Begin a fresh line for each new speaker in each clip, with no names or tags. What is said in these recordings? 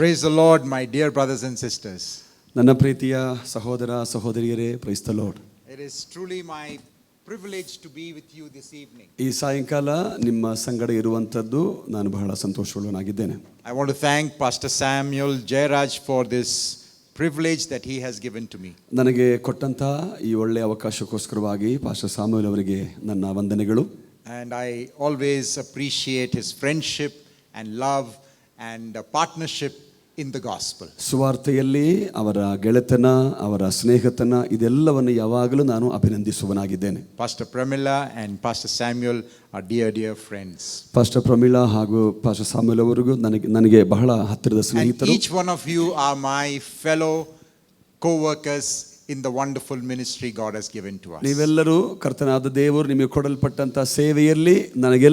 Praise the Lord, my dear brothers and sisters.
ನನ್ನ ಪ್ರೀತಿಯ ಸಹೋದರ ಸಹೋದರಿಯರೇ, praise the lord.
It is truly my privilege to be with you this evening.
ಈ ಸಾಯಂಕಾಲ ನಿಮ್ಮ ಸಂಗಡ ಇರುವಂತದ್ದು ನಾನು ಬಹಳ ಸಂತೋಷವುಳ್ಳವನಾಗಿದ್ದೇನೆ.
I want to thank Pastor Samuel Jairaj for this privilege that he has given to me.
ನನಗೆ ಕೊಟ್ಟಂತ ಈ ಒಳ್ಳೆಯ ಅವಕಾಶಕ್ಕೋಸ್ಕರವಾಗಿ ಪಾಸ್ಟರ್ ಸಾಮುವೇಲ್ ಅವರಿಗೆ ನನ್ನ ವಂದನೆಗಳು.
And I always appreciate his friendship and love and partnership in the gospel.
ಸುವಾರ್ತೆಯಲ್ಲಿ ಅವರ ಗೆಳೆತನ, ಅವರ ಸ್ನೇಹತನ, ಇದೆಲ್ಲವನ್ನು ಯಾವಾಗಲೂ ನಾನು ಅಭಿನಂದಿಸುವನಾಗಿದ್ದೇನೆ.
Pastor Pramila and Pastor Samuel are dear friends.
Pastor Pramila ಹಾಗೂ ಪಾಸ್ಟರ್ ಸಾಮುವೇಲ್ ಅವರಿಗೂ ನನಗೆ ಬಹಳ ಹತ್ತಿರದ ಸ್ನೇಹಿತರು.
And each one of you are my fellow co-workers in the wonderful ministry God has given to us.
ನೀವೆಲ್ಲರೂ ಕರ್ತನಾದ ದೇವರು ನಿಮಗೆ ಕೊಡಲ್ಪಟ್ಟಂತ ಸೇವೆಯಲ್ಲಿ ನನಗೆ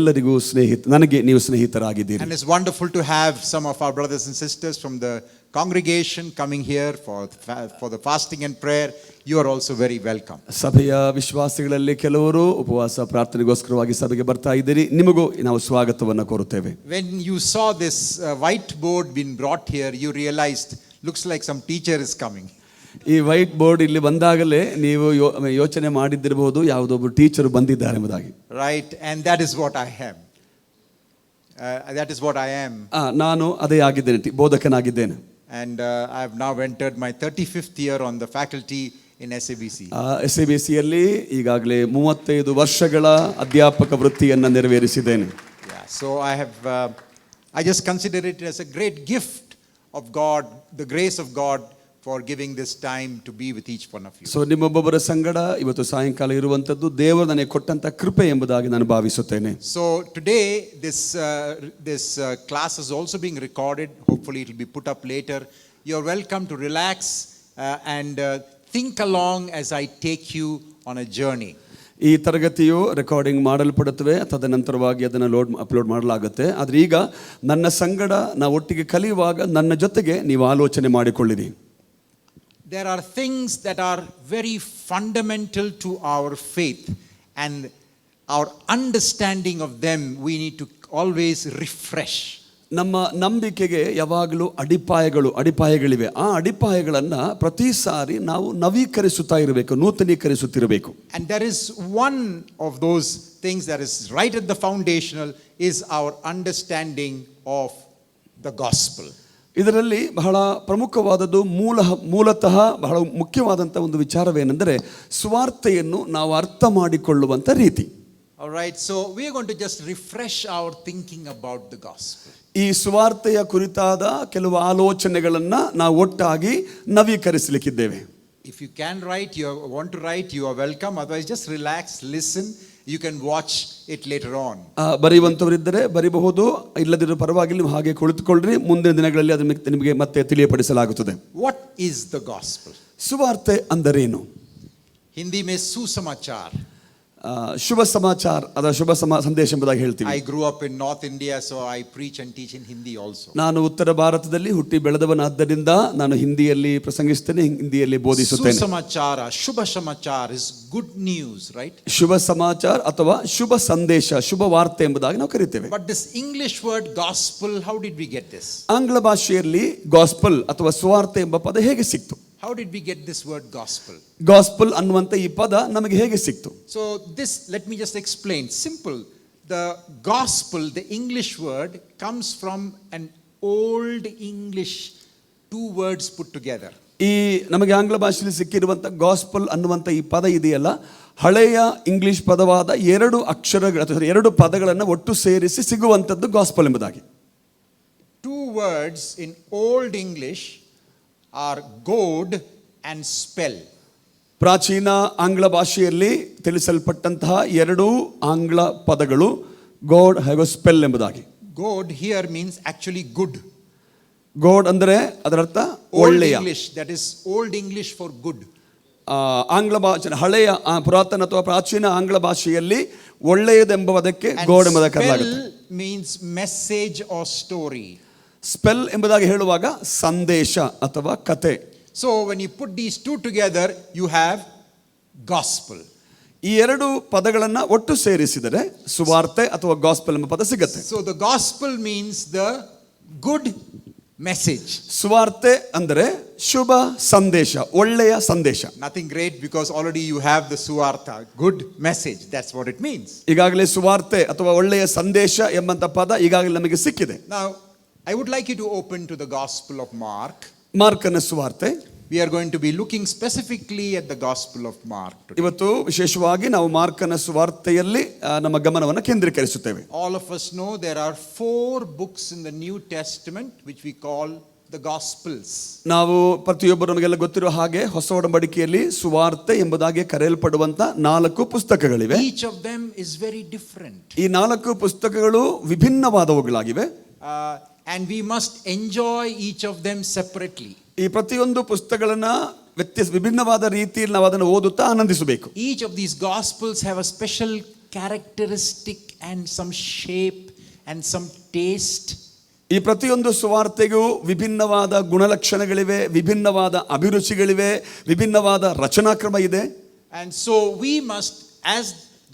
ನೀವು ಸ್ನೇಹಿತರಾಗಿದ್ದೀರಿ.
And it's wonderful to have some of our brothers and sisters from the congregation coming here for the fasting and prayer. You are also very welcome.
ಸಭೆಯ ವಿಶ್ವಾಸಿಗಳಲ್ಲಿ ಕೆಲವರು ಉಪವಾಸ ಪ್ರಾರ್ಥನೆಗೋಸ್ಕರವಾಗಿ ಸಭೆಗೆ ಬರ್ತಾ ಇದ್ದೀರಿ. ನಿಮಗೂ ನಾವು ಸ್ವಾಗತವನ್ನು ಕೋರುತ್ತೇವೆ.
When you saw this whiteboard being brought here, you realized looks like some teacher is coming.
ಈ ವೈಟ್ ಬೋರ್ಡ್ ಇಲ್ಲಿ ಬಂದಾಗಲೇ ನೀವು ಯೋಚನೆ ಮಾಡಿದ್ದಿರಬಹುದು ಯಾವುದೊಬ್ಬರು ಟೀಚರ್ ಬಂದಿದ್ದಾರೆ ಎಂಬುದಾಗಿ.
Right, and that is what I am.
ನಾನು ಅದೇ ಆಗಿದ್ದೇನೆ, ಬೋಧಕನಾಗಿದ್ದೇನೆ.
And I have now entered my 35th year on the faculty in SABC.
SABCಯಲ್ಲಿ ಈಗಾಗಲೇ 35 ವರ್ಷಗಳ ಅಧ್ಯಾಪಕ ವೃತ್ತಿಯನ್ನು ನೆರವೇರಿಸಿದ್ದೇನೆ.
Yeah, so I just consider it as a great gift of God, the grace of God for giving this time to be with each one of you.
So ನಿಮ್ಮೊಬ್ಬೊಬ್ಬರ ಸಂಗಡ ಇವತ್ತು ಸಾಯಂಕಾಲ ಇರುವಂತದ್ದು ದೇವರು ನನಗೆ ಕೊಟ್ಟಂತ ಕೃಪೆ ಎಂಬುದಾಗಿ ನಾನು ಭಾವಿಸುತ್ತೇನೆ.
So today this class is also being recorded. Hopefully it will be put up later. You are welcome to relax and think along as I take you on a journey.
ಈ ತರಗತಿಯು ರೆಕಾರ್ಡಿಂಗ್ ಮಾಡಲ್ಪಡುತ್ತವೆ, ತದನಂತರವಾಗಿ ಅದನ್ನು upload ಮಾಡಲಾಗುತ್ತೆ. ಆದರೆ ಈಗ ನನ್ನ ಸಂಗಡ ನಾವು ಒಟ್ಟಿಗೆ ಕಲಿಯುವಾಗ ನನ್ನ ಜೊತೆಗೆ ನೀವು ಆಲೋಚನೆ ಮಾಡಿಕೊಳ್ಳಿರಿ.
There are things that are very fundamental to our faith, and our understanding of them we need to always refresh.
ನಮ್ಮ ನಂಬಿಕೆಗೆ ಯಾವಾಗಲೂ ಅಡಿಪಾಯಗಳಿವೆ. ಆ ಅಡಿಪಾಯಗಳನ್ನು ಪ್ರತಿ ಸಾರಿ ನಾವು ನವೀಕರಿಸುತ್ತಾ ಇರಬೇಕು, ನೂತನೀಕರಿಸುತ್ತಿರಬೇಕು.
And there is one of those things that is right at the foundational is our understanding of the gospel.
ಇದರಲ್ಲಿ ಬಹಳ ಪ್ರಮುಖವಾದದ್ದು ಮೂಲತಃ ಬಹಳ ಮುಖ್ಯವಾದಂಥ ಒಂದು ವಿಚಾರವೇನೆಂದರೆ ಸುವಾರ್ತೆಯನ್ನು ನಾವು ಅರ್ಥ ಮಾಡಿಕೊಳ್ಳುವಂಥ ರೀತಿ.
All right, so we are going to just refresh our thinking about the gospel.
ಈ ಸುವಾರ್ತೆಯ ಕುರಿತಾದ ಕೆಲವು ಆಲೋಚನೆಗಳನ್ನು ನಾವು ಒಟ್ಟಾಗಿ ನವೀಕರಿಸಲಿಕ್ಕಿದ್ದೇವೆ.
If you can write, you want to write, you are welcome. Otherwise just relax, listen. You can watch it later on.
ಬರೆಯುವಂತವರಿದ್ದರೆ ಬರೀಬಹುದು, ಇಲ್ಲದಿರೋ ಪರವಾಗಿಲ್ಲ, ನೀವು ಹಾಗೆ ಕುಳಿತುಕೊಳ್ಳ್ರಿ. ಮುಂದಿನ ದಿನಗಳಲ್ಲಿ ಅದನ್ನು ನಿಮಗೆ ಮತ್ತೆ ತಿಳಿಯಪಡಿಸಲಾಗುತ್ತದೆ.
What is the gospel?
ಸುವಾರ್ತೆ ಅಂದರೇನು?
ಹಿಂದಿ में सुसमाचार,
ಶುಭ ಸಮಾಚಾರ, ಅದರ ಶುಭ ಸಂದೇಶ ಎಂಬುದಾಗಿ ಹೇಳ್ತೀವಿ.
I grew up in North India, so I preach and teach in Hindi also.
ನಾನು ಉತ್ತರ ಭಾರತದಲ್ಲಿ ಹುಟ್ಟಿ ಬೆಳೆದವನಾದ್ದರಿಂದ ನಾನು ಹಿಂದಿಯಲ್ಲಿ ಪ್ರಸಂಗಿಸುತ್ತೇನೆ, ಹಿಂದಿಯಲ್ಲಿ ಬೋಧಿಸುತ್ತೇನೆ.
ಸುಸಮಾಚಾರ, ಶುಭ ಸಮಾಚಾರ is good news, right?
ಶುಭ ಸಮಾಚಾರ ಅಥವಾ ಶುಭ ಸಂದೇಶ, ಶುಭ ವಾರ್ತೆ ಎಂಬುದಾಗಿ ನಾವು ಕರೀತೇವೆ.
But this English word gospel, how did we get this?
ಆಂಗ್ಲ ಭಾಷೆಯಲ್ಲಿ ಗಾಸ್ಪಲ್ ಅಥವಾ ಸುವಾರ್ತೆ ಎಂಬ ಪದ ಹೇಗೆ ಸಿಕ್ತು?
How did we get this word gospel?
Gospel ಅನ್ನುವಂತ ಈ ಪದ ನಮಗೆ ಹೇಗೆ ಸಿಕ್ತು?
So this, let me just explain. Simple. The gospel, the English word, comes from an old English, two words put together.
ಈ ನಮಗೆ ಆಂಗ್ಲ ಭಾಷೆಯಲ್ಲಿ ಸಿಕ್ಕಿರುವಂತ ಗಾಸ್ಪಲ್ ಅನ್ನುವಂತ ಈ ಪದ ಇದೆಯಲ್ಲ, ಹಳೆಯ ಇಂಗ್ಲಿಷ್ ಪದವಾದ ಎರಡು ಪದಗಳನ್ನು ಒಟ್ಟು ಸೇರಿಸಿ ಸಿಗುವಂತದ್ದು ಗಾಸ್ಪಲ್ ಎಂಬುದಾಗಿ.
Two words in old English are God and spell.
ಪ್ರಾಚೀನ ಆಂಗ್ಲ ಭಾಷೆಯಲ್ಲಿ ತಿಳಿಸಲ್ಪಟ್ಟಂತಹ ಎರಡು ಆಂಗ್ಲ ಪದಗಳು ಗೋಡ್ ಹಾಗೂ ಸ್ಪೆಲ್ ಎಂಬುದಾಗಿ.
God here means actually good.
ಗೋಡ್ ಅಂದರೆ ಅದರ ಅರ್ಥ ಒಳ್ಳೆಯ.
That is old English for good.
ಆಂಗ್ಲ ಭಾಷೆ ಹಳೆಯ ಪುರಾತನ ಅಥವಾ ಪ್ರಾಚೀನ ಆಂಗ್ಲ ಭಾಷೆಯಲ್ಲಿ ಒಳ್ಳೆಯದೆಂಬ ಪದಕ್ಕೆ ಗೋಡ್ ಎಂಬುದಾಗಿ ಕರೆಯಲಾಗುತ್ತೆ.
Means message or story.
Spell ಎಂಬುದಾಗಿ ಹೇಳುವಾಗ ಸಂದೇಶ ಅಥವಾ ಕತೆ.
So when you put these two together, you have gospel.
ಈ ಎರಡು ಪದಗಳನ್ನು ಒಟ್ಟು ಸೇರಿಸಿದರೆ ಸುವಾರ್ತೆ ಅಥವಾ ಗಾಸ್ಪಲ್ ಎಂಬ ಪದ ಸಿಗುತ್ತೆ.
So the gospel means the good message.
ಸುವಾರ್ತೆ ಅಂದರೆ ಶುಭ ಸಂದೇಶ, ಒಳ್ಳೆಯ ಸಂದೇಶ.
Nothing great because already you have the suvartha, good message. That's what it means.
ಈಗಾಗಲೇ ಸುವಾರ್ತೆ ಅಥವಾ ಒಳ್ಳೆಯ ಸಂದೇಶ ಎಂಬಂತ ಪದ ಈಗಾಗಲೇ ನಮಗೆ ಸಿಕ್ಕಿದೆ.
Now, I would like you to open to the Gospel of Mark.
ಮಾರ್ಕನ ಸುವಾರ್ತೆ.
We are going to be looking specifically at the Gospel of Mark today.
ಇವತ್ತು ವಿಶೇಷವಾಗಿ ನಾವು ಮಾರ್ಕನ ಸುವಾರ್ತೆಯಲ್ಲಿ ನಮ್ಮ ಗಮನವನ್ನು ಕೇಂದ್ರೀಕರಿಸುತ್ತೇವೆ.
All of us know there are 4 books in the New Testament which we call the Gospels.
ನಾವು ಪ್ರತಿಯೊಬ್ಬರು ನಮಗೆಲ್ಲ ಗೊತ್ತಿರುವ ಹಾಗೆ ಹೊಸ ಒಡಂಬಡಿಕೆಯಲ್ಲಿ ಸುವಾರ್ತೆ ಎಂಬುದಾಗಿ ಕರೆಯಲ್ಪಡುವಂತ 4 ಪುಸ್ತಕಗಳಿವೆ.
Each of them is very different.
ಈ 4 ಪುಸ್ತಕಗಳು ವಿಭಿನ್ನವಾದವುಗಳಾಗಿವೆ.
And we must enjoy each of them separately.
ಈ ಪ್ರತಿಯೊಂದು ಪುಸ್ತಕಗಳನ್ನ ವಿಭಿನ್ನವಾದ ರೀತಿಯಲ್ಲಿ ನಾವು ಅದನ್ನು ಓದುತ್ತಾ ಆನಂದಿಸಬೇಕು.
Each of these Gospels have a special characteristic and some shape and some taste.
ಈ ಪ್ರತಿಯೊಂದು ಸುವಾರ್ತೆಗೂ ವಿಭಿನ್ನವಾದ ಗುಣಲಕ್ಷಣಗಳಿವೆ, ವಿಭಿನ್ನವಾದ ಅಭಿರುಚಿಗಳಿವೆ, ವಿಭಿನ್ನವಾದ ರಚನಾಕ್ರಮ ಇದೆ.
And so we must, as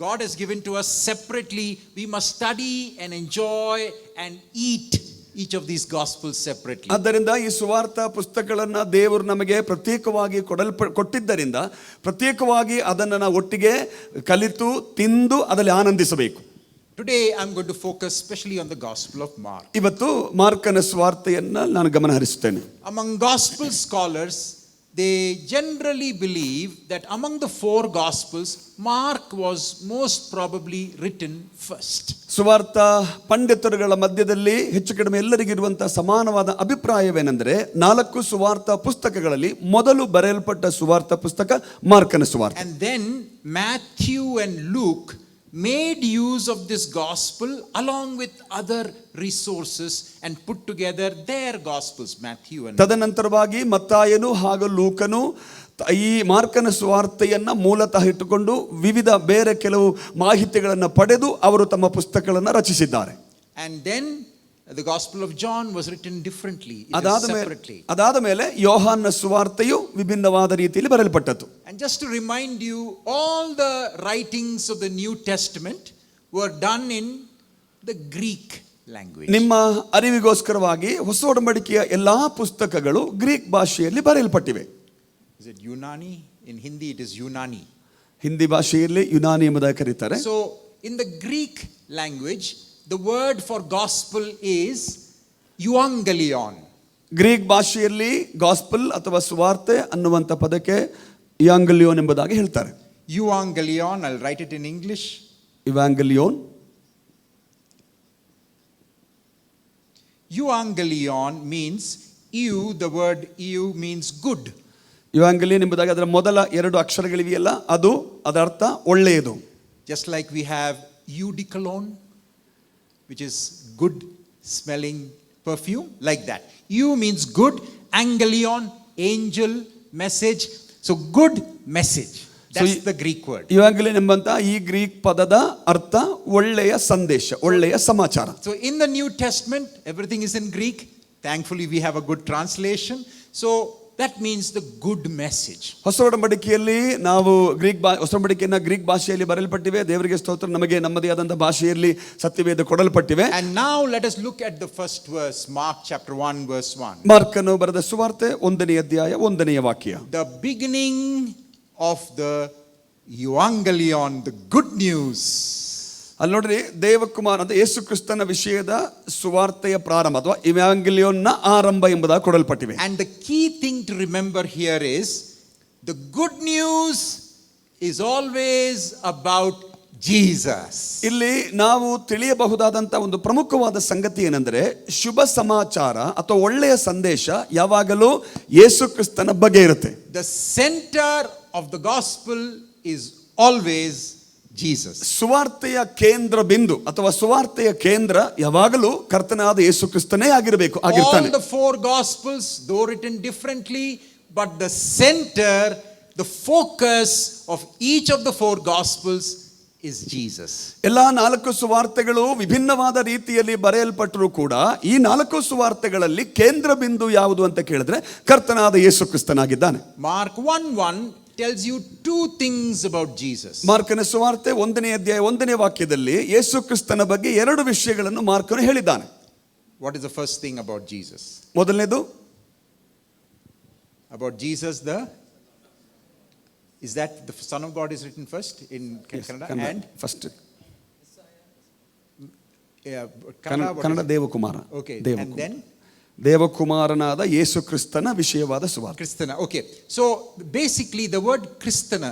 God has given to us separately, we must study and enjoy and eat each of these Gospels separately.
ಆದ್ದರಿಂದ ಈ ಸುವಾರ್ಥ ಪುಸ್ತಕಗಳನ್ನು ದೇವರು ನಮಗೆ ಪ್ರತ್ಯೇಕವಾಗಿ ಕೊಟ್ಟಿದ್ದರಿಂದ ಪ್ರತ್ಯೇಕವಾಗಿ ಅದನ್ನು ನಾವು ಒಟ್ಟಿಗೆ ಕಲಿತು ತಿಂದು ಅದರಲ್ಲಿ ಆನಂದಿಸಬೇಕು.
Today I'm going to focus especially on the Gospel of Mark.
ಇವತ್ತು ಮಾರ್ಕನ ಸುವಾರ್ತೆಯನ್ನು ನಾನು ಗಮನ ಹರಿಸುತ್ತೇನೆ.
Among Gospel scholars, they generally believe that among the 4 Gospels, Mark was most probably written first.
ಸುವಾರ್ಥ ಪಂಡಿತರುಗಳ ಮಧ್ಯದಲ್ಲಿ ಹೆಚ್ಚು ಕಡಿಮೆ ಎಲ್ಲರಿಗಿರುವಂತಹ ಸಮಾನವಾದ ಅಭಿಪ್ರಾಯವೇನೆಂದರೆ 4 ಸುವಾರ್ಥ ಪುಸ್ತಕಗಳಲ್ಲಿ ಮೊದಲು ಬರೆಯಲ್ಪಟ್ಟ ಸುವಾರ್ಥ ಪುಸ್ತಕ ಮಾರ್ಕನ ಸುವಾರ್ತೆ.
And then Matthew and Luke made use of this gospel along with other resources and put together their gospels, Matthew and Luke.
ತದನಂತರವಾಗಿ ಮತ್ತಾಯನು ಹಾಗೂ ಲೂಕನು ಈ ಮಾರ್ಕನ ಸುವಾರ್ತೆಯನ್ನ ಮೂಲತಃ ಇಟ್ಟುಕೊಂಡು ವಿವಿಧ ಬೇರೆ ಕೆಲವು ಮಾಹಿತಿಗಳನ್ನು ಪಡೆದು ಅವರು ತಮ್ಮ ಪುಸ್ತಕಗಳನ್ನು ರಚಿಸಿದ್ದಾರೆ.
And then the Gospel of John was written differently, separately.
ಅದಾದ ಮೇಲೆ ಯೋಹಾನನ ಸುವಾರ್ತೆಯು ವಿಭಿನ್ನವಾದ ರೀತಿಯಲ್ಲಿ ಬರೆಯಲ್ಪಟ್ಟದ್ದು.
And just to remind you, all the writings of the New Testament were done in the Greek language.
ನಿಮ್ಮ ಅರಿವಿಗೋಸ್ಕರವಾಗಿ ಹೊಸ ಒಡಂಬಡಿಕೆಯ ಎಲ್ಲಾ ಪುಸ್ತಕಗಳು ಗ್ರೀಕ್ ಭಾಷೆಯಲ್ಲಿ ಬರೆಯಲ್ಪಟ್ಟಿವೆ.
Is it Unani? In Hindi it is Unani.
Hindi ಭಾಷೆಯಲ್ಲಿ ಯುನಾನಿ ಎಂಬುದಾಗಿ ಕರೀತಾರೆ.
So in the Greek language, the word for gospel is euangelion.
Greek ಭಾಷೆಯಲ್ಲಿ ಗಾಸ್ಪಲ್ ಅಥವಾ ಸುವಾರ್ತೆ ಅನ್ನುವಂಥ ಪದಕ್ಕೆ ಇವಾಂಗಲಿಯೋನ್ ಎಂಬುದಾಗಿ ಹೇಳ್ತಾರೆ.
Euangelion, I'll write it in English.
ಇವಾಂಗಲಿಯೋನ್.
Euangelion means the word eu means good.
ಇವಾಂಗಲಿಯನ್ ಎಂಬುದಾಗಿ ಅದರ ಮೊದಲ 2 ಅಕ್ಷರಗಳಿವೆಯಲ್ಲ ಅದು ಅದರ ಅರ್ಥ ಒಳ್ಳೆಯದು.
Just like we have eau de cologne, which is good smelling perfume, like that. Eu means good, angelion, angel, message. So good message. That's the Greek word.
ಇವಾಂಗಲಿಯನ್ ಎಂಬಂತ ಈ Greek ಪದದ ಅರ್ಥ ಒಳ್ಳೆಯ ಸಂದೇಶ, ಒಳ್ಳೆಯ ಸಮಾಚಾರ.
So in the New Testament, everything is in Greek. Thankfully, we have a good translation. So that means the good message.
ಹೊಸ ಒಡಂಬಡಿಕೆಯಲ್ಲಿ ನಾವು ಹೊಸ ಒಡಂಬಡಿಕೆಯನ್ನು ಗ್ರೀಕ್ ಭಾಷೆಯಲ್ಲಿ ಬರೆಯಲ್ಪಟ್ಟಿವೆ. ದೇವರಿಗೆ ಸ್ತೋತ್ರ, ನಮಗೆ ನಮ್ಮದೇ ಆದಂತಹ ಭಾಷೆಯಲ್ಲಿ ಸತ್ಯವೇದ ಕೊಡಲ್ಪಟ್ಟಿವೆ.
And now let us look at the first verse, Mark chapter 1 verse 1.
ಮಾರ್ಕನು ಬರೆದ ಸುವಾರ್ತೆ 1ನೇ ಅಧ್ಯಾಯ 1ನೇ ವಾಕ್ಯ.
The beginning of the euangelion, the good news.
ಅಲ್ಲಿ ನೋಡ್ರಿ, ದೇವಕುಮಾರ ಅಂತ ಯೇಸು ಕ್ರಿಸ್ತನ ವಿಷಯದ ಸುವಾರ್ತೆಯ ಪ್ರಾರಂಭ ಅಥವಾ ಇವಾಂಗಲಿಯೋನ್ನ ಆರಂಭ ಎಂಬುದಾಗಿ ಕೊಡಲ್ಪಟ್ಟಿವೆ.
And the key thing to remember here is the good news is always about Jesus.
ಇಲ್ಲಿ ನಾವು ತಿಳಿಯಬಹುದಾದಂತ ಒಂದು ಪ್ರಮುಖವಾದ ಸಂಗತಿ ಏನೆಂದರೆ ಶುಭ ಸಮಾಚಾರ ಅಥವಾ ಒಳ್ಳೆಯ ಸಂದೇಶ ಯಾವಾಗಲೂ ಯೇಸು ಕ್ರಿಸ್ತನ ಬಗ್ಗೆ ಇರುತ್ತೆ.
The center of the gospel is always Jesus.
ಸುವಾರ್ತೆಯ ಕೇಂದ್ರ ಬಿಂದು ಅಥವಾ ಸುವಾರ್ತೆಯ ಕೇಂದ್ರ ಯಾವಾಗಲೂ ಕರ್ತನಾದ ಯೇಸು ಕ್ರಿಸ್ತನೇ ಆಗಿರಬೇಕು, ಆಗಿರ್ತಾನೆ.
All the 4 gospels, though written differently, but the center, the focus of each of the 4 gospels is Jesus.
ಎಲ್ಲಾ 4 ಸುವಾರ್ತೆಗಳು ವಿಭಿನ್ನವಾದ ರೀತಿಯಲ್ಲಿ ಬರೆಯಲ್ಪಟ್ಟರೂ ಕೂಡ ಈ 4 ಸುವಾರ್ತೆಗಳಲ್ಲಿ ಕೇಂದ್ರ ಬಿಂದು ಯಾವುದು ಅಂತ ಕೇಳಿದ್ರೆ ಕರ್ತನಾದ ಯೇಸು ಕ್ರಿಸ್ತನಾಗಿದ್ದಾನೆ.
Mark 1:1 tells you 2 things about Jesus.
ಮಾರ್ಕನ ಸುವಾರ್ತೆ 1ನೇ ಅಧ್ಯಾಯ 1ನೇ ವಾಕ್ಯದಲ್ಲಿ ಯೇಸು ಕ್ರಿಸ್ತನ ಬಗ್ಗೆ 2 ವಿಷಯಗಳನ್ನು ಮಾರ್ಕನು ಹೇಳಿದ್ದಾನೆ.
What is the first thing about Jesus?
ಮೊದಲನೇದು
About Jesus, is that the Son of God is written first in Kannada? And
first
yeah, Kannada, what
Kannada
is it?
Devakumar.
Okay, and
Devakumar.
then
ದೇವಕುಮಾರನಾದ ಯೇಸು ಕ್ರಿಸ್ತನ ವಿಷಯವಾದ ಸುವಾರ್ತೆ.
Kristana. Okay, so basically the word Kristana,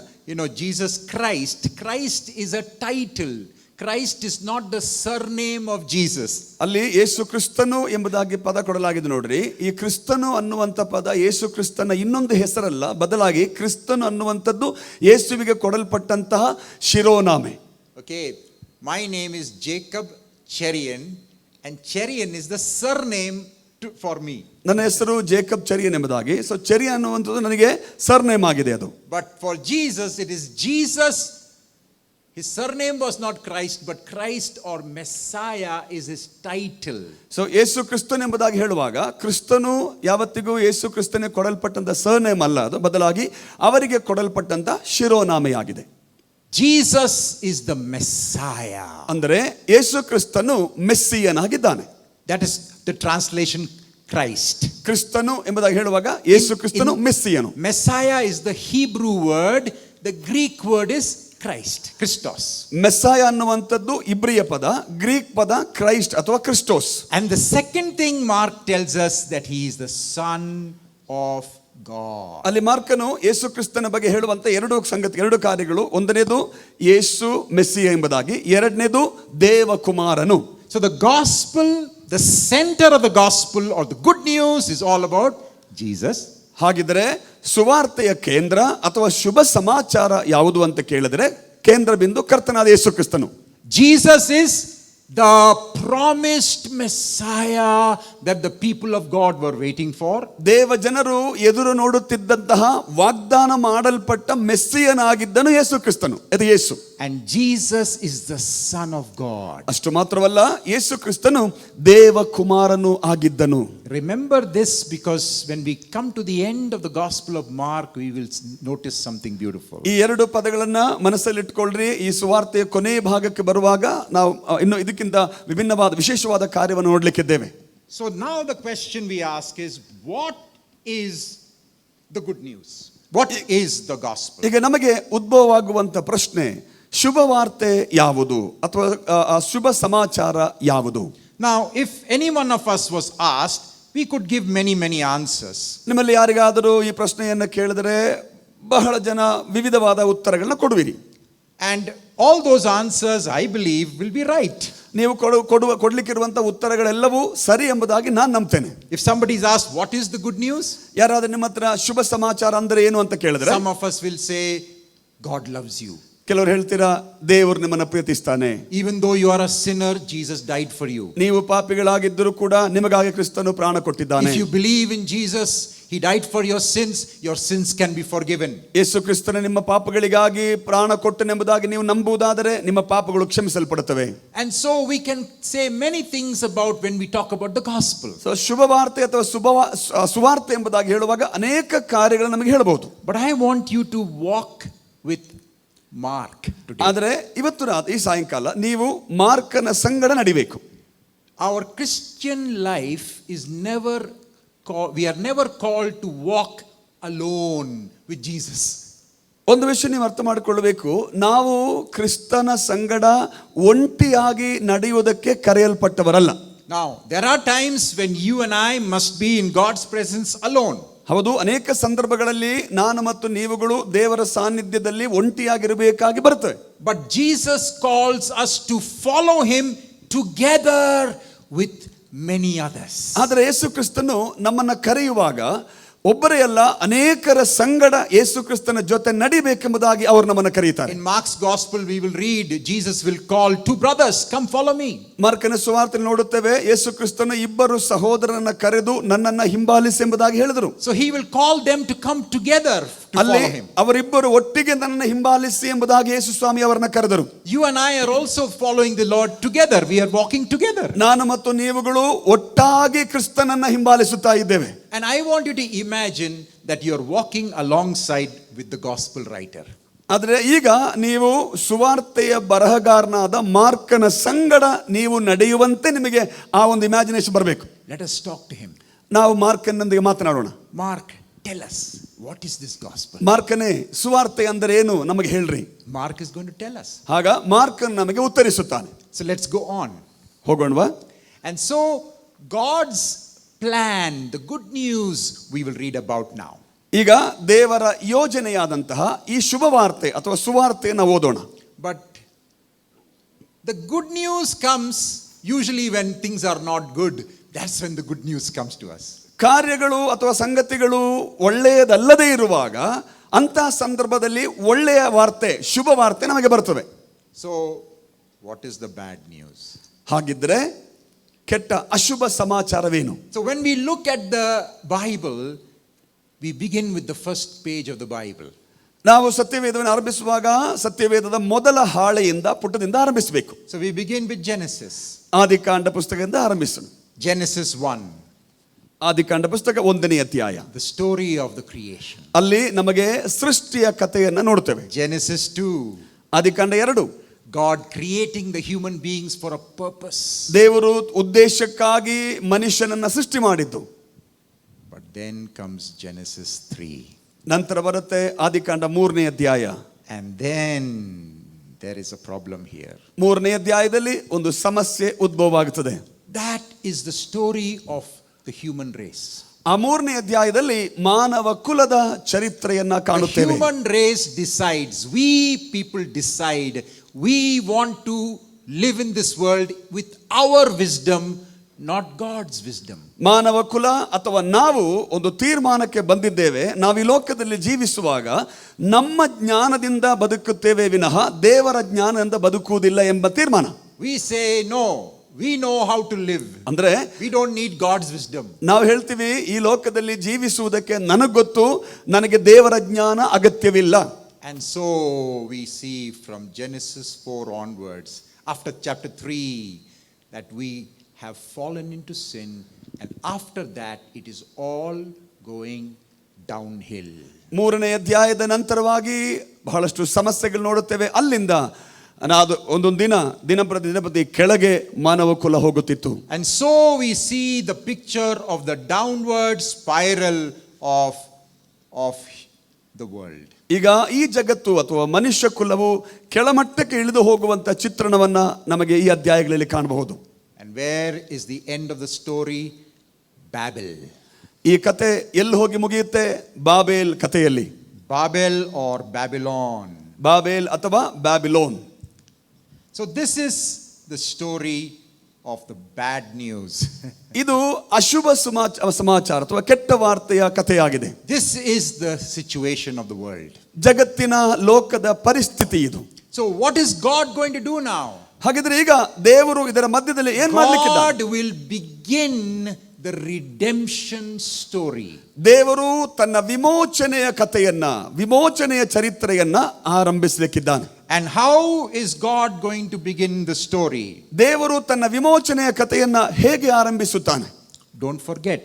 Jesus Christ is a title. Christ is not the surname of Jesus.
ಅಲ್ಲಿ ಯೇಸು ಕ್ರಿಸ್ತನು ಎಂಬುದಾಗಿ ಪದ ಕೊಡಲಾಗಿದೆ ನೋಡ್ರಿ. ಈ ಕ್ರಿಸ್ತನು ಅನ್ನುವಂಥ ಪದ ಯೇಸು ಕ್ರಿಸ್ತನ ಇನ್ನೊಂದು ಹೆಸರಲ್ಲ, ಬದಲಾಗಿ ಕ್ರಿಸ್ತನು ಅನ್ನುವಂಥದ್ದು ಯೇಸುವಿಗೆ ಕೊಡಲ್ಪಟ್ಟಂತಹ ಶಿರೋನಾಮೆ.
Okay, my name is Jacob Cherian, and Cherian is the surname for me.
ನನ್ನ ಹೆಸರು ಜೇಕಬ್ ಚೆರಿಯನ್ ಎಂಬುದಾಗಿ. ಸೊ ಚೆರಿ ಅನ್ನುವಂಥದ್ದು ನನಗೆ ಸರ್ನೇಮ್ ಆಗಿದೆ ಅದು.
But for Jesus, it is Jesus. His surname was not Christ, but Christ or Messiah is his title.
So Yesu ಕ್ರಿಸ್ತನ್ ಎಂಬುದಾಗಿ ಹೇಳುವಾಗ ಕ್ರಿಸ್ತನು ಯಾವತ್ತಿಗೂ ಯೇಸು ಕ್ರಿಸ್ತನಿಗೆ ಕೊಡಲ್ಪಟ್ಟಂತ ಸರ್ನೇಮ್ ಅಲ್ಲ, ಅದು ಬದಲಾಗಿ ಅವರಿಗೆ ಕೊಡಲ್ಪಟ್ಟಂತ ಶಿರೋನಾಮೆಯಾಗಿದೆ.
Jesus is the Messiah.
ಅಂದರೆ ಯೇಸು ಕ್ರಿಸ್ತನು ಮೆಸ್ಸಿಯನಾಗಿದ್ದಾನೆ.
That is the translation Christ.
ಕ್ರಿಸ್ತನು ಎಂಬುದಾಗಿ ಹೇಳುವಾಗ ಯೇಸು ಕ್ರಿಸ್ತನು ಮೆಸ್ಸಿಯನು.
Messiah is the Hebrew word, the Greek word is Christ, Christos.
ಮೆಸ್ಸಾಯ ಅನ್ನುವಂಥದ್ದು ಇಬ್ರಿಯ ಪದ, ಗ್ರೀಕ್ ಪದ ಕ್ರೈಸ್ಟ್ ಅಥವಾ ಕ್ರಿಸ್ಟೋಸ್.
And the second thing Mark tells us that he is the Son of God.
ಅಲ್ಲಿ ಮಾರ್ಕನು ಯೇಸು ಕ್ರಿಸ್ತನ ಬಗ್ಗೆ ಹೇಳುವಂತ ಎರಡು ಕಾರ್ಯಗಳು, ಒಂದನೇದು ಯೇಸು ಮೆಸ್ಸಿಯ ಎಂಬುದಾಗಿ, ಎರಡನೇದು ದೇವಕುಮಾರನು.
So the gospel, the center of the gospel or the good news is all about Jesus.
ಹಾಗಿದ್ರೆ ಸುವಾರ್ತೆಯ ಕೇಂದ್ರ ಅಥವಾ ಶುಭ ಸಮಾಚಾರ ಯಾವುದು ಅಂತ ಕೇಳಿದ್ರೆ ಕೇಂದ್ರ ಬಿಂದು ಕರ್ತನಾದ ಯೇಸು ಕ್ರಿಸ್ತನು.
Jesus is the promised Messiah that the people of God were waiting for.
ದೇವ ಜನರು ಎದುರು ನೋಡುತ್ತಿದ್ದಂತಹ ವಾಗ್ದಾನ ಮಾಡಲ್ಪಟ್ಟ ಮೆಸ್ಸಿಯನಾಗಿದ್ದನು ಯೇಸು ಕ್ರಿಸ್ತನು, ಅದು ಯೇಸು.
And Jesus is the Son of God.
ಅಷ್ಟು ಮಾತ್ರವಲ್ಲ, ಯೇಸು ಕ್ರಿಸ್ತನು ದೇವಕುಮಾರನು ಆಗಿದ್ದನು.
Remember this, because when we come to the end of the Gospel of Mark, we will notice something beautiful.
ಈ ಎರಡು ಪದಗಳನ್ನ ಮನಸ್ಸಲ್ಲಿಟ್ಕೊಳ್ಳ್ರಿ. ಈ ಸುವಾರ್ತೆಯ ಕೊನೆಯ ಭಾಗಕ್ಕೆ ಬರುವಾಗ ನಾವು ಇನ್ನು ಇದಕ್ಕಿಂತ ವಿಭಿನ್ನವಾದ ವಿಶೇಷವಾದ ಕಾರ್ಯವನ್ನು ನೋಡಲಿಕ್ಕಿದ್ದೇವೆ.
So now the question we ask is, what is the good news? What is the gospel?
ಈಗ ನಮಗೆ ಉದ್ಭವವಾಗುವಂತ ಪ್ರಶ್ನೆ, ಶುಭವಾರ್ತೆ ಯಾವುದು ಅಥವಾ ಶುಭ ಸಮಾಚಾರ ಯಾವುದು?
Now, if any one of us was asked, we could give many answers.
ನಿಮ್ಮಲ್ಲಿ ಯಾರಿಗಾದರೂ ಈ ಪ್ರಶ್ನೆಯನ್ನು ಕೇಳಿದರೆ ಬಹಳ ಜನ ವಿವಿಧವಾದ ಉತ್ತರಗಳನ್ನ ಕೊಡುವಿರಿ.
And all those answers, I believe, will be right.
ನೀವು ಕೊಡ್ಲಿಕ್ಕಿರುವಂತಹ ಉತ್ತರಗಳೆಲ್ಲವೂ ಸರಿ ಎಂಬುದಾಗಿ ನಾನು ನಂಬ್ತೇನೆ.
If somebody is asked, what is the good news?
ಯಾರಾದ್ರೂ ನಿಮ್ಮ ಹತ್ರ ಶುಭ ಸಮಾಚಾರ ಅಂದ್ರೆ ಏನು ಅಂತ ಕೇಳಿದ್ರೆ,
some of us will say, God loves you.
ಕೆಲವರು ಹೇಳ್ತೀರಾ, ದೇವರು ನಿಮ್ಮನ್ನು ಪ್ರೀತಿಸ್ತಾನೆ.
Even though you are a sinner, Jesus died for you.
ನೀವು ಪಾಪಿಗಳಾಗಿದ್ದರೂ ಕೂಡ ನಿಮಗಾಗಿ ಕ್ರಿಸ್ತನು ಪ್ರಾಣ ಕೊಟ್ಟಿದ್ದಾನೆ.
If you believe in Jesus, he died for your sins can be forgiven.
ಯೇಸು ಕ್ರಿಸ್ತನು ನಿಮ್ಮ ಪಾಪಗಳಿಗಾಗಿ ಪ್ರಾಣ ಕೊಟ್ಟನೆಂಬುದಾಗಿ ನೀವು ನಂಬುವುದಾದರೆ ನಿಮ್ಮ ಪಾಪಗಳು ಕ್ಷಮಿಸಲ್ಪಡುತ್ತವೆ.
And so we can say many things about when we talk about the gospel.
So ಶುಭವಾರ್ತೆ ಅಥವಾ ಸುವಾರ್ತೆ ಎಂಬುದಾಗಿ ಹೇಳುವಾಗ ಅನೇಕ ಕಾರ್ಯಗಳನ್ನು ನಮಗೆ ಹೇಳಬಹುದು.
But I want you to walk with Mark today.
ಆದರೆ ಇವತ್ತು ಈ ಸಾಯಂಕಾಲ ನೀವು ಮಾರ್ಕನ ಸಂಗಡ ನಡಿಬೇಕು.
Our Christian life is we are never called to walk alone with Jesus.
ಒಂದು ವಿಷಯ ನೀವು ಅರ್ಥ ಮಾಡಿಕೊಳ್ಳಬೇಕು, ನಾವು ಕ್ರಿಸ್ತನ ಸಂಗಡ ಒಂಟಿಯಾಗಿ ನಡೆಯುವುದಕ್ಕೆ ಕರೆಯಲ್ಪಟ್ಟವರಲ್ಲ.
Now, there are times when you and I must be in God's presence alone.
ಹೌದು, ಅನೇಕ ಸಂದರ್ಭಗಳಲ್ಲಿ ನಾನು ಮತ್ತು ನೀವುಗಳು ದೇವರ ಸಾನ್ನಿಧ್ಯದಲ್ಲಿ ಒಂಟಿಯಾಗಿರಬೇಕಾಗಿ ಬರ್ತವೆ.
But Jesus calls us to follow him together with many others.
ಆದರೆ ಯೇಸು ಕ್ರಿಸ್ತನು ನಮ್ಮನ್ನು ಕರೆಯುವಾಗ ಒಬ್ಬರೇ ಅಲ್ಲ, ಅನೇಕರ ಸಂಗಡ ಯೇಸು ಕ್ರಿಸ್ತನ ಜೊತೆ ನಡಿಬೇಕೆಂಬುದಾಗಿ ಅವರು ನಮ್ಮನ್ನು ಕರೆಯುತ್ತಾರೆ.
In Mark's gospel we will read, Jesus will call two brothers, come follow me.
ಮಾರ್ಕನ ಸುವಾರ್ತೆಯಲ್ಲಿ ನೋಡುತ್ತೇವೆ, ಯೇಸು ಕ್ರಿಸ್ತನು ಇಬ್ಬರು ಸಹೋದರರನ್ನ ಕರೆದು ನನ್ನನ್ನು ಹಿಂಬಾಲಿಸಿ ಎಂಬುದಾಗಿ ಹೇಳಿದರು.
So he will call them to come together to
ಅಲ್ಲಿ
follow him.
ಅವರಿಬ್ಬರು ಒಟ್ಟಿಗೆ ನನ್ನನ್ನು ಹಿಂಬಾಲಿಸಿ ಎಂಬುದಾಗಿ ಯೇಸು ಸ್ವಾಮಿ ಅವರನ್ನ ಕರೆದರು.
You and I are also following the Lord together. We are walking together.
ನಾನು ಮತ್ತು ನೀವುಗಳು ಒಟ್ಟಾಗಿ ಕ್ರಿಸ್ತನನ್ನ ಹಿಂಬಾಲಿಸುತ್ತಾ ಇದ್ದೇವೆ.
And I want you to imagine that you are walking alongside with the gospel writer.
ಆದರೆ ಈಗ ನೀವು ಸುವಾರ್ತೆಯ ಬರಹಗಾರನಾದ ಮಾರ್ಕನ ಸಂಗಡ ನೀವು ನಡೆಯುವಂತೆ ನಿಮಗೆ ಆ ಒಂದು ಇಮ್ಯಾಜಿನೇಷನ್ ಬರಬೇಕು.
Let us talk to him.
ನಾವು ಮಾರ್ಕನ್ನೊಂದಿಗೆ ಮಾತನಾಡೋಣ.
Mark, tell us, what is this gospel?
ಮಾರ್ಕನೇ, ಸುವಾರ್ತೆ ಅಂದರೆ ಏನು ನಮಗೆ ಹೇಳ್ರಿ.
Mark is going to tell us.
ಆಗ ಮಾರ್ಕನ್ ನಮಗೆ ಉತ್ತರಿಸುತ್ತಾನೆ.
So let's go on.
ಹೋಗೋಣವಾ?
And so God's plan, the good news we will read about now.
ಈಗ ದೇವರ ಯೋಜನೆಯಾದಂತಹ ಈ ಶುಭವಾರ್ತೆ ಅಥವಾ ಸುವಾರ್ತೆಯನ್ನು ಓದೋಣ.
But the good news comes usually when things are not good. That's when the good news comes to us.
ಕಾರ್ಯಗಳು ಅಥವಾ ಸಂಗತಿಗಳು ಒಳ್ಳೆಯದಲ್ಲದೆ ಇರುವಾಗ ಅಂತಹ ಸಂದರ್ಭದಲ್ಲಿ ಒಳ್ಳೆಯ ವಾರ್ತೆ, ಶುಭ ವಾರ್ತೆ ನಮಗೆ ಬರ್ತವೆ.
So what is the bad news?
ಹಾಗಿದ್ರೆ ಕೆಟ್ಟ ಅಶುಭ ಸಮಾಚಾರವೇನು?
So when we look at the Bible, we begin with the first page of the Bible.
ನಾವು ಸತ್ಯವೇದವನ್ನು ಆರಂಭಿಸುವಾಗ ಸತ್ಯವೇದದ ಮೊದಲ ಹಾಳೆಯಿಂದ ಪುಟದಿಂದ ಆರಂಭಿಸಬೇಕು.
So we begin with Genesis.
ಆದಿಕಾಂಡ ಪುಸ್ತಕದಿಂದ ಆರಂಭಿಸೋಣ.
Genesis 1.
ಆದಿಕಾಂಡ ಪುಸ್ತಕ 1ನೇ ಅಧ್ಯಾಯ.
The story of the creation.
ಅಲ್ಲಿ ನಮಗೆ ಸೃಷ್ಟಿಯ ಕಥೆಯನ್ನು ನೋಡ್ತೇವೆ.
Genesis 2.
ಆದಿಕಾಂಡ 2.
God creating the human beings for a purpose.
ದೇವರು ಉದ್ದೇಶಕ್ಕಾಗಿ ಮನುಷ್ಯನನ್ನ ಸೃಷ್ಟಿ ಮಾಡಿದ್ದು.
But then comes Genesis 3.
ನಂತರ ಬರುತ್ತೆ ಆದಿಕಾಂಡ 3ನೇ ಅಧ್ಯಾಯ.
And then there is a problem here.
3ನೇ ಅಧ್ಯಾಯದಲ್ಲಿ ಒಂದು ಸಮಸ್ಯೆ ಉದ್ಭವವಾಗುತ್ತದೆ.
That is the story of the human race.
ಆ 3ನೇ ಅಧ್ಯಾಯದಲ್ಲಿ ಮಾನವ ಕುಲದ ಚರಿತ್ರೆಯನ್ನ
The
ಕಾಣುತ್ತೇವೆ.
human race decides, we people decide, we want to live in this world with our wisdom, not God's wisdom.
ಮಾನವ ಕುಲ ಅಥವಾ ನಾವು ಒಂದು ತೀರ್ಮಾನಕ್ಕೆ ಬಂದಿದ್ದೇವೆ, ನಾವು ಈ ಲೋಕದಲ್ಲಿ ಜೀವಿಸುವಾಗ ನಮ್ಮ ಜ್ಞಾನದಿಂದ ಬದುಕುತ್ತೇವೆ ವಿನಃ ದೇವರ ಜ್ಞಾನದಿಂದ ಬದುಕುವುದಿಲ್ಲ ಎಂಬ ತೀರ್ಮಾನ.
We say no, we know how to live.
ಅಂದ್ರೆ
We don't need God's wisdom.
ನಾವು ಹೇಳ್ತೀವಿ ಈ ಲೋಕದಲ್ಲಿ ಜೀವಿಸುವುದಕ್ಕೆ ನನಗೆ ಗೊತ್ತು, ನನಗೆ ದೇವರ ಜ್ಞಾನ ಅಗತ್ಯವಿಲ್ಲ.
And so we see from Genesis 4 onwards, after chapter 3, that we have fallen into sin, and after that it is all going downhill.
3ನೇ ಅಧ್ಯಾಯದ ನಂತರವಾಗಿ ಬಹಳಷ್ಟು ಸಮಸ್ಯೆಗಳು ನೋಡುತ್ತೇವೆ. ಅಲ್ಲಿಂದ ಅದು ಒಂದೊಂದು ದಿನಪ್ರತಿ ಕೆಳಗೆ ಮಾನವ ಕುಲ ಹೋಗುತ್ತಿತ್ತು.
And so we see the picture of the downward spiral of the world.
ಈಗ ಈ ಜಗತ್ತು ಅಥವಾ ಮನುಷ್ಯ ಕುಲವು ಕೆಳಮಟ್ಟಕ್ಕೆ ಇಳಿದು ಹೋಗುವಂತ ಚಿತ್ರಣವನ್ನ ನಮಗೆ ಈ ಅಧ್ಯಾಯಗಳಲ್ಲಿ ಕಾಣಬಹುದು.
And where is the end of the story? Babel.
ಈ ಕತೆ ಎಲ್ಲಿ ಹೋಗಿ ಮುಗಿಯುತ್ತೆ? ಬಾಬೇಲ್ ಕಥೆಯಲ್ಲಿ.
Babel or Babylon.
ಬಾಬೇಲ್ ಅಥವಾ Babylon.
So this is the story of the bad news.
ಇದು ಅಶುಭ ಸಮಾಚಾರ ಅಥವಾ ಕೆಟ್ಟ ವಾರ್ತೆಯ ಕಥೆಯಾಗಿದೆ.
This is the situation of the world.
ಜಗತ್ತಿನ ಲೋಕದ ಪರಿಸ್ಥಿತಿ ಇದು.
So what is God going to do now?
ಹಾಗಿದ್ರೆ ಈಗ ದೇವರು ಇದರ ಮಧ್ಯದಲ್ಲಿ ಏನ್ ಮಾಡ್ಲಿಕ್ಕಿದ್ದಾರೆ?
God will begin the redemption story.
ದೇವರು ತನ್ನ ವಿಮೋಚನೆಯ ಕಥೆಯನ್ನ, ವಿಮೋಚನೆಯ ಚರಿತ್ರೆಯನ್ನ ಆರಂಭಿಸಲಿಕ್ಕಿದ್ದಾನೆ.
And how is God going to begin the story?
ದೇವರು ತನ್ನ ವಿಮೋಚನೆಯ ಕಥೆಯನ್ನ ಹೇಗೆ ಆರಂಭಿಸುತ್ತಾನೆ?
Don't forget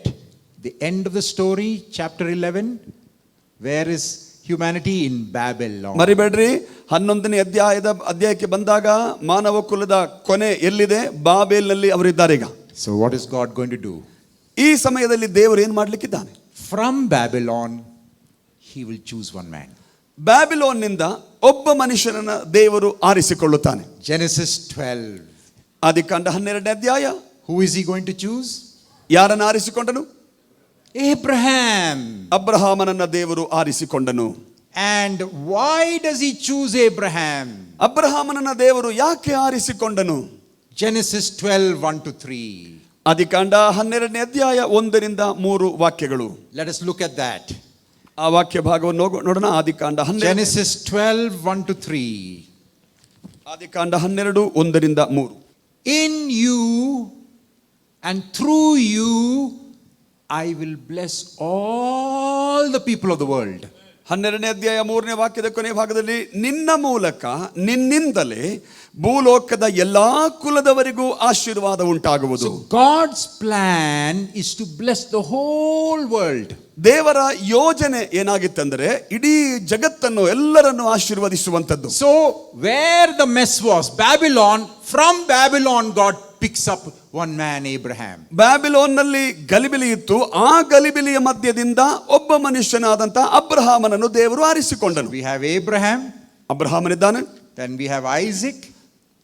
the end of the story, chapter 11. Where is humanity? In Babylon.
ಮರಿಬೇಡ್ರಿ, 11ನೇ ಅಧ್ಯಾಯಕ್ಕೆ ಬಂದಾಗ ಮಾನವ ಕುಲದ ಕೊನೆ ಎಲ್ಲಿದೆ? ಬಾಬೇಲ್ನಲ್ಲಿ ಅವರಿದ್ದಾರೆ ಈಗ.
So what is God going to do?
ಈ ಸಮಯದಲ್ಲಿ ದೇವರು ಏನ್ ಮಾಡ್ಲಿಕ್ಕಿದ್ದಾನೆ?
From Babylon he will choose one man.
ಬ್ಯಾಬಿಲೋನ್ನಿಂದ ಒಬ್ಬ ಮನುಷ್ಯನನ್ನ ದೇವರು ಆರಿಸಿಕೊಳ್ಳುತ್ತಾನೆ.
Genesis 12.
ಆದಿಕಾಂಡ 12ನೇ ಅಧ್ಯಾಯ.
Who is he going to choose?
ಯಾರನ್ನು ಆರಿಸಿಕೊಂಡನು?
Abraham.
ಅಬ್ರಹಾಮನನ್ನ ದೇವರು ಆರಿಸಿಕೊಂಡನು.
And why does he choose Abraham?
ಅಬ್ರಹಾಮನನ್ನ ದೇವರು ಯಾಕೆ ಆರಿಸಿಕೊಂಡನು?
Genesis 12, 1 to 3.
ಆದಿಕಾಂಡ 12ನೇ ಅಧ್ಯಾಯ 1ರಿಂದ 3 ವಾಕ್ಯಗಳು.
Let us look at that.
ಆ ವಾಕ್ಯ ಭಾಗವನ್ನು ನೋಡೋಣ. ಆದಿಕಾಂಡ 12.
Genesis 12, 1 to 3.
ಆದಿಕಾಂಡ 12, 1ರಿಂದ 3.
In you and through you I will bless all the people of the world.
12ನೇ ಅಧ್ಯಾಯ 3ನೇ ವಾಕ್ಯದ ಕೊನೆ ಭಾಗದಲ್ಲಿ ನಿನ್ನ ಮೂಲಕ ನಿನ್ನಿಂದಲೇ ಭೂಲೋಕದ ಎಲ್ಲಾ ಕುಲದವರಿಗೂ ಆಶೀರ್ವಾದ ಉಂಟಾಗುವುದು.
So God's plan is to bless the whole world.
ದೇವರ ಯೋಜನೆ ಏನಾಗಿತ್ತಂದ್ರೆ ಇಡೀ ಜಗತ್ತನ್ನು ಎಲ್ಲರನ್ನು ಆಶೀರ್ವದಿಸುವಂತದ್ದು.
So where the mess was, Babylon, from Babylon God picks up one man, Abraham.
ಬ್ಯಾಬಿಲೋನ್ನಲ್ಲಿ ಗಲಿಬಿಲಿ ಇತ್ತು. ಆ ಗಲಿಬಿಲಿಯ ಮಧ್ಯದಿಂದ ಒಬ್ಬ ಮನುಷ್ಯನಾದಂತ ಅಬ್ರಹಾಮನನ್ನು ದೇವರು ಆರಿಸಿಕೊಂಡನು.
We have Abraham,
ಅಬ್ರಹಾಮನಿದ್ದಾನೆ,
then we have Isaac,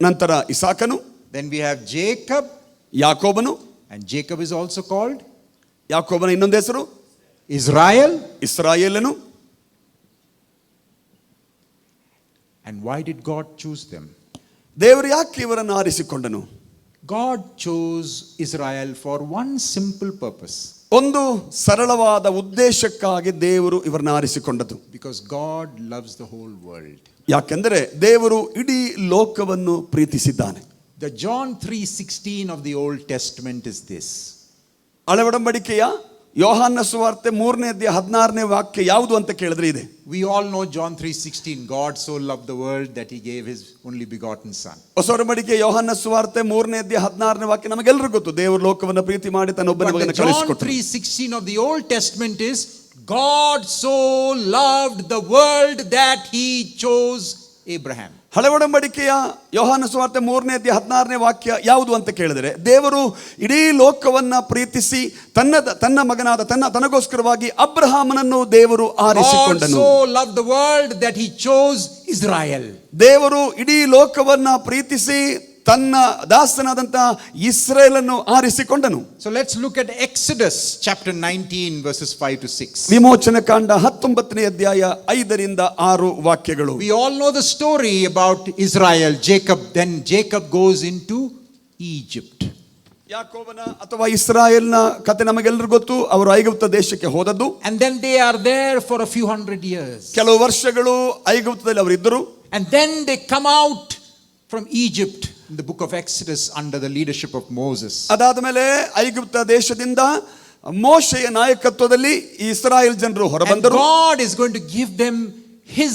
ನಂತರ ಇಸಾಕನು,
then we have Jacob,
ಯಾಕೋಬನು,
and Jacob is also called
ಯಾಕೋಬನ ಇನ್ನೊಂದು ಹೆಸರು
Israel.
ಇಸ್ರಾಯೇಲನು.
And why did God choose them?
ದೇವರು ಯಾಕೆ ಇವರನ್ನು ಆರಿಸಿಕೊಂಡನು?
God chose Israel for one simple purpose.
ಒಂದು ಸರಳವಾದ ಉದ್ದೇಶಕ್ಕಾಗಿ ದೇವರು ಇವರನ್ನು ಆರಿಸಿಕೊಂಡದ್ದು.
Because God loves the whole world.
ಯಾಕೆಂದರೆ ದೇವರು ಇಡೀ ಲೋಕವನ್ನು ಪ್ರೀತಿಸಿದ್ದಾನೆ.
The John 3:16 of the Old Testament is this.
ಹಳೆ ಒಡಂಬಡಿಕೆಯ ಯೋಹಾನ ಸುವಾರ್ತೆ 3ನೇ ಅಧ್ಯಾಯ 16ನೇ ವಾಕ್ಯ ಯಾವುದು ಅಂತ ಕೇಳಿದ್ರೆ ಇದೆ.
We all know John 3:16. God so loved the world that he gave his only begotten son.
ಹೊಸ ಒಡಂಬಡಿಕೆ ಯೋಹಾನ ಸುವಾರ್ತೆ 3ನೇ ಅಧ್ಯಾಯ 16ನೇ ವಾಕ್ಯ ನಮಗೆಲ್ಲರಿಗೂ ಗೊತ್ತು. ದೇವರು ಲೋಕವನ್ನು ಪ್ರೀತಿ ಮಾಡಿ ತನ್ನ ಒಬ್ಬನ
But
ಮಗನನ್ನು
the John
ಕಳುಹಿಸಿಕೊಟ್ಟನು.
3:16 of the Old Testament is God so loved the world that he chose Abraham.
ಹಳೆ ಒಡಂಬಡಿಕೆಯ ಯೋಹಾನ ಸುವಾರ್ತೆ 3ನೇ ಅಧ್ಯಾಯ 16ನೇ ವಾಕ್ಯ ಯಾವುದು ಅಂತ ಕೇಳಿದರೆ ದೇವರು ಇಡೀ ಲೋಕವನ್ನ ಪ್ರೀತಿಸಿ ತನ್ನ ಮಗನಾದ ತನಗೋಸ್ಕರವಾಗಿ ಅಬ್ರಹಾಮನನ್ನು ದೇವರು ಆರಿಸಿಕೊಂಡನು.
God so loved the world that he chose Israel.
ದೇವರು ಇಡೀ ಲೋಕವನ್ನ ಪ್ರೀತಿಸಿ ತನ್ನ ದಾಸನಾದಂತಹ ಇಸ್ರೇಲನ್ನು ಆರಿಸಿಕೊಂಡನು.
So let's look at Exodus chapter 19 verses 5 to 6.
ವಿಮೋಚನ ಕಾಂಡ 19ನೇ ಅಧ್ಯಾಯ 5ರಿಂದ 6 ವಾಕ್ಯಗಳು.
We all know the story about Israel, Jacob. Then Jacob goes into Egypt.
ಯಾಕೋಬನ ಅಥವಾ ಇಸ್ರಾಯೇಲ್ನ ಕತೆ ನಮಗೆಲ್ಲರಿಗೂ ಗೊತ್ತು. ಅವರು ಐಗುಪ್ತ ದೇಶಕ್ಕೆ ಹೋದದ್ದು.
And then they are there for a few hundred years.
ಕೆಲವು ವರ್ಷಗಳು ಐಗುಪ್ತದಲ್ಲಿ ಅವರು ಇದ್ದರು.
And then they come out from Egypt in the book of Exodus under the leadership of Moses.
ಅದಾದ ಮೇಲೆ ಐಗುಪ್ತ ದೇಶದಿಂದ ಮೋಶೆಯ ನಾಯಕತ್ವದಲ್ಲಿ ಇಸ್ರಾಯೇಲ್ ಜನರು ಹೊರಬಂದರು.
God is going to give them his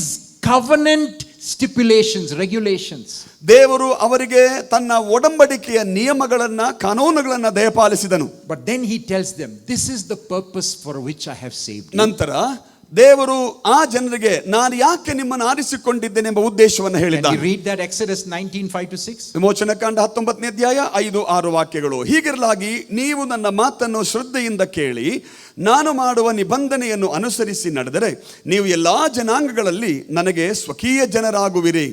covenant stipulations, regulations.
ದೇವರು ಅವರಿಗೆ ತನ್ನ ಒಡಂಬಡಿಕೆಯ ನಿಯಮಗಳನ್ನ ಕಾನೂನುಗಳನ್ನ ದಯಪಾಲಿಸಿದನು.
But then he tells them, this is the purpose for which I have saved you.
ನಂತರ ದೇವರು ಆ ಜನರಿಗೆ ನಾನು ಯಾಕೆ ನಿಮ್ಮನ್ನು ಆರಿಸಿಕೊಂಡಿದ್ದೇನೆ ಎಂಬ ಉದ್ದೇಶವನ್ನು
Can
ಹೇಳಿದ್ದಾನೆ.
we read that Exodus 19:5 to 6?
ವಿಮೋಚನ ಕಾಂಡ 19ನೇ ಅಧ್ಯಾಯ 5-6 ವಾಕ್ಯಗಳು. ಹೀಗಿರಲಾಗಿ ನೀವು ನನ್ನ ಮಾತನ್ನು ಶ್ರದ್ಧೆಯಿಂದ ಕೇಳಿ ನಾನು ಮಾಡುವ ನಿಬಂಧನೆಯನ್ನು ಅನುಸರಿಸಿ ನಡೆದರೆ ನೀವು ಎಲ್ಲಾ ಜನಾಂಗಗಳಲ್ಲಿ ನನಗೆ ಸ್ವಕೀಯ ಜನರಾಗುವಿರಿ.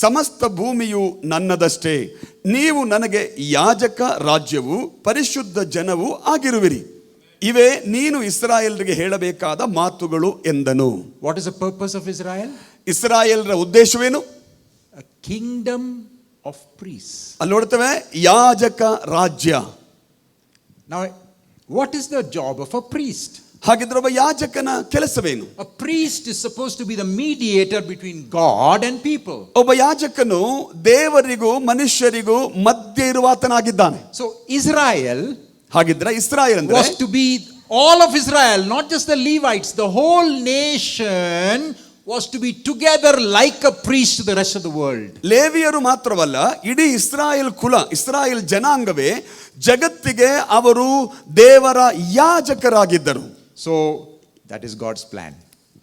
ಸಮಸ್ತ ಭೂಮಿಯು ನನ್ನದಷ್ಟೇ. ನೀವು ನನಗೆ ಯಾಜಕ ರಾಜ್ಯವೂ ಪರಿಶುದ್ಧ ಜನವೂ ಆಗಿರುವಿರಿ. ಇವೇ ನೀನು ಇಸ್ರಾಯೇಲರಿಗೆ ಹೇಳಬೇಕಾದ ಮಾತುಗಳು ಎಂದನು.
What is the purpose of Israel?
ಇಸ್ರಾಯೇಲರ ಉದ್ದೇಶವೇನು?
A kingdom of priests.
ಅಲ್ಲಿ ನೋಡ್ತೇವೆ ಯಾಜಕ ರಾಜ್ಯ.
Now, what is the job of a priest?
ಹಾಗಿದ್ರೆ ಒಬ್ಬ ಯಾಜಕನ ಕೆಲಸವೇನು?
A priest is supposed to be the mediator between God and people.
ಒಬ್ಬ ಯಾಜಕನು ದೇವರಿಗೂ ಮನುಷ್ಯರಿಗೂ ಮಧ್ಯೆ ಇರುವಾತನಾಗಿದ್ದಾನೆ.
So Israel
ಹಾಗಿದ್ರೆ ಇಸ್ರಾಯೇಲ್ ಅಂದ್ರೆ
was to be all of Israel, not just the Levites. The whole nation was to be together like a priest to the rest of the world.
ಲೇವಿಯರು ಮಾತ್ರವಲ್ಲ, ಇಡೀ ಇಸ್ರಾಯೇಲ್ ಕುಲ, ಇಸ್ರಾಯೇಲ್ ಜನಾಂಗವೇ ಜಗತ್ತಿಗೆ ಅವರು ದೇವರ ಯಾಜಕರಾಗಿದ್ದರು.
So that is God's plan,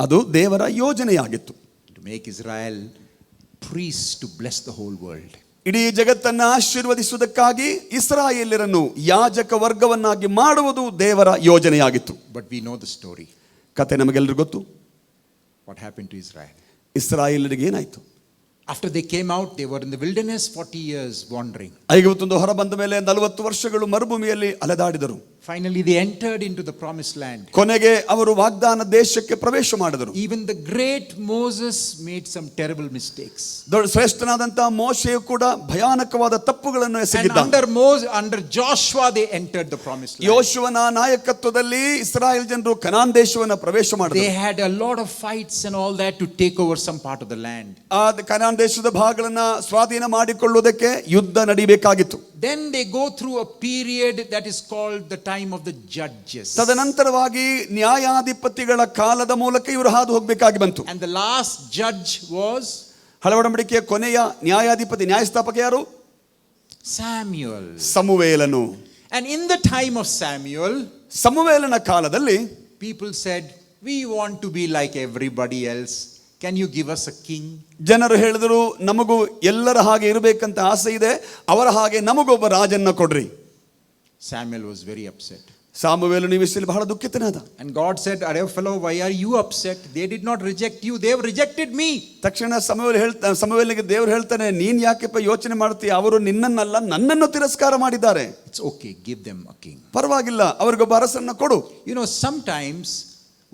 ಅದು ದೇವರ ಯೋಜನೆಯಾಗಿತ್ತು.
to make Israel priests to bless the whole world.
ಇಡೀ ಜಗತ್ತನ್ನು ಆಶೀರ್ವದಿಸುವುದಕ್ಕಾಗಿ ಇಸ್ರಾಯೇಲ್ಯರನ್ನು ಯಾಜಕ ವರ್ಗವನ್ನಾಗಿ ಮಾಡುವುದು ದೇವರ ಯೋಜನೆಯಾಗಿತ್ತು.
But we know the story.
ಕತೆ ನಮಗೆಲ್ಲರಿಗೂ ಗೊತ್ತು.
What happened to Israel?
ಇಸ್ರಾಯೇಲ್ಯರಿಗೆ ಏನಾಯ್ತು?
After they came out, they were in the wilderness 40 years wandering.
ಐಗುಪ್ತದಿಂದ ಹೊರ ಬಂದ ಮೇಲೆ 40 ವರ್ಷಗಳು ಮರುಭೂಮಿಯಲ್ಲಿ ಅಲೆದಾಡಿದರು.
Finally they entered into the promised land.
ಕೊನೆಗೆ ಅವರು ವಾಗ್ದಾನ ದೇಶಕ್ಕೆ ಪ್ರವೇಶ ಮಾಡಿದರು.
Even the great Moses made some terrible mistakes.
ದೊಡ್ಡ ಶ್ರೇಷ್ಠನಾದಂತಹ ಮೋಶೆಯು ಕೂಡ ಭಯಾನಕವಾದ ತಪ್ಪುಗಳನ್ನು
And
ಎಸಗಿದ್ದ.
under Joshua they entered the promised land.
ಯೋಶುವನ ನಾಯಕತ್ವದಲ್ಲಿ ಇಸ್ರಾಯೇಲ್ ಜನರು ಕನಾನ್ ದೇಶವನ್ನು ಪ್ರವೇಶ ಮಾಡಿದರು.
They had a lot of fights and all that to take over some part of the land.
ಆ ಕನಾನ್ ದೇಶದ ಭಾಗಗಳನ್ನ ಸ್ವಾಧೀನ ಮಾಡಿಕೊಳ್ಳುವುದಕ್ಕೆ ಯುದ್ಧ ನಡೀಬೇಕಾಗಿತ್ತು.
Then they go through a period that is called the time time of the judges.
ತದನಂತರವಾಗಿ ನ್ಯಾಯಾಧಿಪತಿಗಳ ಕಾಲದ ಮೂಲಕ ಇವರು ಹಾದು ಹೋಗಬೇಕಾಗಿ ಬಂತು.
And the last judge was
ಹಳೆ ಒಡಂಬಡಿಕೆಯ ಕೊನೆಯ ನ್ಯಾಯಾಧಿಪತಿ ನ್ಯಾಯಸ್ಥಾಪಕ ಯಾರು?
Samuel.
ಸಮುವೇಲನು.
And in the time of Samuel,
ಸಮುವೇಲನ ಕಾಲದಲ್ಲಿ
people said, we want to be like everybody else. Can you give us a king?
ಜನರು ಹೇಳಿದರು, ನಮಗೂ ಎಲ್ಲರ ಹಾಗೆ ಇರಬೇಕಂತ ಆಸೆ ಇದೆ, ಅವರ ಹಾಗೆ ನಮಗೊಬ್ಬ ರಾಜನ್ನ ಕೊಡ್ರಿ.
Samuel was very upset.
ಸಾಮುವೇಲನು ಈ ವಿಷಯದಲ್ಲಿ ಬಹಳ ದುಃಖಿತನಾದ.
And God said, "Arey fellow, why are you upset? They did not reject you, they have rejected me."
ತಕ್ಷಣ ಸಮುವೇಲನಿಗೆ ದೇವರು ಹೇಳ್ತಾನೆ, ನೀನ್ ಯಾಕೆಪ್ಪ ಯೋಚನೆ ಮಾಡ್ತೀಯ, ಅವರು ನಿನ್ನನ್ನಲ್ಲ ನನ್ನನ್ನು ತಿರಸ್ಕಾರ ಮಾಡಿದ್ದಾರೆ.
It's okay, give them a king.
ಪರವಾಗಿಲ್ಲ, ಅವರಿಗೊಬ್ಬ ಅರಸನ್ನ ಕೊಡು.
You know, sometimes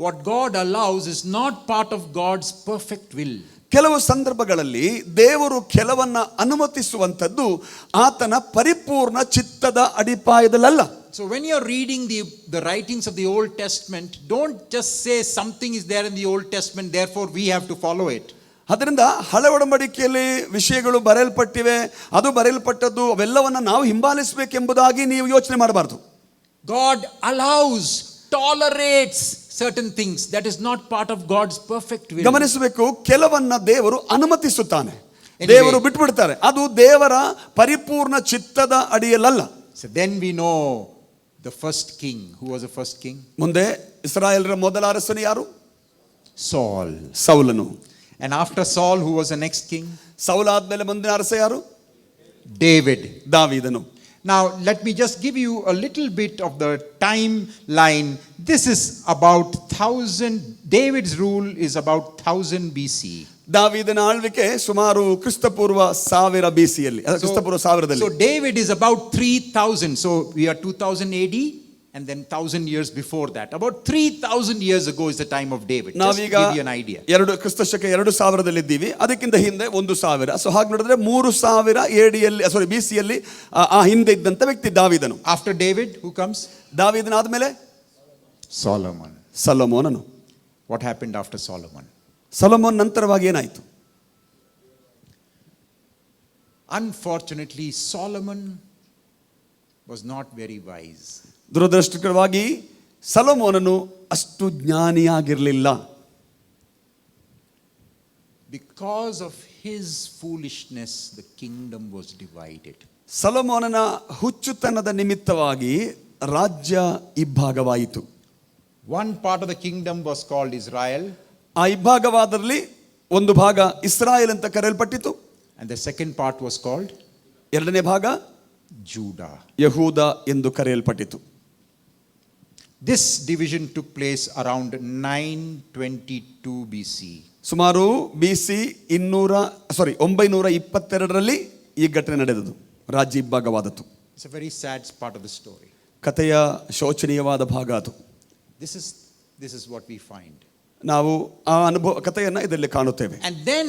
what God allows is not part of God's perfect will.
ಕೆಲವು ಸಂದರ್ಭಗಳಲ್ಲಿ ದೇವರು ಕೆಲವನ್ನ ಅನುಮತಿಸುವಂತದ್ದು ಆತನ ಪರಿಪೂರ್ಣ ಚಿತ್ತದ ಅಡಿಪಾಯದಲ್ಲ.
So when you're reading the writings of the Old Testament, don't just say something is there in the Old Testament, therefore we have to follow it.
ಅದರಿಂದ ಹಳೆ ಒಡಂಬಡಿಕೆಯಲ್ಲಿ ವಿಷಯಗಳು ಬರೆಯಲ್ಪಟ್ಟಿವೆ, ಅದು ಬರೆಯಲ್ಪಟ್ಟದ್ದು, ಅವೆಲ್ಲವನ್ನ ನಾವು ಹಿಂಬಾಲಿಸಬೇಕೆಂಬುದಾಗಿ ನೀವು ಯೋಚನೆ ಮಾಡಬಾರದು.
God allows, tolerates certain things that is not part of God's perfect will.
ಗಮನಿಸಬೇಕು, ಕೆಲವನ್ನ ದೇವರು ಅನುಮತಿಸುತ್ತಾನೆ,
Anyway,
ದೇವರು ಬಿಟ್ಬಿಡ್ತಾರೆ, ಅದು ದೇವರ ಪರಿಪೂರ್ಣ ಚಿತ್ತದ ಅಡಿಯಲ್ಲ.
So then we know the first king. Who was the first king?
ಮುಂದೆ ಇಸ್ರಾಯೇಲರ ಮೊದಲ ಅರಸನು ಯಾರು?
Saul.
ಸೌಲನು.
And after Saul, who was the next king?
ಸೌಲ ಆದ್ಮೇಲೆ ಮುಂದಿನ ಅರಸ ಯಾರು?
David.
ದಾವೀದನು.
Now let me just give you a little bit of the timeline. This is about 1000. David's rule is about 1000 BC.
ದಾವೀದನ ಆಳ್ವಿಕೆ ಸುಮಾರು ಕ್ರಿಸ್ತಪೂರ್ವ 1000 BCಯಲ್ಲಿ, ಕ್ರಿಸ್ತಪೂರ್ವ 1000ದಲ್ಲಿ.
So David is about 3000. So we are 2000 AD and then 1000 years before that. About 3000 years ago is the time of David. Just to
ನಾವೀಗ
give you an idea.
ಕ್ರಿಸ್ತಶಕ 2000ದಲ್ಲಿ ಇದ್ದೀವಿ, ಅದಕ್ಕಿಂತ ಹಿಂದೆ 1000. ಸೊ ಹಾಗೆ ನೋಡಿದ್ರೆ 3000 ADಯಲ್ಲಿ BCಯಲ್ಲಿ ಆ ಹಿಂದೆ ಇದ್ದಂತ ವ್ಯಕ್ತಿ ದಾವೀದನು.
After David, who comes?
ದಾವೀದನ ಆದ್ಮೇಲೆ
Solomon.
ಸೊಲೊಮೋನನು.
What happened after Solomon?
Solomon ನಂತರವಾಗಿ ಏನಾಯ್ತು?
Unfortunately, Solomon was not very wise.
ದುರದೃಷ್ಟಕರವಾಗಿ ಸೊಲೊಮೋನನು ಅಷ್ಟು ಜ್ಞಾನಿಯಾಗಿರಲಿಲ್ಲ.
Because of his foolishness, the kingdom was divided.
ಸೊಲೊಮೋನನ ಹುಚ್ಚುತನದ ನಿಮಿತ್ತವಾಗಿ ರಾಜ್ಯ ಇಬ್ಬಾಗವಾಯಿತು.
One part of the kingdom was called Israel.
ಆ ಇಬ್ಬಾಗವಾದರಲ್ಲಿ ಒಂದು ಭಾಗ ಇಸ್ರಾಯೇಲ್ ಅಂತ ಕರೆಯಲ್ಪಟ್ಟಿತು.
And the second part was called
ಎರಡನೇ ಭಾಗ
Judah.
ಯಹೂದ ಎಂದು ಕರೆಯಲ್ಪಟ್ಟಿತು.
This division took place around 922 BC.
ಸುಮಾರು BC 922ರಲ್ಲಿ ಈ ಘಟನೆ ನಡೆದದು, ರಾಜ್ಯ ಇಬ್ಬಾಗವಾದದ್ದು.
It's a very sad part of the story.
ಕಥೆಯ ಶೋಚನೀಯವಾದ ಭಾಗ ಅದು.
This is what we find.
ನಾವು ಆ ಕಥೆಯನ್ನ ಇದರಲ್ಲಿ ಕಾಣುತ್ತೇವೆ.
And then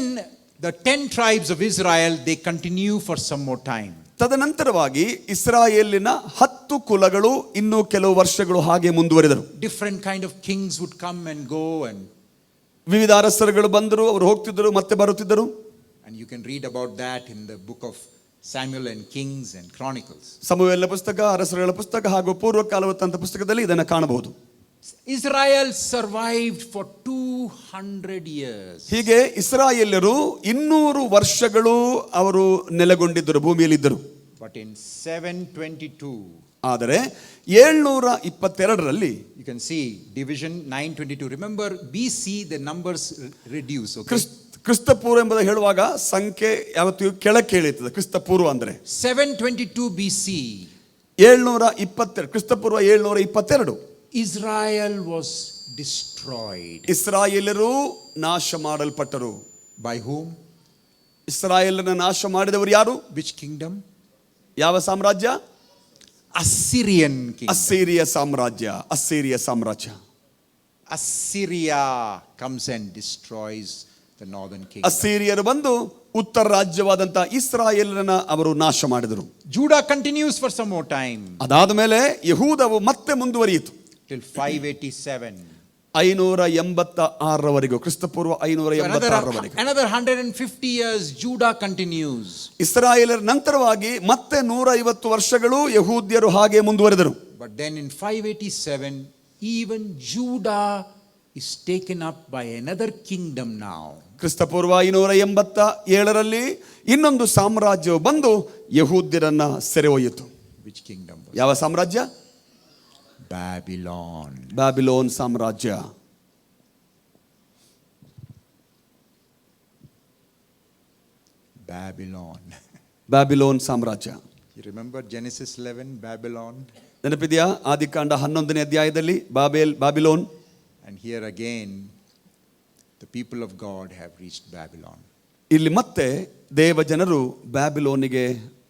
the 10 tribes of Israel, they continue for some more time.
ತದನಂತರವಾಗಿ ಇಸ್ರಾಯೇಲಿನ 10 ಕುಲಗಳು ಇನ್ನೂ ಕೆಲವು ವರ್ಷಗಳು ಹಾಗೆ ಮುಂದುವರಿದರು.
Different kind of kings would come and go, and
ವಿವಿಧ ಅರಸರುಗಳು ಬಂದರು, ಅವರು ಹೋಗ್ತಿದ್ದರು, ಮತ್ತೆ ಬರುತ್ತಿದ್ದರು.
And you can read about that in the book of Samuel and Kings and Chronicles.
ಸಮುವೇಲನ ಪುಸ್ತಕ, ಅರಸರುಗಳ ಪುಸ್ತಕ ಹಾಗೂ ಪೂರ್ವಕಾಲ ವೃತ್ತಾಂತ ಪುಸ್ತಕದಲ್ಲಿ ಇದನ್ನು ಕಾಣಬಹುದು.
Israel survived for 200 years.
ಹೀಗೆ ಇಸ್ರಾಯೇಲ್ಯರು 200 ವರ್ಷಗಳು ಅವರು ನೆಲೆಗೊಂಡಿದ್ದರು, ಭೂಮಿಯಲ್ಲಿದ್ದರು.
But in 722,
ಆದರೆ 722ರಲ್ಲಿ
you can see division 922. Remember BC, the numbers reduce. Okay?
ಕ್ರಿಸ್ತಪೂರ್ವ ಎಂಬುದು ಹೇಳುವಾಗ ಸಂಖ್ಯೆ ಯಾವತ್ತೂ ಕೆಳಕ್ಕೆ ಇಳಿಯುತ್ತದೆ. ಕ್ರಿಸ್ತಪೂರ್ವ ಅಂದ್ರೆ
722 BC.
722 ಕ್ರಿಸ್ತಪೂರ್ವ 722
Israel was destroyed.
ಇಸ್ರಾಯೇಲರು ನಾಶ ಮಾಡಲ್ಪಟ್ಟರು.
By whom?
ಇಸ್ರಾಯೇಲನ ನಾಶ ಮಾಡಿದವರು ಯಾರು?
Which kingdom?
ಯಾವ ಸಾಮ್ರಾಜ್ಯ?
Assyrian kingdom.
ಅಸ್ಸೀರಿಯ ಸಾಮ್ರಾಜ್ಯ.
Assyria comes and destroys the northern kingdom.
ಅಸ್ಸೀರಿಯರು ಬಂದು ಉತ್ತರ ರಾಜ್ಯವಾದಂತ ಇಸ್ರಾಯೇಲನ ಅವರು ನಾಶ ಮಾಡಿದರು.
Judah continues for some more time.
ಅದಾದ ಮೇಲೆ ಯಹೂದವು ಮತ್ತೆ ಮುಂದುವರಿಯಿತು
Till 587.
586ರವರೆಗೂ, ಕ್ರಿಸ್ತಪೂರ್ವ 586ರವರೆಗೂ.
Another 150 years Judah continues.
ಇಸ್ರಾಯೇಲರ ನಂತರವಾಗಿ ಮತ್ತೆ 150 ವರ್ಷಗಳು ಯಹೂದ್ಯರು ಹಾಗೆ ಮುಂದುವರೆದರು.
But then in 587, even Judah is taken up by another kingdom now.
ಕ್ರಿಸ್ತಪೂರ್ವ 587ರಲ್ಲಿ ಇನ್ನೊಂದು ಸಾಮ್ರಾಜ್ಯವು ಬಂದು ಯಹೂದ್ಯರನ್ನ ಸೆರೆ ಒಯ್ಯಿತು.
Which kingdom was
ಯಾವ ಸಾಮ್ರಾಜ್ಯ?
Babylon.
ಬ್ಯಾಬಿಲೋನ್ ಸಾಮ್ರಾಜ್ಯ.
Babylon.
ಬ್ಯಾಬಿಲೋನ್ ಸಾಮ್ರಾಜ್ಯ.
You remember Genesis 11, Babylon?
ನೆನಪಿದೆಯಾ? ಆದಿಕಾಂಡ 11ನೇ ಅಧ್ಯಾಯದಲ್ಲಿ Babylon.
And here again, the people of God have reached Babylon.
ಇಲ್ಲಿ ಮತ್ತೆ ದೇವ ಜನರು ಬ್ಯಾಬಿಲೋನಿಗೆ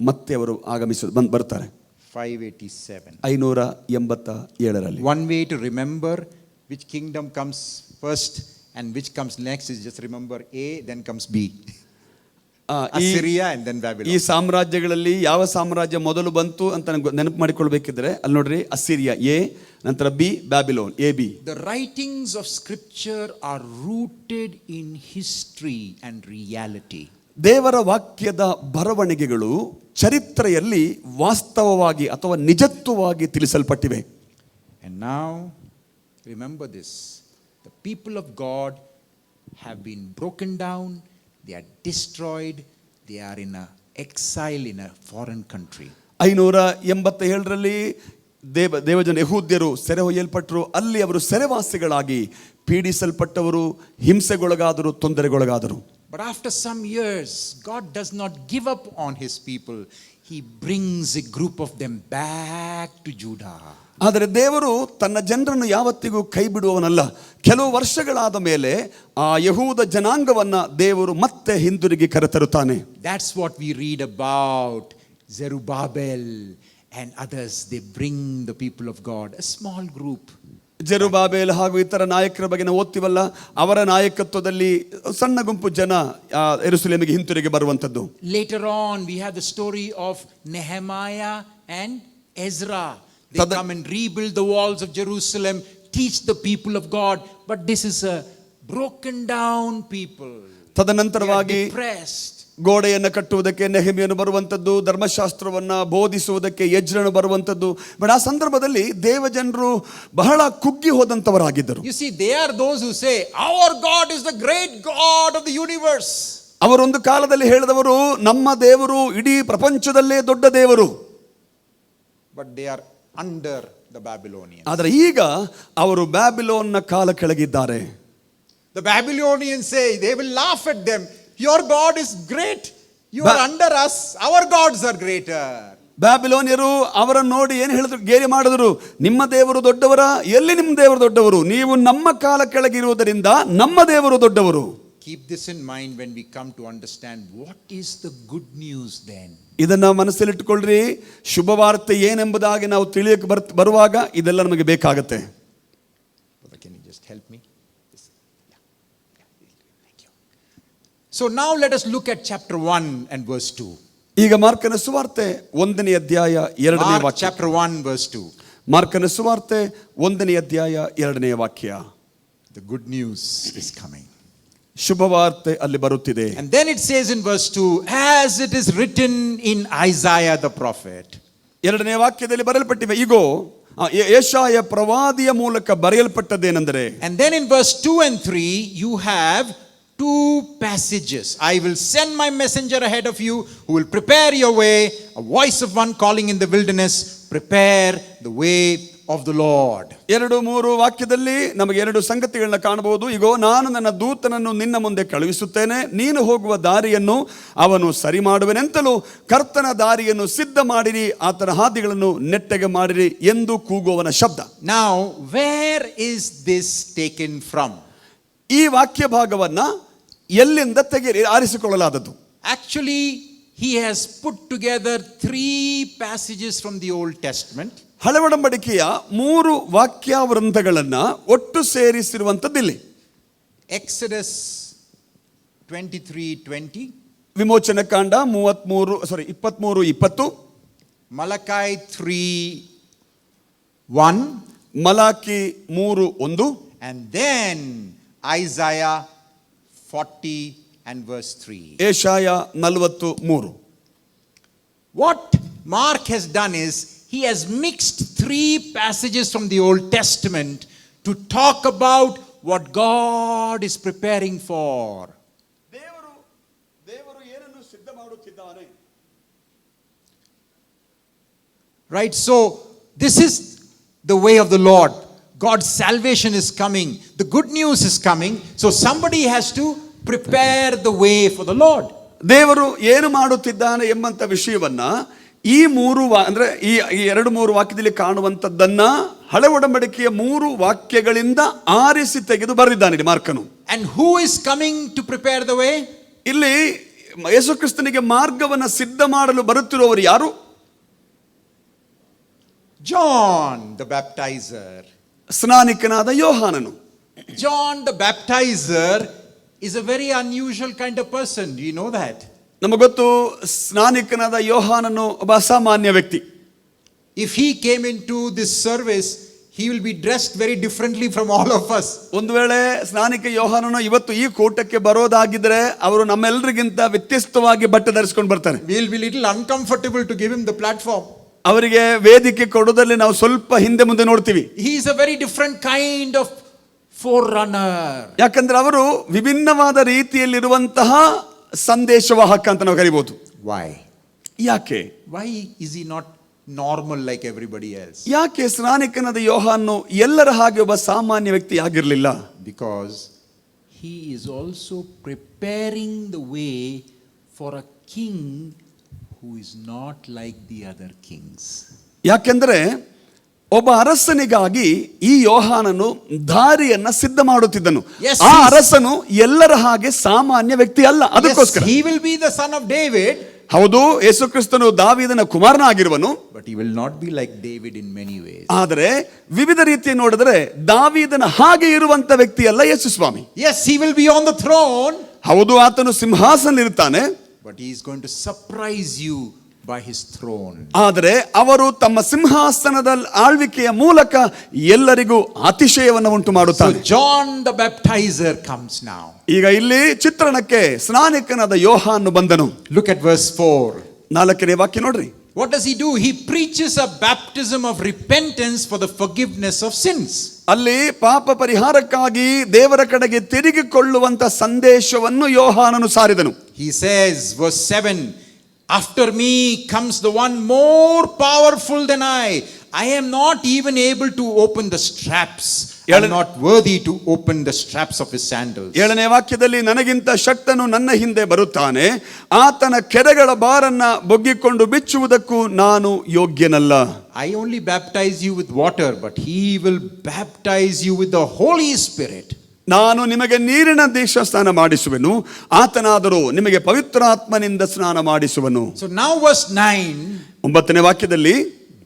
ಮತ್ತೆ ಅವರು ಬರ್ತಾರೆ.
587.
587ರಲ್ಲಿ.
One way to remember which kingdom comes first and which comes next is just remember A, then comes B. Assyria and then Babylon.
ಈ ಸಾಮ್ರಾಜ್ಯಗಳಲ್ಲಿ ಯಾವ ಸಾಮ್ರಾಜ್ಯ ಮೊದಲು ಬಂತು ಅಂತ ನೆನಪು ಮಾಡಿಕೊಳ್ಬೇಕಿದ್ರೆ ಅಲ್ಲಿ ನೋಡ್ರಿ, ಅಸಿರಿಯಾ ಎ, ನಂತರ B, Babylon A B.
The writings of scripture are rooted in history and reality.
ದೇವರ ವಾಕ್ಯದ ಬರವಣಿಗೆಗಳು ಚರಿತ್ರೆಯಲ್ಲಿ ವಾಸ್ತವವಾಗಿ ಅಥವಾ ನಿಜತ್ವವಾಗಿ ತಿಳಿಸಲ್ಪಟ್ಟಿವೆ.
And now remember this, the people of God have been broken down, they are destroyed, they are in a exile in a foreign country.
587ರಲ್ಲಿ ದೇವಜನ ಯಹೂದ್ಯರು ಸೆರೆ ಒಯ್ಯಲ್ಪಟ್ಟರು. ಅಲ್ಲಿ ಅವರು ಸೆರೆವಾಸಿಗಳಾಗಿ ಪೀಡಿಸಲ್ಪಟ್ಟವರು, ಹಿಂಸೆಗೊಳಗಾದರು, ತೊಂದರೆಗೊಳಗಾದರು.
But after some years, God does not give up on his people. He brings a group of them back to Judah.
ಆದರೆ ದೇವರು ತನ್ನ ಜನರನ್ನು ಯಾವತ್ತಿಗೂ ಕೈ ಬಿಡುವವನಲ್ಲ. ಕೆಲವು ವರ್ಷಗಳಾದ ಮೇಲೆ ಆ ಯಹೂದ ಜನಾಂಗವನ್ನ ದೇವರು ಮತ್ತೆ ಹಿಂದಿರುಗಿ ಕರೆತರುತ್ತಾನೆ.
That's what we read about Zerubbabel and others. They bring the people of God, a small group.
ಜೆರುಬಾಬೆಲ್ ಹಾಗೂ ಇತರ ನಾಯಕರ ಬಗ್ಗೆ ನಾವು ಓದ್ತೀವಲ್ಲ, ಅವರ ನಾಯಕತ್ವದಲ್ಲಿ ಸಣ್ಣ ಗುಂಪು ಜನ ಯೆರೂಸಲೇಮಿಗೆ ಹಿಂತಿರುಗಿ ಬರುವಂತದ್ದು.
Later on we have the story of Nehemiah and Ezra. They come and rebuild the walls of Jerusalem, teach the people of God, but this is a broken down people.
ತದನಂತರವಾಗಿ
depressed.
ಗೋಡೆಯನ್ನು ಕಟ್ಟುವುದಕ್ಕೆ ನೆಹೆಮೀಯನು ಬರುವಂತದ್ದು, ಧರ್ಮಶಾಸ್ತ್ರವನ್ನ ಬೋಧಿಸುವುದಕ್ಕೆ ಎಜ್ರನು ಬರುವಂತದ್ದು. But ಆ ಸಂದರ್ಭದಲ್ಲಿ ದೇವಜನರು ಬಹಳ ಕುಗ್ಗಿ ಹೋದಂತವರಾಗಿದ್ದರು.
You see, they are those who say our God is the great God of the universe.
ಅವರೊಂದು ಕಾಲದಲ್ಲಿ ಹೇಳಿದವರು ನಮ್ಮ ದೇವರು ಇಡೀ ಪ್ರಪಂಚದಲ್ಲೇ ದೊಡ್ಡ ದೇವರು.
But they are under the Babylonians.
ಆದರೆ ಈಗ ಅವರು ಬ್ಯಾಬಿಲೋನ್ನ ಕಾಲ ಕೆಳಗಿದ್ದಾರೆ.
The Babylonians say, they will laugh at them. Your God is great. You are under us. Our gods are greater.
ಬ್ಯಾಬಿಲೋನಿಯರು ಅವರನ್ನು ನೋಡಿ ಏನು ಹೇಳಿದ್ರು, ಗೇಲಿ ಮಾಡಿದ್ರು. ನಿಮ್ಮ ದೇವರು ದೊಡ್ಡವರ? ಎಲ್ಲಿ ನಿಮ್ಮ ದೇವರು ದೊಡ್ಡವರು? ನೀವು ನಮ್ಮ ಕಾಲ ಕೆಳಗಿರುವುದರಿಂದ ನಮ್ಮ ದೇವರು ದೊಡ್ಡವರು.
Keep this in mind when we come to understand what is the good news then.
ಇದನ್ನ ಮನಸ್ಸಲ್ಲಿಟ್ಟುಕೊಳ್ಳ್ರಿ. ಶುಭವಾರ್ತೆ ಏನೆಂಬುದಾಗಿ ನಾವು ತಿಳಿಯಕ್ಕೆ ಬರುವಾಗ ಇದೆಲ್ಲ ನಮಗೆ ಬೇಕಾಗುತ್ತೆ.
Can you just help me? Thank you. So now let us look at chapter 1 and verse 2.
ಈಗ ಮಾರ್ಕನ ಸುವಾರ್ತೆ 1ನೇ ಅಧ್ಯಾಯ 2ನೇ ವಾಕ್ಯ.
Chapter 1 verse 2.
ಮಾರ್ಕನ ಸುವಾರ್ತೆ 1ನೇ ಅಧ್ಯಾಯ 2ನೇ ವಾಕ್ಯ.
The good news is coming.
ಶುಭವಾರ್ತೆ ಅಲ್ಲಿ ಬರುತ್ತಿದೆ.
And then it says in verse 2, as it is written in Isaiah the prophet.
2ನೇ ವಾಕ್ಯದಲ್ಲಿ ಬರೆಯಲ್ಪಟ್ಟಿವೆ, ಇಗೋ ಯೆಶಾಯ ಪ್ರವಾದಿಯ ಮೂಲಕ ಬರೆಯಲ್ಪಟ್ಟದ್ದೇನೆಂದರೆ.
And then in verse 2 and 3 you have two passages. I will send my messenger ahead of you who will prepare your way, a voice of one calling in the wilderness, prepare the way of the Lord.
2-3 ವಾಕ್ಯದಲ್ಲಿ ನಮಗೆ 2 ಸಂಗತಿಗಳನ್ನ ಕಾಣಬಹುದು. ಇಗೋ ನಾನು ನನ್ನ ದೂತನನ್ನು ನಿನ್ನ ಮುಂದೆ ಕಳುಹಿಸುತ್ತೇನೆ, ನೀನು ಹೋಗುವ ದಾರಿಯನ್ನು ಅವನು ಸರಿ ಮಾಡುವೆನೆಂತಲೂ ಕರ್ತನ ದಾರಿಯನ್ನು ಸಿದ್ಧ ಮಾಡಿರಿ, ಆತನ ಹಾದಿಗಳನ್ನು ನೆಟ್ಟಗೆ ಮಾಡಿರಿ ಎಂದು ಕೂಗುವವನ ಶಬ್ದ.
Now where is this taken from?
ಈ ವಾಕ್ಯ ಭಾಗವನ್ನ ಎಲ್ಲಿಂದ ಆರಿಸಿಕೊಳ್ಳಲಾದದ್ದು?
Actually he has put together 3 passages from the Old Testament.
ಹಳೆ ಒಡಂಬಡಿಕೆಯ 3 ವಾಕ್ಯವೃಂದಗಳನ್ನ ಒಟ್ಟು ಸೇರಿಸಿರುವಂತದ್ದಿಲ್ಲಿ.
Exodus 23:20,
ವಿಮೋಚನ ಕಾಂಡ 23:20,
Malachi 3:1,
Malachi 3:1,
and then Isaiah 40 and verse 3.
Jeshaiah 43.
What Mark has done is he has mixed three passages from the Old Testament to talk about what God is preparing for.
ದೇವರು ಏನನ್ನು ಸಿದ್ಧ ಮಾಡುತ್ತಿದ್ದಾನೆ.
Right? So, this is the way of the Lord. God's salvation is coming. The good news is coming. So, somebody has to prepare the way for the Lord.
ದೇವರು ಏನು ಮಾಡುತ್ತಿದ್ದಾನೆ ಎಂಬಂತ ವಿಷಯವನ್ನ ಈ ಅಂದ್ರೆ ಈ 2-3 ವಾಕ್ಯದಲ್ಲಿ ಕಾಣುವಂತದ್ದನ್ನ ಹಳೆ ಒಡಂಬಡಿಕೆಯ 3 ವಾಕ್ಯಗಳಿಂದ ಆರಿಸಿ ತೆಗೆದು ಬರೆದಿದ್ದಾನೆ ಮಾರ್ಕನು.
And who is coming to prepare the way?
ಇಲ್ಲಿ ಯೇಸು ಕ್ರಿಸ್ತನಿಗೆ ಮಾರ್ಗವನ್ನ ಸಿದ್ಧ ಮಾಡಲು ಬರುತ್ತಿರುವವರು ಯಾರು?
John the baptizer.
ಸ್ನಾನಿಕನಾದ ಯೋಹಾನನು.
John the baptizer is a very unusual kind of person. Do you know that?
ನಮಗೆ ಗೊತ್ತು ಸ್ನಾನಿಕನಾದ ಯೋಹಾನನು ಒಬ್ಬ ಅಸಾಮಾನ್ಯ ವ್ಯಕ್ತಿ.
If he came into this service, he will be dressed very differently from all of us.
ಒಂದು ವೇಳೆ ಸ್ನಾನಿಕ ಯೋಹಾನನು ಇವತ್ತು ಈ ಕೂಟಕ್ಕೆ ಬರೋದಾಗಿದ್ರೆ ಅವರು ನಮ್ಮೆಲ್ಲರಿಗಿಂತ ವ್ಯತ್ಯಸ್ತವಾಗಿ ಬಟ್ಟೆ ಧರಿಸಿಕೊಂಡು ಬರ್ತಾರೆ.
We will be little uncomfortable to give him the platform.
ಅವರಿಗೆ ವೇದಿಕೆ ಕೊಡೋದಲ್ಲಿ ನಾವು ಸ್ವಲ್ಪ ಹಿಂದೆ ಮುಂದೆ ನೋಡ್ತೀವಿ.
He is a very different kind of forerunner.
ಯಾಕಂದ್ರೆ ಅವರು ವಿಭಿನ್ನವಾದ ರೀತಿಯಲ್ಲಿರುವಂತಹ ಸಂದೇಶವಾಹಕ ಅಂತ ನಾವು ಕರಿಬಹುದು.
Why?
ಯಾಕೆ?
Why is he not normal like everybody else?
ಯಾಕೆ ಸ್ನಾನಿಕನಾದ ಯೋಹಾನನು ಎಲ್ಲರ ಹಾಗೆ ಒಬ್ಬ ಸಾಮಾನ್ಯ ವ್ಯಕ್ತಿ ಆಗಿರಲಿಲ್ಲ?
Because he is also preparing the way for a king who is not like the other kings.
ಯಾಕೆಂದ್ರೆ ಒಬ್ಬ ಅರಸನಿಗಾಗಿ ಈ ಯೋಹಾನನು ದಾರಿಯನ್ನ ಸಿದ್ಧ ಮಾಡುತ್ತಿದ್ದನು. ಆ ಅರಸನು ಎಲ್ಲರ ಹಾಗೆ ಸಾಮಾನ್ಯ ವ್ಯಕ್ತಿ ಅಲ್ಲ. ಅದಕ್ಕೋಸ್ಕರ
he will be the son of David.
ಹೌದು, ಯೇಸು ಕ್ರಿಸ್ತನು ದಾವೀದನ ಕುಮಾರನಾಗಿರುವನು.
But he will not be like David in many ways.
ಆದರೆ ವಿವಿಧ ರೀತಿಯ ನೋಡಿದ್ರೆ ದಾವೀದನ ಹಾಗೆ ಇರುವಂತ ವ್ಯಕ್ತಿ ಅಲ್ಲ ಯೇಸು ಸ್ವಾಮಿ.
Yes, he will be on the throne.
ಹೌದು, ಆತನು ಸಿಂಹಾಸನ ಇರ್ತಾನೆ.
But he is going to surprise you by his throne.
ಆದರೆ ಅವರು ತಮ್ಮ ಸಿಂಹಾಸನದ ಆಳ್ವಿಕೆಯ ಮೂಲಕ ಎಲ್ಲರಿಗೂ ಅತಿಶಯವನ್ನು ಉಂಟು ಮಾಡುತ್ತಾರೆ.
So John the baptizer comes now.
ಈಗ ಇಲ್ಲಿ ಚಿತ್ರಣಕ್ಕೆ ಸ್ನಾನಿಕನಾದ ಯೋಹಾನನು ಬಂದನು.
Look at verse 4.
4ನೇ ವಾಕ್ಯ ನೋಡ್ರಿ.
What does he do? He preaches a baptism of repentance for the forgiveness of sins.
ಅಲ್ಲಿ ಪಾಪ ಪರಿಹಾರಕ್ಕಾಗಿ ದೇವರ ಕಡೆಗೆ ತಿರುಗಿಕೊಳ್ಳುವಂತ ಸಂದೇಶವನ್ನು ಯೋಹಾನನು ಸಾರಿದನು.
He says, verse 7, after me comes the one more powerful than I am not even able to open the straps. I am not worthy to open the straps of his sandals.
7ನೇ ವಾಕ್ಯದಲ್ಲಿ ನನಗಿಂತ ಶಕ್ತನು ನನ್ನ ಹಿಂದೆ ಬರುತ್ತಾನೆ, ಆತನ ಕೆರಗಳ ಬಾರನ್ನ ಬೊಗ್ಗಿಕೊಂಡು ಬಿಚ್ಚುವುದಕ್ಕೂ ನಾನು ಯೋಗ್ಯನಲ್ಲ.
I only baptize you with water, but he will baptize you with the Holy Spirit.
ನಾನು ನಿಮಗೆ ನೀರಿನ ದೀಕ್ಷಾ ಸ್ನಾನ ಮಾಡಿಸುವೆನು, ಆತನಾದರೂ ನಿಮಗೆ ಪವಿತ್ರಾತ್ಮನಿಂದ ಸ್ನಾನ ಮಾಡಿಸುವನು.
So now verse 9.
9ನೇ ವಾಕ್ಯದಲ್ಲಿ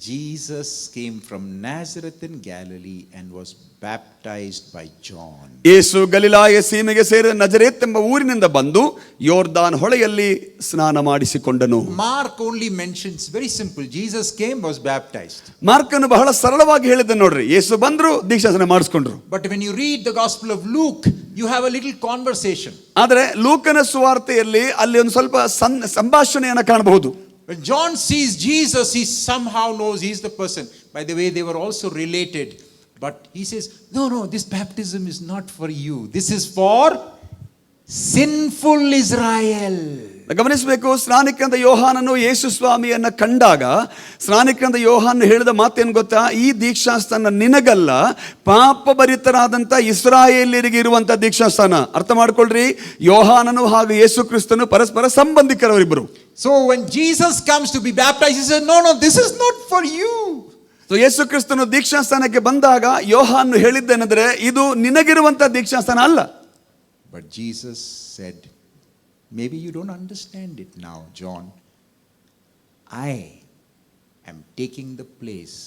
Jesus came from Nazareth in Galilee and was baptized by John.
ಯೇಸು ಗಲಿಲಾಯ ಸೀಮೆಗೆ ಸೇರಿದ ನಜರೇತ್ ಎಂಬ ಊರಿನಿಂದ ಬಂದು ಯೋರ್ದಾನ್ ಹೊಳೆಯಲ್ಲಿ ಸ್ನಾನ ಮಾಡಿಸಿಕೊಂಡನು.
Mark only mentions very simple. Jesus came, was baptized.
ಮಾರ್ಕನು ಬಹಳ ಸರಳವಾಗಿ ಹೇಳಿದ ನೋಡ್ರಿ, ಯೇಸು ಬಂದ್ರು ದೀಕ್ಷಾಸ್ನಾನ ಮಾಡಿಸಿಕೊಂಡ್ರು.
But when you read the Gospel of Luke, you have a little conversation.
ಆದರೆ ಲೂಕನ ಸುವಾರ್ತೆಯಲ್ಲಿ ಅಲ್ಲಿ ಒಂದು ಸ್ವಲ್ಪ ಸಂಭಾಷಣೆಯನ್ನು ಕಾಣಬಹುದು.
When John sees Jesus, he somehow knows he's the person. By the way, they were also related. But he says, no, this baptism is not for you. This is for sinful Israel.
ಗಮನಿಸಬೇಕು, ಸ್ನಾನಿಕನಾದ ಯೋಹಾನನು ಯೇಸು ಸ್ವಾಮಿಯನ್ನ ಕಂಡಾಗ ಸ್ನಾನಿಕನಾದ ಯೋಹಾನನು ಹೇಳಿದ ಮಾತೇನು ಗೊತ್ತಾ? ಈ ದೀಕ್ಷಾಸ್ಥಾನ ನಿನಗಲ್ಲ, ಪಾಪಭರಿತರಾದಂಥ ಇಸ್ರಾಯೇಲ್ಯರಿಗೆ ಇರುವಂಥ ದೀಕ್ಷಾಸ್ಥಾನ. ಅರ್ಥ ಮಾಡ್ಕೊಳ್ರಿ, ಯೋಹಾನನು ಹಾಗೂ ಯೇಸು ಕ್ರಿಸ್ತನು ಪರಸ್ಪರ ಸಂಬಂಧಿಕರವರಿಬ್ಬರು.
So when Jesus comes to be baptized, he says, no, this is not for you.
So Yesu ಕ್ರಿಸ್ತನು ದೀಕ್ಷಾಸ್ಥಾನಕ್ಕೆ ಬಂದಾಗ ಯೋಹಾನನು ಹೇಳಿದ್ದೇನೆಂದರೆ, ಇದು ನಿನಗಿರುವಂಥ ದೀಕ್ಷಾಸ್ಥಾನ ಅಲ್ಲ.
But Jesus said, maybe you don't understand it now, John. I am taking the place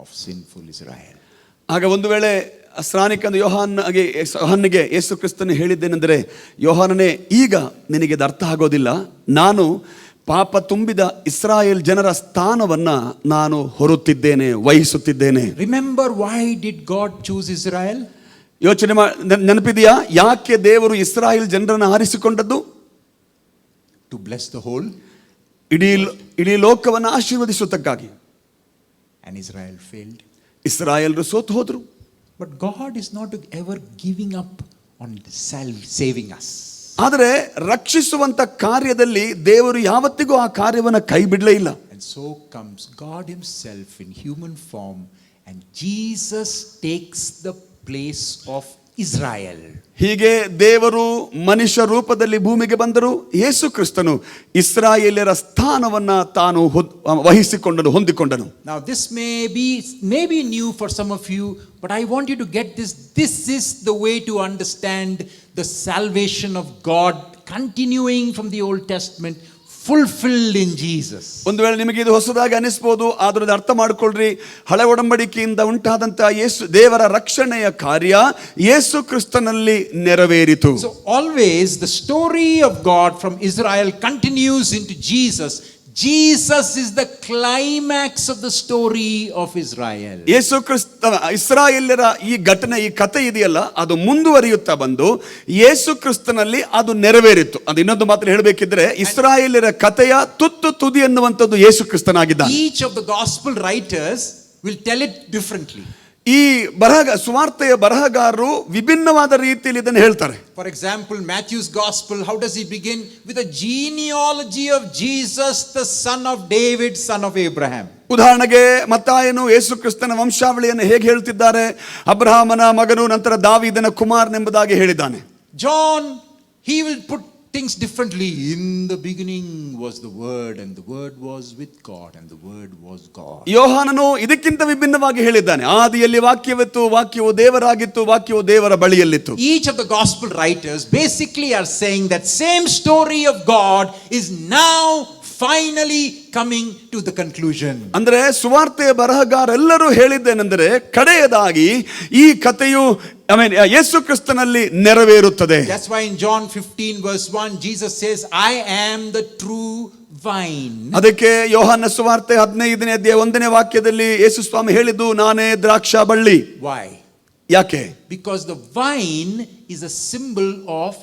of sinful Israel.
ಆಗ ಒಂದು ವೇಳೆ ಸ್ನಾನಿಕನಾದ ಯೋಹಾನನಿಗೆ ಯೇಸು ಕ್ರಿಸ್ತನು ಹೇಳಿದ್ದೇನೆಂದರೆ, ಯೋಹಾನನೇ, ಈಗ ನಿನಗೆ ಇದು ಅರ್ಥ ಆಗೋದಿಲ್ಲ, ನಾನು ಪಾಪ ತುಂಬಿದ ಇಸ್ರಾಯೇಲ್ ಜನರ ಸ್ಥಾನವನ್ನ ನಾನು ಹೊರುತ್ತಿದ್ದೇನೆ, ವಹಿಸುತ್ತಿದ್ದೇನೆ.
Remember, why did God choose Israel?
ಯೋಚನೆ ನೆನಪಿದೆಯಾ ಯಾಕೆ ದೇವರು ಇಸ್ರಾಯೇಲ್ ಜನರನ್ನು ಆರಿಸಿಕೊಂಡದ್ದು?
To bless the whole
ಇಡೀ ಲೋಕವನ್ನು ಆಶೀರ್ವದಿಸುವುದಕ್ಕಾಗಿ.
And Israel failed.
ಇಸ್ರಾಯೇಲರು ಸೋತು ಹೋದರು.
But God is not ever giving up on saving us.
ಆದರೆ ರಕ್ಷಿಸುವಂತ ಕಾರ್ಯದಲ್ಲಿ ದೇವರು ಯಾವತ್ತಿಗೂ ಆ ಕಾರ್ಯವನ್ನು ಕೈ ಬಿಡಲೇ ಇಲ್ಲ.
And so comes God himself in human form, and Jesus takes the place of Israel.
ಹೀಗೆ ದೇವರು ಮನುಷ್ಯ ರೂಪದಲ್ಲಿ ಭೂಮಿಗೆ ಬಂದರು. ಯೇಸು ಕ್ರಿಸ್ತನು ಇಸ್ರಾಯೇಲ್ಯರ ಸ್ಥಾನವನ್ನ ತಾನು ವಹಿಸಿಕೊಂಡನು, ಹೊಂದಿಕೊಂಡನು.
Now this may be new for some of you, but I want you to get this. This is the way to understand the salvation of God continuing from the Old Testament, fulfilled in Jesus.
ಒಂದು ವೇಳೆ ನಿಮಗೆ ಇದು ಹೊಸದಾಗಿ ಅನಿಸಬಹುದು, ಆದರೂ ಅರ್ಥ ಮಾಡಿಕೊಳ್ಳ್ರಿ. ಹಳೆ ಒಡಂಬಡಿಕೆಯಿಂದ ಉಂಟಾದಂತಹ ಯೇಸು ದೇವರ ರಕ್ಷಣೆಯ ಕಾರ್ಯ ಯೇಸು ಕ್ರಿಸ್ತನಲ್ಲಿ ನೆರವೇರಿತು.
So always the story of God from Israel continues into Jesus. Jesus is the climax of the story of Israel.
Yesu Krista ಇಸ್ರಾಯೇಲ್ಯರ ಈ ಘಟನೆ, ಈ ಕಥೆ ಇದೆಯಲ್ಲ, ಅದು ಮುಂದುವರಿಯುತ್ತಾ ಬಂದು ಯೇಸು ಕ್ರಿಸ್ತನಲ್ಲಿ ಅದು ನೆರವೇರಿತು. ಅದು ಇನ್ನೊಂದು ಮಾತ್ರ ಹೇಳಬೇಕಿದ್ರೆ, ಇಸ್ರಾಯೇಲ್ಯರ ಕಥೆಯ ತುದಿ ಎನ್ನುವಂಥದ್ದು ಯೇಸು ಕ್ರಿಸ್ತನಾಗಿದ್ದಾನೆ.
Each of the gospel writers will tell it differently.
ಈ ಸುವಾರ್ತೆಯ ಬರಹಗಾರರು ವಿಭಿನ್ನವಾದ ರೀತಿಯಲ್ಲಿ ಇದನ್ನು ಹೇಳ್ತಾರೆ.
For example, Matthew's gospel, how does he begin? With a genealogy of Jesus, the son of David, son of Abraham.
ಉದಾಹರಣೆಗೆ ಮತ್ತಾಯನು ಯೇಸು ಕ್ರಿಸ್ತನ ವಂಶಾವಳಿಯನ್ನು ಹೇಗೆ ಹೇಳ್ತಿದ್ದಾರೆ? ಅಬ್ರಹಾಮನ ಮಗನು, ನಂತರ ದಾವೀದನ ಕುಮಾರನೆಂಬುದಾಗಿ ಹೇಳಿದ್ದಾನೆ.
John, he will put things differently. In the beginning was the word, and the word was with God, and the word was God.
ಯೋಹಾನನು ಇದಕ್ಕಿಂತ ವಿಭಿನ್ನವಾಗಿ ಹೇಳಿದ್ದಾನೆ. ಆದಿಯಲ್ಲಿ ವಾಕ್ಯವಿತ್ತು, ವಾಕ್ಯವು ದೇವರಾಗಿತ್ತು, ವಾಕ್ಯವು ದೇವರ ಬಳಿಯಲ್ಲಿತ್ತು.
Each of the gospel writers basically are saying that same story of God is now finally coming to the conclusion.
ಅಂದ್ರೆ ಸುವಾರ್ತೆಯ ಬರಹಗಾರೆಲ್ಲರೂ ಹೇಳಿದ್ದೇನೆಂದರೆ, ಕಡೆಯದಾಗಿ ಈ ಕಥೆಯು ಯೇಸು ಕ್ರಿಸ್ತನಲ್ಲಿ ನೆರವೇರುತ್ತದೆ.
That's why in John 15 verse 1 Jesus says, I am the true vine.
ಅದಕ್ಕೆ ಯೋಹಾನ ಸುವಾರ್ತೆ 15ನೇ ಅಧ್ಯಾಯ 1ನೇ ವಾಕ್ಯದಲ್ಲಿ ಯೇಸು ಸ್ವಾಮಿ ಹೇಳಿದ್ದು, ನಾನೇ ದ್ರಾಕ್ಷಾ ಬಳ್ಳಿ.
Why?
ಯಾಕೆ?
Because the vine is a symbol of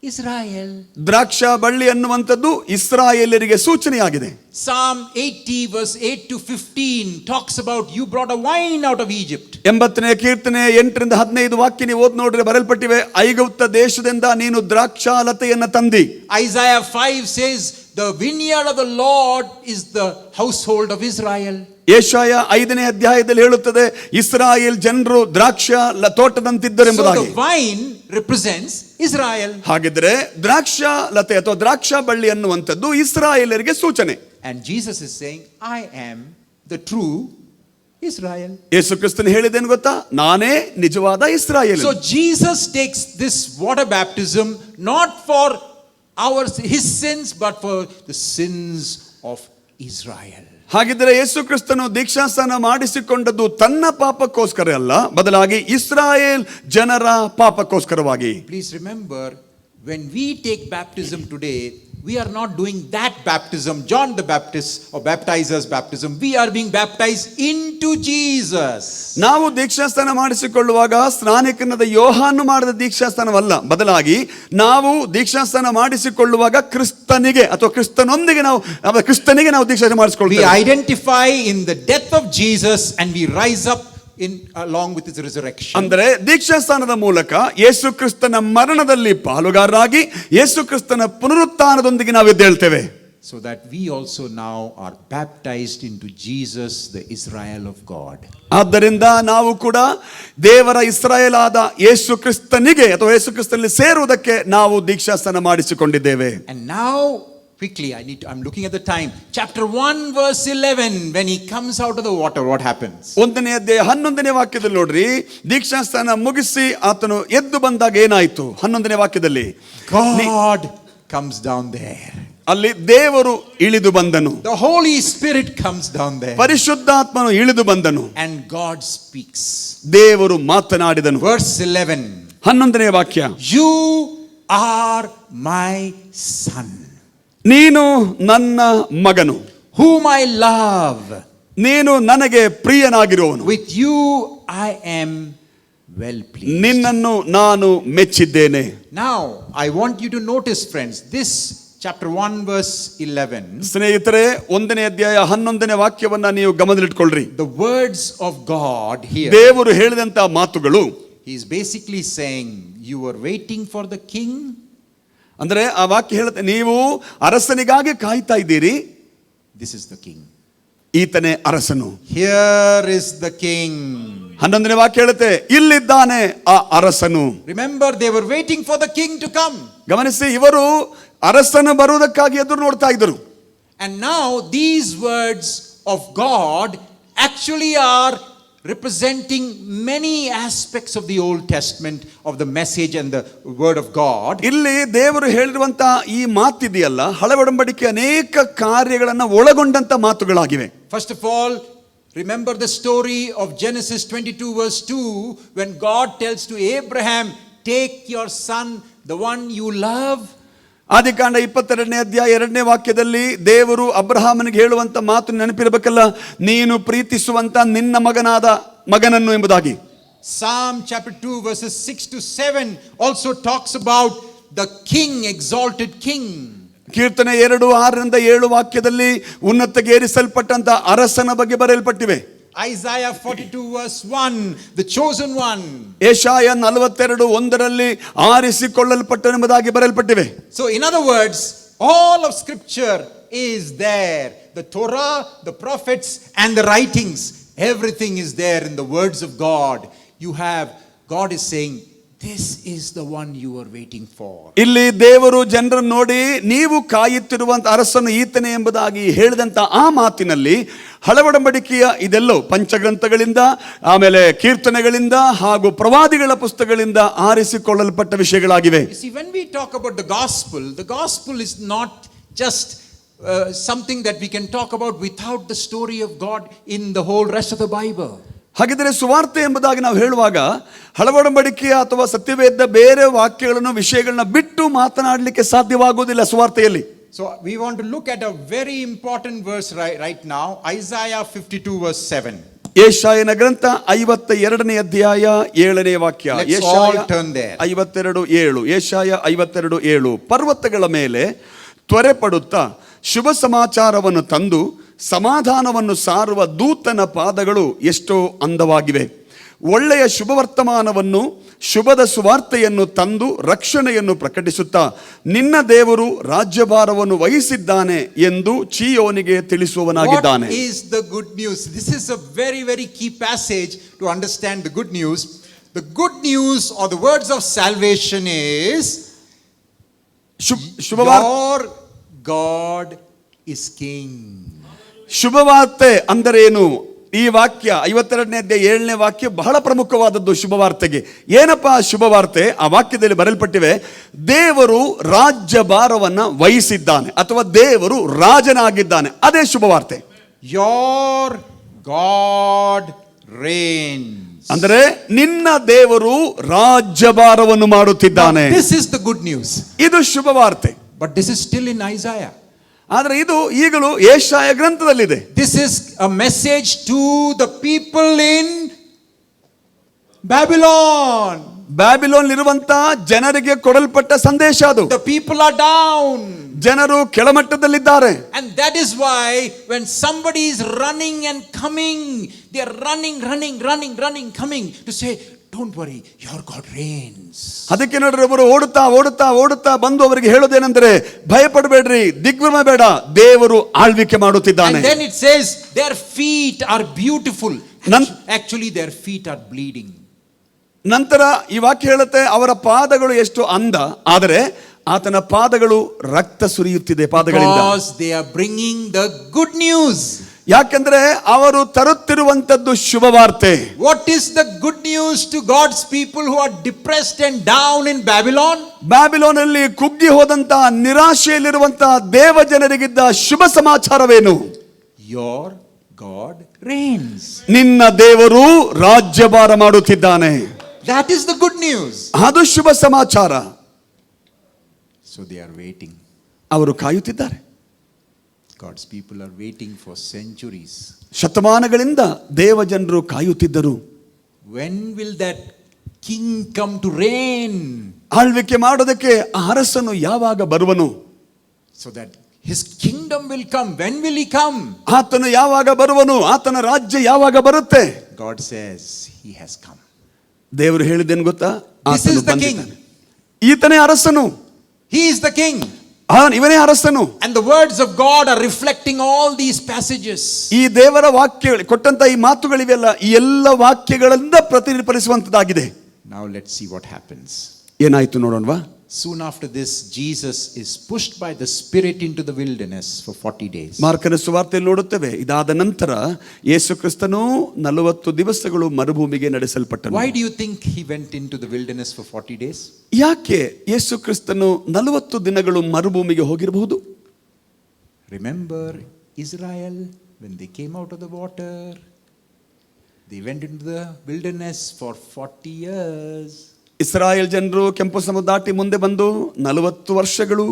Israel.
ದ್ರಾಕ್ಷಾ ಬಳ್ಳಿ ಅನ್ನುವಂಥದ್ದು ಇಸ್ರಾಯೇಲರಿಗೆ ಸೂಚನೆಯಾಗಿದೆ.
Psalm 80 verse 8 to 15 talks about you brought a vine out of Egypt. 80ನೇ
ಕೀರ್ತನೆ 8ರಿಂದ 15 ವಾಕ್ಯ ನೀವು ಓದಿ ನೋಡಿದ್ರೆ ಬರೆಯಲ್ಪಟ್ಟಿವೆ, ಐಗುಪ್ತ ದೇಶದಿಂದ ನೀನು ದ್ರಾಕ್ಷಾಲತೆಯನ್ನು ತಂದಿ.
Isaiah 5 says the vineyard of the Lord is the household of Israel.
ಯೆಶಾಯ 5ನೇ ಅಧ್ಯಾಯದಲ್ಲಿ ಹೇಳುತ್ತದೆ, ಇಸ್ರಾಯೇಲ್ ಜನರು ದ್ರಾಕ್ಷಾ ತೋಟದಂತಿದ್ದರೆಂಬುದಾಗಿ.
So the vine represents Israel.
ಹಾಗಿದ್ರೆ ದ್ರಾಕ್ಷಾ ಲತೆ ಅಥವಾ ದ್ರಾಕ್ಷಾ ಬಳ್ಳಿ ಅನ್ನುವಂಥದ್ದು ಇಸ್ರಾಯೇಲರಿಗೆ ಸೂಚನೆ.
And Jesus is saying, I am the true Israel.
ಯೇಸು ಕ್ರಿಸ್ತನು ಹೇಳಿದ್ದೇನು ಗೊತ್ತಾ? ನಾನೇ ನಿಜವಾದ Israel.
So Jesus takes this water baptism not for his sins but for the sins of Israel.
ಹಾಗಿದ್ರೆ ಯೇಸು ಕ್ರಿಸ್ತನು ದೀಕ್ಷಾಸ್ನಾನ ಮಾಡಿಸಿಕೊಂಡದ್ದು ತನ್ನ ಪಾಪಕ್ಕೋಸ್ಕರ ಅಲ್ಲ, ಬದಲಾಗಿ ಇಸ್ರಾಯೇಲ್ ಜನರ ಪಾಪಕ್ಕೋಸ್ಕರವಾಗಿ.
Please remember, when we take baptism today, we are not doing that baptism, John the Baptist or baptizer's baptism. We are being baptized into Jesus.
ನಾವು ದೀಕ್ಷಾಸ್ನಾನ ಮಾಡಿಸಿಕೊಳ್ಳುವಾಗ ಸ್ನಾನಿಕನಾದ ಯೋಹಾನು ಮಾಡಿದ ದೀಕ್ಷಾಸ್ನಾನವಲ್ಲ, ಬದಲಾಗಿ ನಾವು ದೀಕ್ಷಾಸ್ನಾನ ಮಾಡಿಸಿಕೊಳ್ಳುವಾಗ ಕ್ರಿಸ್ತನಿಗೆ ಅಥವಾ ಕ್ರಿಸ್ತನೊಂದಿಗೆ ನಾವು ದೀಕ್ಷಾಸ್ನಾನ ಮಾಡಿಸಿಕೊಳ್ಳುತ್ತೇವೆ.
We identify in the death of Jesus and we rise up along with his resurrection.
ಅಂದರೆ ದೀಕ್ಷಾಸ್ನಾನದ ಮೂಲಕ ಯೇಸು ಕ್ರಿಸ್ತನ ಮರಣದಲ್ಲಿ ಪಾಲುಗಾರರಾಗಿ ಯೇಸು ಕ್ರಿಸ್ತನ ಪುನರುತ್ಥಾನದೊಂದಿಗೆ ನಾವು ಎದ್ದೇಳ್ತೇವೆ.
So that we also now are baptized into Jesus, the Israel of God.
ಆದ್ದರಿಂದ ನಾವು ಕೂಡ ದೇವರ ಇಸ್ರಾಯೇಲ್ ಆದ ಯೇಸು ಕ್ರಿಸ್ತನಿಗೆ ಅಥವಾ ಯೇಸು ಕ್ರಿಸ್ತನಲ್ಲಿ ಸೇರುವುದಕ್ಕೆ ನಾವು ದೀಕ್ಷಾಸ್ನಾನ ಮಾಡಿಸಿಕೊಂಡಿದ್ದೇವೆ.
And now quickly, I'm looking at the time. Chapter 1 verse 11, when he comes out of the water, what happens?
1ನೇ ಅಧ್ಯಾಯ 11ನೇ ವಾಕ್ಯದಲ್ಲಿ ನೋಡ್ರಿ, ದೀಕ್ಷಾಸ್ನಾನ ಮುಗಿಸಿ ಆತನು ಎದ್ದು ಬಂದಾಗ ಏನಾಯಿತು? 11ನೇ ವಾಕ್ಯದಲ್ಲಿ
God comes down there.
ಅಲ್ಲಿ ದೇವರು ಇಳಿದು ಬಂದನು.
The Holy Spirit comes down there.
ಪರಿಶುದ್ಧಾತ್ಮನು ಇಳಿದು ಬಂದನು.
And God speaks.
ದೇವರು ಮಾತನಾಡಿದನು.
Verse 11.
11ನೇ ವಾಕ್ಯ,
You are my son.
ನೀನು ನನ್ನ ಮಗನು,
whom I love.
ನೀನು ನನಗೆ ಪ್ರಿಯನಾಗಿರುವವನು.
With you I am well pleased.
ನಿನ್ನನ್ನು ನಾನು ಮೆಚ್ಚಿದ್ದೇನೆ.
Now I want you to notice, friends, this chapter 1, verse 11.
ಸ್ನೇಹಿತರೆ, 1ನೇ ಅಧ್ಯಾಯ 11ನೇ ವಾಕ್ಯವನ್ನ ನೀವು ಗಮನದಲ್ಲಿಟ್ಕೊಳ್ರಿ.
The words of God here.
ದೇವರು ಹೇಳಿದಂತ ಮಾತುಗಳು,
He is basically saying, you were waiting for the king.
ಅಂದ್ರೆ ಆ ವಾಕ್ಯ ಹೇಳುತ್ತೆ, ನೀವು ಅರಸನಿಗಾಗಿ ಕಾಯ್ತಾ ಇದ್ದೀರಿ,
This is the king.
ಈತನೇ ಅರಸನು.
Here is the king.
11ನೇ ವಾಕ್ಯ ಹೇಳುತ್ತೆ, ಇಲ್ಲಿದ್ದಾನೆ ಆ ಅರಸನು.
Remember, they were waiting for the king to come.
ಗಮನಿಸಿ, ಇವರು ಅರಸನು ಬರುವುದಕ್ಕಾಗಿ ಎದುರು ನೋಡ್ತಾ ಇದ್ದರು.
And now these words of God actually are representing many aspects of the Old Testament, of the message and the word of God.
ಇಲ್ಲಿ ದೇವರು ಹೇಳಿರುವಂತಹ ಈ ಮಾತಿದೆಯಲ್ಲ, ಹಳೆ ಒಡಂಬಡಿಕೆ ಅನೇಕ ಕಾರ್ಯಗಳನ್ನು ಒಳಗೊಂಡಂತ ಮಾತುಗಳಾಗಿವೆ.
First of all, remember the story of Genesis 22 verse 2, when God tells to Abraham, take your son, the one you love.
ಆದಿಕಾಂಡ 22ನೇ ಅಧ್ಯಾಯ 2ನೇ ವಾಕ್ಯದಲ್ಲಿ ದೇವರು ಅಬ್ರಹಾಮನಿಗೆ ಹೇಳುವಂತ ಮಾತು ನೆನಪಿರಬೇಕಲ್ಲ, ನೀನು ಪ್ರೀತಿಸುವಂತ ನಿನ್ನ ಮಗನನ್ನು ಎಂಬುದಾಗಿ.
Psalm chapter 2 verses 6 to 7 also talks about the king, exalted king.
ಕೀರ್ತನೆ 2:6-7 ವಾಕ್ಯದಲ್ಲಿ ಉನ್ನತಗೇರಿಸಲ್ಪಟ್ಟಂತ ಅರಸನ ಬಗ್ಗೆ ಬರೆಯಲ್ಪಟ್ಟಿವೆ.
Isaiah 42 verse 1, the chosen one.
Jeshaiah 42:1 ಆರಿಸಿಕೊಳ್ಳಲ್ಪಟ್ಟನೆಂಬುದಾಗಿ ಬರೆಯಲ್ಪಟ್ಟಿವೆ.
So in other words, all of scripture is there. The Torah, the prophets and the writings, everything is there in the words of God. God is saying, this is the one you are waiting for.
ಇಲ್ಲಿ ದೇವರು ಜನರನ್ನು ನೋಡಿ, ನೀವು ಕಾಯುತ್ತಿರುವಂತ ಅರಸನು ಈತನೇ ಎಂಬುದಾಗಿ ಹೇಳಿದಂತ ಆ ಮಾತಿನಲ್ಲಿ ಹಳೆ ಒಡಂಬಡಿಕೆಯ ಇದೆಲ್ಲೋ ಪಂಚಗ್ರಂಥಗಳಿಂದ, ಆಮೇಲೆ ಕೀರ್ತನೆಗಳಿಂದ ಹಾಗೂ ಪ್ರವಾದಿಗಳ ಪುಸ್ತಕಗಳಿಂದ ಆರಿಸಿಕೊಳ್ಳಲ್ಪಟ್ಟ ವಿಷಯಗಳಾಗಿವೆ.
You see, when we talk about the gospel is not just something that we can talk about without the story of God in the whole rest of the Bible.
ಹಾಗಿದ್ರೆ ಸುವಾರ್ತೆ ಎಂಬುದಾಗಿ ನಾವು ಹೇಳುವಾಗ ಹಳೆ ಒಡಂಬಡಿಕೆಯ ಅಥವಾ ಸತ್ಯವೇದ ಬೇರೆ ವಾಕ್ಯಗಳನ್ನು ವಿಷಯಗಳನ್ನ ಬಿಟ್ಟು ಮಾತನಾಡಲಿಕ್ಕೆ ಸಾಧ್ಯವಾಗುವುದಿಲ್ಲ ಸುವಾರ್ತೆಯಲ್ಲಿ.
So we want to look at a very important verse right now, Isaiah 52 verse 7.
ಯೆಶಾಯನ ಗ್ರಂಥ 52ನೇ ಅಧ್ಯಾಯ 7ನೇ ವಾಕ್ಯ.
Let's all turn there.
52:7. ಯೆಶಾಯ 52:7. ಪರ್ವತಗಳ ಮೇಲೆ ತ್ವರೆ ಪಡುತ್ತಾ ಶುಭ ಸಮಾಚಾರವನ್ನು ತಂದು ಸಮಾಧಾನವನ್ನು ಸಾರುವ ದೂತನ ಪಾದಗಳು ಎಷ್ಟೋ ಅಂದವಾಗಿವೆ. ಒಳ್ಳೆಯ ಶುಭವರ್ತಮಾನವನ್ನು, ಶುಭದ ಸುವಾರ್ತೆಯನ್ನು ತಂದು ರಕ್ಷಣೆಯನ್ನು ಪ್ರಕಟಿಸುತ್ತಾ ನಿನ್ನ ದೇವರು ರಾಜ್ಯಭಾರವನ್ನು ವಹಿಸಿದ್ದಾನೆ ಎಂದು ಚೀಯೋನಿಗೆ ತಿಳಿಸುವವನಾಗಿದ್ದಾನೆ.
What is the good news? This is a very, very key passage to understand the good news. The good news or the words of salvation is, your God is king.
ಶುಭವಾರ್ತೆ ಅಂದರೇನು? ಈ ವಾಕ್ಯ 52ನೇ ಅಧ್ಯಾಯ 7ನೇ ವಾಕ್ಯ ಬಹಳ ಪ್ರಮುಖವಾದದ್ದು ಶುಭವಾರ್ತೆಗೆ. ಏನಪ್ಪಾ ಶುಭವಾರ್ತೆ? ಆ ವಾಕ್ಯದಲ್ಲಿ ಬರೆಯಲ್ಪಟ್ಟಿವೆ, ದೇವರು ರಾಜ್ಯಭಾರವನ್ನ ವಹಿಸಿದ್ದಾನೆ ಅಥವಾ ದೇವರು ರಾಜನಾಗಿದ್ದಾನೆ. ಅದೇ ಶುಭವಾರ್ತೆ.
Your God reigns.
ಅಂದರೆ ನಿನ್ನ ದೇವರು ರಾಜ್ಯಭಾರವನ್ನು ಮಾಡುತ್ತಿದ್ದಾನೆ.
This is the good news.
ಇದು ಶುಭವಾರ್ತೆ.
But this is still in Isaiah.
ಆದರೆ ಇದು ಈಗಲೂ ಯೆಶಾಯ ಗ್ರಂಥದಲ್ಲಿದೆ.
This is a message to the people in Babylon.
Babylon ಇರುವಂತ ಜನರಿಗೆ ಕೊಡಲ್ಪಟ್ಟ ಸಂದೇಶ ಅದು.
The people are down.
ಜನರು ಕೆಳಮಟ್ಟದಲ್ಲಿದ್ದಾರೆ.
And that is why when somebody is running and coming, they are running, coming to say, don't worry, your God reigns.
ಅದಕ್ಕೆ ನೋಡ್ರಿ, ಅವರು ಓಡುತ್ತಾ ಬಂದು ಅವರಿಗೆ ಹೇಳೋದೇನೆಂದ್ರೆ, ಭಯಪಡಬೇಡ್ರಿ, ದಿಗ್ಭ್ರಮೆ ಬೇಡ, ದೇವರು ಆಳ್ವಿಕೆ ಮಾಡುತ್ತಿದ್ದಾನೆ.
And then it says their feet are beautiful. Actually their feet are bleeding.
ನಂತರ ಈ ವಾಕ್ಯ ಹೇಳುತ್ತೆ, ಅವರ ಪಾದಗಳು ಎಷ್ಟು ಅಂದ, ಆದರೆ ಆತನ ಪಾದಗಳು ರಕ್ತ ಸುರಿಯುತ್ತಿದೆ ಪಾದಗಳಿಂದ.
Because they are bringing the good news.
ಯಾಕಂದ್ರೆ ಅವರು ತರುತ್ತಿರುವಂತದ್ದು ಶುಭವಾರ್ತೆ.
What is the good news to God's people who are depressed and down in Babylon?
ಬ್ಯಾಬಿಲೋನಲ್ಲಿ ಕುಗ್ಗಿ ಹೋದಂತ ನಿರಾಶೆಯಲ್ಲಿರುವಂತ ದೇವ ಜನರಿಗಿದ್ದ ಶುಭ ಸಮಾಚಾರವೇನು?
Your God reigns.
ನಿನ್ನ ದೇವರು ರಾಜ್ಯಭಾರ ಮಾಡುತ್ತಿದ್ದಾನೆ.
That is the good news.
ಅದು ಶುಭ ಸಮಾಚಾರ.
So they are waiting.
ಅವರು ಕಾಯುತ್ತಿದ್ದಾರೆ.
God's people are waiting for centuries.
ಶತಮಾನಗಳಿಂದ ದೇವ ಜನರು ಕಾಯುತ್ತಿದ್ದರು.
When will that king come to reign?
ಆಳ್ವಿಕೆ ಮಾಡೋದಕ್ಕೆ ಆ ಅರಸನು ಯಾವಾಗ ಬರುವನು?
So that his kingdom will come. When will he come?
ಆತನು ಯಾವಾಗ ಬರುವನು, ಆತನ ರಾಜ್ಯ ಯಾವಾಗ ಬರುತ್ತೆ?
God says he has come.
ದೇವರು ಹೇಳಿದ್ದೇನು ಗೊತ್ತಾ?
This
ಆತನು
is the king.
ಬಂದಿದ್ದಾನೆ. ಈತನೇ ಅರಸನು,
He is the king.
ಇವನೇ ಅರಸನು.
And the words of God are reflecting all these passages.
ಈ ದೇವರ ವಾಕ್ಯಗಳು ಕೊಟ್ಟಂತ ಈ ಮಾತುಗಳಿವೆಲ್ಲ ಈ ಎಲ್ಲ ವಾಕ್ಯಗಳಿಂದ ಪ್ರತಿನಿಧಿಸುವಂತದ್ದಾಗಿದೆ.
Now let's see what happens.
ಏನಾಯ್ತು ನೋಡೋಣವಾ?
Soon after this, Jesus is pushed by the Spirit into the wilderness for 40 days.
ಮಾರ್ಕನ ಸುವಾರ್ತೆಯಲ್ಲಿ ನೋಡುತ್ತೇವೆ, ಇದಾದ ನಂತರ ಯೇಸು ಕ್ರಿಸ್ತನು 40 ದಿವಸಗಳು ಮರುಭೂಮಿಗೆ ನಡೆಸಲ್ಪಟ್ಟನು.
Why do you think he went into the wilderness for 40 days?
ಯಾಕೆ ಯೇಸು ಕ್ರಿಸ್ತನು 40 ದಿನಗಳು ಮರುಭೂಮಿಗೆ ಹೋಗಿರಬಹುದು?
Remember Israel, when they came out of the water, they went into the wilderness for 40 years.
Israel ಜನರು ಕೆಂಪು ಸಮುದ್ರ ದಾಟಿ ಮುಂದೆ ಬಂದು 40 ವರ್ಷಗಳು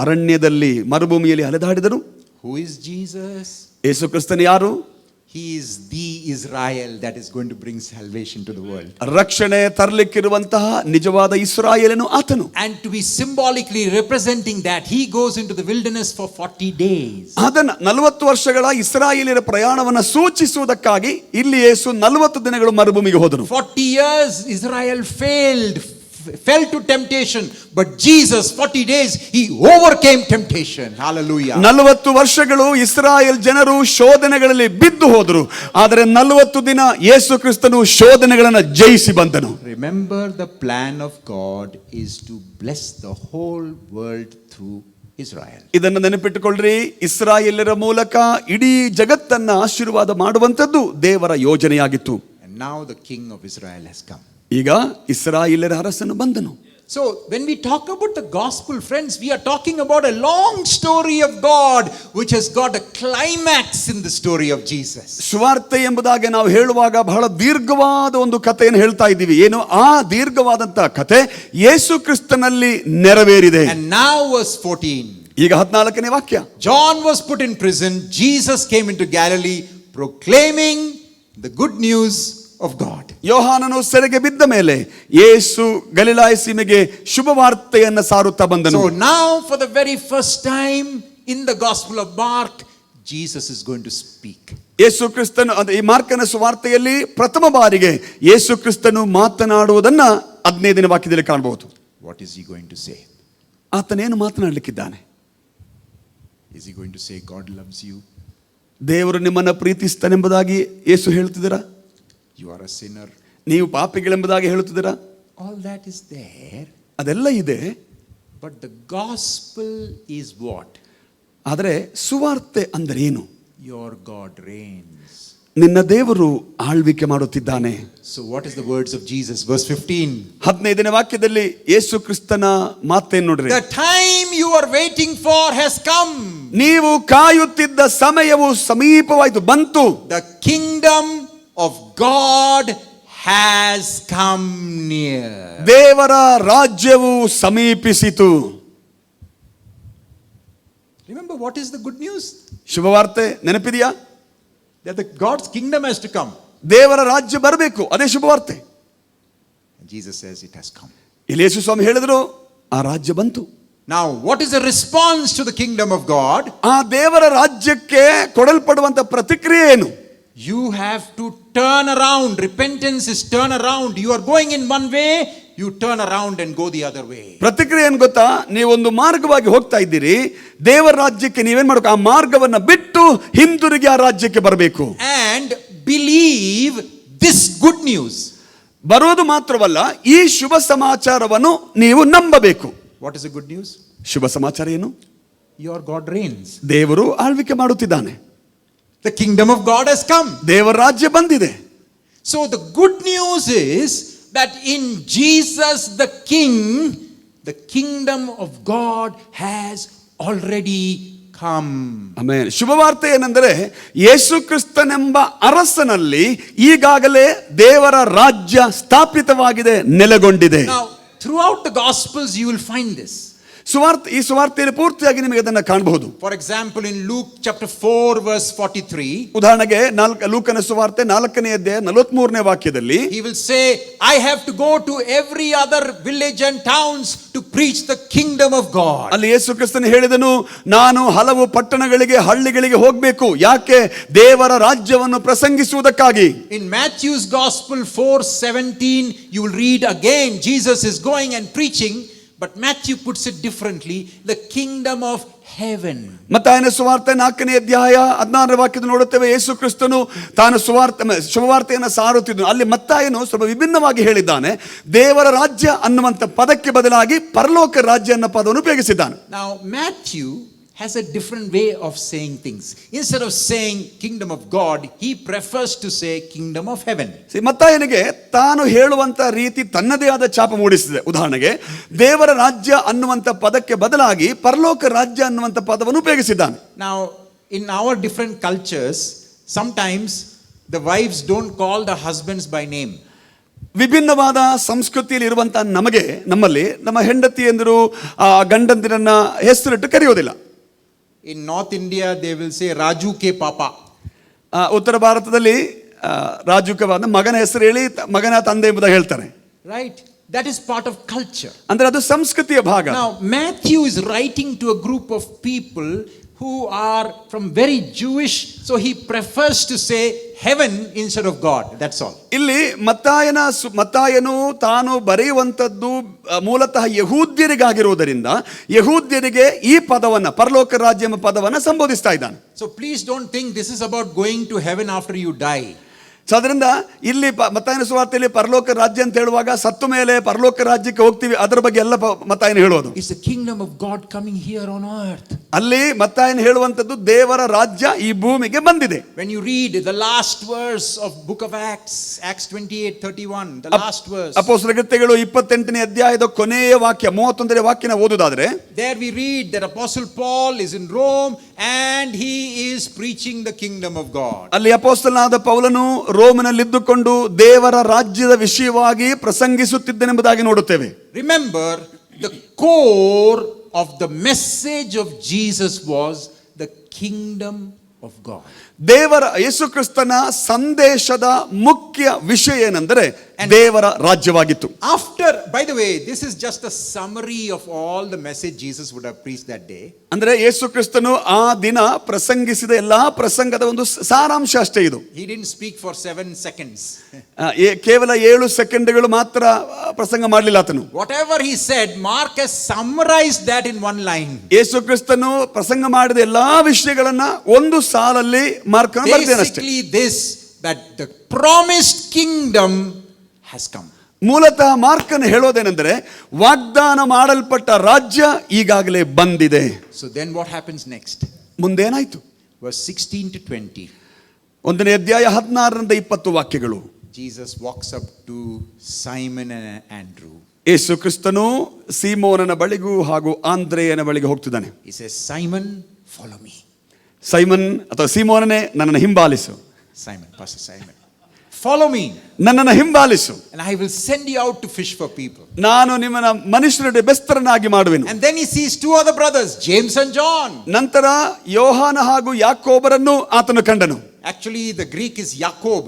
ಅರಣ್ಯದಲ್ಲಿ ಮರುಭೂಮಿಯಲ್ಲಿ ಅಲೆದಾಡಿದರು.
Who is Jesus?
ಯೇಸು ಕ್ರಿಸ್ತನು ಯಾರು?
He is the Israel that is going to bring salvation to the world.
ರಕ್ಷಣೆ ತರಲಿಕ್ಕಿರುವಂತಹ ನಿಜವಾದ ಇಸ್ರಾಯೇಲನು ಆತನು.
And to be symbolically representing that, he goes into the wilderness for 40 days.
ಅದನ್ನ 40 ವರ್ಷಗಳ ಇಸ್ರಾಯೇಲಿಯರ ಪ್ರಯಾಣವನ್ನು ಸೂಚಿಸುವುದಕ್ಕಾಗಿ ಇಲ್ಲಿ ಯೇಸು 40 ದಿನಗಳು ಮರುಭೂಮಿಗೆ ಹೋದನು.
40 years Israel fell to temptation, but Jesus 40 days he overcame temptation. Hallelujah.
40 ವರ್ಷಗಳು ಇಸ್ರಾಯೇಲ್ ಜನರು ಶೋಧನೆಗಳಲ್ಲಿ ಬಿದ್ದು ಹೋದರು, ಆದರೆ 40 ದಿನ ಯೇಸು ಕ್ರಿಸ್ತನು ಶೋಧನೆಗಳನ್ನು ಜಯಿಸಿ ಬಂದನು.
Remember, the plan of God is to bless the whole world through Israel.
ಇದನ್ನು ನೆನಪಿಟ್ಟುಕೊಳ್ಳ್ರಿ, ಇಸ್ರಾಯೇಲರ ಮೂಲಕ ಇಡೀ ಜಗತ್ತನ್ನ ಆಶೀರ್ವಾದ ಮಾಡುವಂತದ್ದು ದೇವರ ಯೋಜನೆಯಾಗಿತ್ತು.
And now the king of Israel has come.
ಈಗ ಇಸ್ರಾಯೇಲರ ಅರಸನು ಬಂದನು.
So when we talk about the gospel, friends, we are talking about a long story of God which has got a climax in the story of Jesus.
ಸುವಾರ್ತೆ ಎಂಬುದಾಗಿ ನಾವು ಹೇಳುವಾಗ ಬಹಳ ದೀರ್ಘವಾದ ಒಂದು ಕಥೆಯನ್ನು ಹೇಳ್ತಾ ಇದ್ದೀವಿ. ಏನು ಆ ದೀರ್ಘವಾದಂತಹ ಕಥೆ ಯೇಸು ಕ್ರಿಸ್ತನಲ್ಲಿ ನೆರವೇರಿದೆ.
And now verse 14.
ಈಗ 14ನೇ ವಾಕ್ಯ.
John was put in prison. Jesus came into Galilee proclaiming the good news of God.
ಯೋಹಾನನು ಸೆರೆಗೆ ಬಿದ್ದ ಮೇಲೆ ಯೇಸು ಗಲಿಲಾಯ ಸೀಮೆಗೆ ಶುಭ ವಾರ್ತೆಯನ್ನು ಸಾರುತ್ತಾ ಬಂದನು.
So now for the very first time in the gospel of Mark, Jesus is going to speak.
ಯೇಸು ಕ್ರಿಸ್ತನು ಈ ಮಾರ್ಕನ ಸುವಾರ್ತೆಯಲ್ಲಿ ಪ್ರಥಮ ಬಾರಿಗೆ ಯೇಸು ಕ್ರಿಸ್ತನು ಮಾತನಾಡುವುದನ್ನ 15ನೇ ವಾಕ್ಯದಲ್ಲಿ ಕಾಣಬಹುದು.
What is he going to say?
ಆತನೇನು ಮಾತನಾಡಲಿಕ್ಕಿದ್ದಾನೆ?
Is he going to say God loves you?
ದೇವರು ನಿಮ್ಮನ್ನು ಪ್ರೀತಿಸ್ತಾನೆಂಬುದಾಗಿ ಯೇಸು ಹೇಳ್ತಿದ್ದೀರಾ?
You are a sinner.
ನೀವು ಪಾಪಿಗಳೆಂಬುದಾಗಿ ಹೇಳುತ್ತಿದ್ದೀರಾ?
All that is there.
ಅದೆಲ್ಲ ಇದೆ.
But the gospel is what?
ಆದರೆ ಸುವಾರ್ತೆ ಅಂದರೇನು?
Your God reigns.
ನಿನ್ನ ದೇವರು ಆಳ್ವಿಕೆ ಮಾಡುತ್ತಿದ್ದಾನೆ.
So what is the words of Jesus? Verse 15.
15ನೇ ವಾಕ್ಯದಲ್ಲಿ ಯೇಸು ಕ್ರಿಸ್ತನ ಮಾತೇನು ನೋಡ್ರಿ.
The time you are waiting for has come.
ನೀವು ಕಾಯುತ್ತಿದ್ದ ಸಮಯವು ಸಮೀಪವಾಯಿತು, ಬಂತು.
The kingdom of God has come near.
ದೇವರ ರಾಜ್ಯವು ಸಮೀಪಿಸಿತು.
Remember, what is the good news?
ಶುಭವಾರ್ತೆ ನೆನಪಿದೆಯಾ?
That the God's kingdom has to come.
ದೇವರ ರಾಜ್ಯ ಬರಬೇಕು, ಅದೇ ಶುಭವಾರ್ತೆ.
And Jesus says it has come.
ಇಲ್ಲಿ ಯೇಸು ಸ್ವಾಮಿ ಹೇಳಿದ್ರು, ಆ ರಾಜ್ಯ ಬಂತು.
Now, what is the response to the kingdom of God?
ಆ ದೇವರ ರಾಜ್ಯಕ್ಕೆ ಕೊಡಲ್ಪಡುವಂತ ಪ್ರತಿಕ್ರಿಯೆ ಏನು?
You have to turn around. Repentance is turn around. You are going in one way, you turn around and go the other way.
ಪ್ರತಿಕ್ರಿಯೆ ಏನು ಗೊತ್ತಾ? ನೀವೊಂದು ಮಾರ್ಗವಾಗಿ ಹೋಗ್ತಾ ಇದ್ದೀರಿ, ದೇವರ ರಾಜ್ಯಕ್ಕೆ ನೀವೇನ್ ಮಾಡಬೇಕು? ಆ ಮಾರ್ಗವನ್ನ ಬಿಟ್ಟು ಹಿಂದಿರುಗಿ ಆ ರಾಜ್ಯಕ್ಕೆ ಬರಬೇಕು.
And believe this good news.
ಬರೋದು ಮಾತ್ರವಲ್ಲ, ಈ ಶುಭ ಸಮಾಚಾರವನ್ನು ನೀವು ನಂಬಬೇಕು.
What is the good news?
ಶುಭ ಸಮಾಚಾರ ಏನು?
Your God reigns.
ದೇವರು ಆಳ್ವಿಕೆ ಮಾಡುತ್ತಿದ್ದಾನೆ.
The kingdom of God has come.
ದೇವರ ರಾಜ್ಯ ಬಂದಿದೆ.
So the good news is that in Jesus the King, the kingdom of God has already come.
Amen. ಶುಭವಾರ್ತೆ ಏನೆಂದರೆ ಯೇಸು ಕ್ರಿಸ್ತನೆಂಬ ಅರಸನಲ್ಲಿ ಈಗಾಗಲೇ ದೇವರ ರಾಜ್ಯ ಸ್ಥಾಪಿತವಾಗಿದೆ, ನೆಲೆಗೊಂಡಿದೆ.
Now, throughout the Gospels you will find this.
ಈ ಸುವಾರ್ತೆಯಲ್ಲಿ ಪೂರ್ತಿಯಾಗಿ ನಿಮಗೆ ಅದನ್ನು ಕಾಣಬಹುದು.
For example, in Luke chapter 4 verse 43,
ಉದಾಹರಣೆಗೆ ಲೂಕನ ಸುವಾರ್ತೆ 4ನೇ ಅಧ್ಯಾಯ 43ನೇ ವಾಕ್ಯದಲ್ಲಿ
he will say, I have to go to every other village and towns to preach the kingdom of God.
ಅಲ್ಲಿ ಯೇಸು ಕ್ರಿಸ್ತನು ಹೇಳಿದನು, ನಾನು ಹಲವು ಪಟ್ಟಣಗಳಿಗೆ ಹಳ್ಳಿಗಳಿಗೆ ಹೋಗಬೇಕು. ಯಾಕೆ? ದೇವರ ರಾಜ್ಯವನ್ನು ಪ್ರಸಂಗಿಸುವುದಕ್ಕಾಗಿ.
In Matthew's Gospel 4:17, you will read again, Jesus is going and preaching, but Matthew puts it differently, the kingdom of heaven.
ಮತ್ತಾಯನ ಸುವಾರ್ತೆ 4ನೇ ಅಧ್ಯಾಯ 16ನೇ ವಾಕ್ಯದಲ್ಲಿ ನೋಡುತ್ತೇವೆ, ಯೇಸು ಕ್ರಿಸ್ತನು ತಾನು ಶುಭವಾರ್ತೆಯನ್ನು ಸಾರುತ್ತಿದ್ದನು. ಅಲ್ಲಿ ಮತ್ತಾಯನು ಸ್ವಲ್ಪ ವಿಭಿನ್ನವಾಗಿ ಹೇಳಿದ್ದಾನೆ. ದೇವರ ರಾಜ್ಯ ಅನ್ನುವಂಥ ಪದಕ್ಕೆ ಬದಲಾಗಿ ಪರಲೋಕ ರಾಜ್ಯ ಅನ್ನೋ ಪದವನ್ನು ಉಪಯೋಗಿಸಿದ್ದಾನೆ.
Now Matthew has a different way of saying things. Instead of saying kingdom of God, he prefers to say kingdom of heaven.
ಮತ್ತಾಯನಿಗೆ ತಾನು ಹೇಳುವಂತ ರೀತಿ ತನ್ನದೇ ಆದ ಛಾಪ ಮೂಡಿಸಿದೆ. ಉದಾಹರಣೆಗೆ ದೇವರ ರಾಜ್ಯ ಅನ್ನುವಂಥ ಪದಕ್ಕೆ ಬದಲಾಗಿ ಪರಲೋಕ ರಾಜ್ಯ ಅನ್ನುವಂಥ ಪದವನ್ನು ಉಪಯೋಗಿಸಿದ್ದಾನೆ.
Now in our different cultures, sometimes the wives don't call the husbands by name.
ವಿಭಿನ್ನವಾದ ಸಂಸ್ಕೃತಿಯಲ್ಲಿ ಇರುವಂತಹ ನಮ್ಮಲ್ಲಿ ನಮ್ಮ ಹೆಂಡತಿಯಂದರು ಗಂಡಂದಿರನ್ನ ಹೆಸರಿಟ್ಟು ಕರೆಯೋದಿಲ್ಲ.
In North India, they will say Raju ke papa.
ಉತ್ತರ ಭಾರತದಲ್ಲಿ ರಾಜುಕವಾದ ಮಗನ ಹೆಸರು ಹೇಳಿ ಮಗನ ತಂದೆ ಎಂಬುದಾಗಿ ಹೇಳ್ತಾರೆ.
Right? That is part of culture.
ಅಂದ್ರೆ ಅದು ಸಂಸ್ಕೃತಿಯ ಭಾಗ.
Now Matthew is writing to a group of people who are from very Jewish, so he prefers to say heaven instead of God. That's all.
ಇಲ್ಲಿ ಮತ್ತಾಯನು ತಾನು ಬರೆಯುವಂಥದ್ದು ಮೂಲತಃ ಯಹೂದ್ಯರಿಗಾಗಿರುವುದರಿಂದ ಯಹೂದ್ಯರಿಗೆ ಈ ಪದವನ್ನ ಪರಲೋಕ ರಾಜ್ಯ ಎಂಬ ಪದವನ್ನ ಸಂಬೋಧಿಸ್ತಾ ಇದ್ದಾನೆ.
So please don't think this is about going to heaven after you die.
So ಅದರಿಂದ ಇಲ್ಲಿ ಮತ್ತಾಯನ ಸುವಾರ್ತೆಯಲ್ಲಿ ಪರಲೋಕ ರಾಜ್ಯ ಅಂತ ಹೇಳುವಾಗ ಸತ್ತು ಮೇಲೆ ಪರಲೋಕ ರಾಜ್ಯಕ್ಕೆ ಹೋಗ್ತೀವಿ ಅದರ ಬಗ್ಗೆ ಎಲ್ಲ ಮತ್ತಾಯನ ಹೇಳೋದು.
It's the kingdom of God coming here on earth.
ಅಲ್ಲಿ ಮತ್ತಾಯನ ಹೇಳುವಂಥದ್ದು ದೇವರ ರಾಜ್ಯ ಈ ಭೂಮಿಗೆ ಬಂದಿದೆ.
When you read the last verse of book of Acts 28:31, the last verse.
ಅಪೊಸ್ತಲರ ಕೃತ್ಯಗಳು 28ನೇ ಅಧ್ಯಾಯದ ಕೊನೆಯ ವಾಕ್ಯ 31ನೇ ವಾಕ್ಯನ ಓದುವುದಾದ್ರೆ,
there we read that Apostle Paul is in Rome and he is preaching the kingdom of God.
ಅಲ್ಲಿ ಅಪೊಸ್ತಲನಾದ ಪೌಲನು ರೋಮಿನಲ್ಲಿದ್ದುಕೊಂಡು ದೇವರ ರಾಜ್ಯದ ವಿಷಯವಾಗಿ ಪ್ರಸಂಗಿಸುತ್ತಿದ್ದನೆಂಬುದಾಗಿ ನೋಡುತ್ತೇವೆ.
Remember, the core of the message of Jesus was the kingdom of God.
ದೇವರ ಯೇಸು ಕ್ರಿಸ್ತನ ಸಂದೇಶದ ಮುಖ್ಯ ವಿಷಯ ಏನೆಂದರೆ ದೇವರ ರಾಜ್ಯವಾಗಿತ್ತು.
After, by the way, this is just a summary of all the message Jesus would have preached that day.
ಅಂದ್ರೆ ಯೇಸು ಕ್ರಿಸ್ತನು ಆ ದಿನ ಪ್ರಸಂಗಿಸಿದ ಎಲ್ಲಾ ಪ್ರಸಂಗದ ಒಂದು ಸಾರಾಂಶ ಅಷ್ಟೇ ಇದು.
He didn't speak for 7 seconds.
ಕೇವಲ 7 ಸೆಕೆಂಡ್ಗಳು ಮಾತ್ರ ಪ್ರಸಂಗ ಮಾಡಲಿಲ್ಲ ಆತನು.
Whatever he said, Mark has summarized that in one line.
ಯೇಸು ಕ್ರಿಸ್ತನು ಪ್ರಸಂಗ ಮಾಡಿದ ಎಲ್ಲಾ ವಿಷಯಗಳನ್ನ ಒಂದು ಸಾಲಲ್ಲಿ ಮಾರ್ಕನು ಬರೆದಿದ್ದಾನೆ ಅಷ್ಟೇ.
Basically this, that the promised kingdom has come.
ಮೂಲತಃ ಮಾರ್ಕನು ಹೇಳೋದೇನೆಂದರೆ ವಾಗ್ದಾನ ಮಾಡಲ್ಪಟ್ಟ ರಾಜ್ಯ ಈಗಾಗಲೇ ಬಂದಿದೆ.
So then what happens next?
ಮುಂದೇನಾಯ್ತು?
Verse 16 to 20.
1ನೇ ಅಧ್ಯಾಯ 16ರಿಂದ 20 ವಾಕ್ಯಗಳು.
Jesus walks up to Simon and Andrew.
ಯೇಸು ಕ್ರಿಸ್ತನು ಸೀಮೋನನ ಬಳಿಗೂ ಹಾಗೂ ಆಂದ್ರೆಯನ ಬಳಿಗೆ ಹೋಗ್ತಿದ್ದಾನೆ.
He says, Simon, follow me.
Simon ಅಥವಾ ಸೀಮೋನನೇ ನನ್ನನ್ನು ಹಿಂಬಾಲಿಸು.
Simon, Pastor Simon, follow me.
ನನ್ನನ್ನು ಹಿಂಬಾಲಿಸು.
And I will send you out to fish for people.
ನಾನು ನಿಮ್ಮನ್ನ ಮನುಷ್ಯരുടെ ಬೆಸ್ತರನ್ನಾಗಿ ಮಾಡುವೆನು.
And then he sees 2 other brothers, James and John.
ನಂತರ ಯೋಹಾನ ಹಾಗೂ ಯಾಕೋಬರನ್ನು ಆತನು ಕಂಡನು.
Actually, the Greek is Jacob.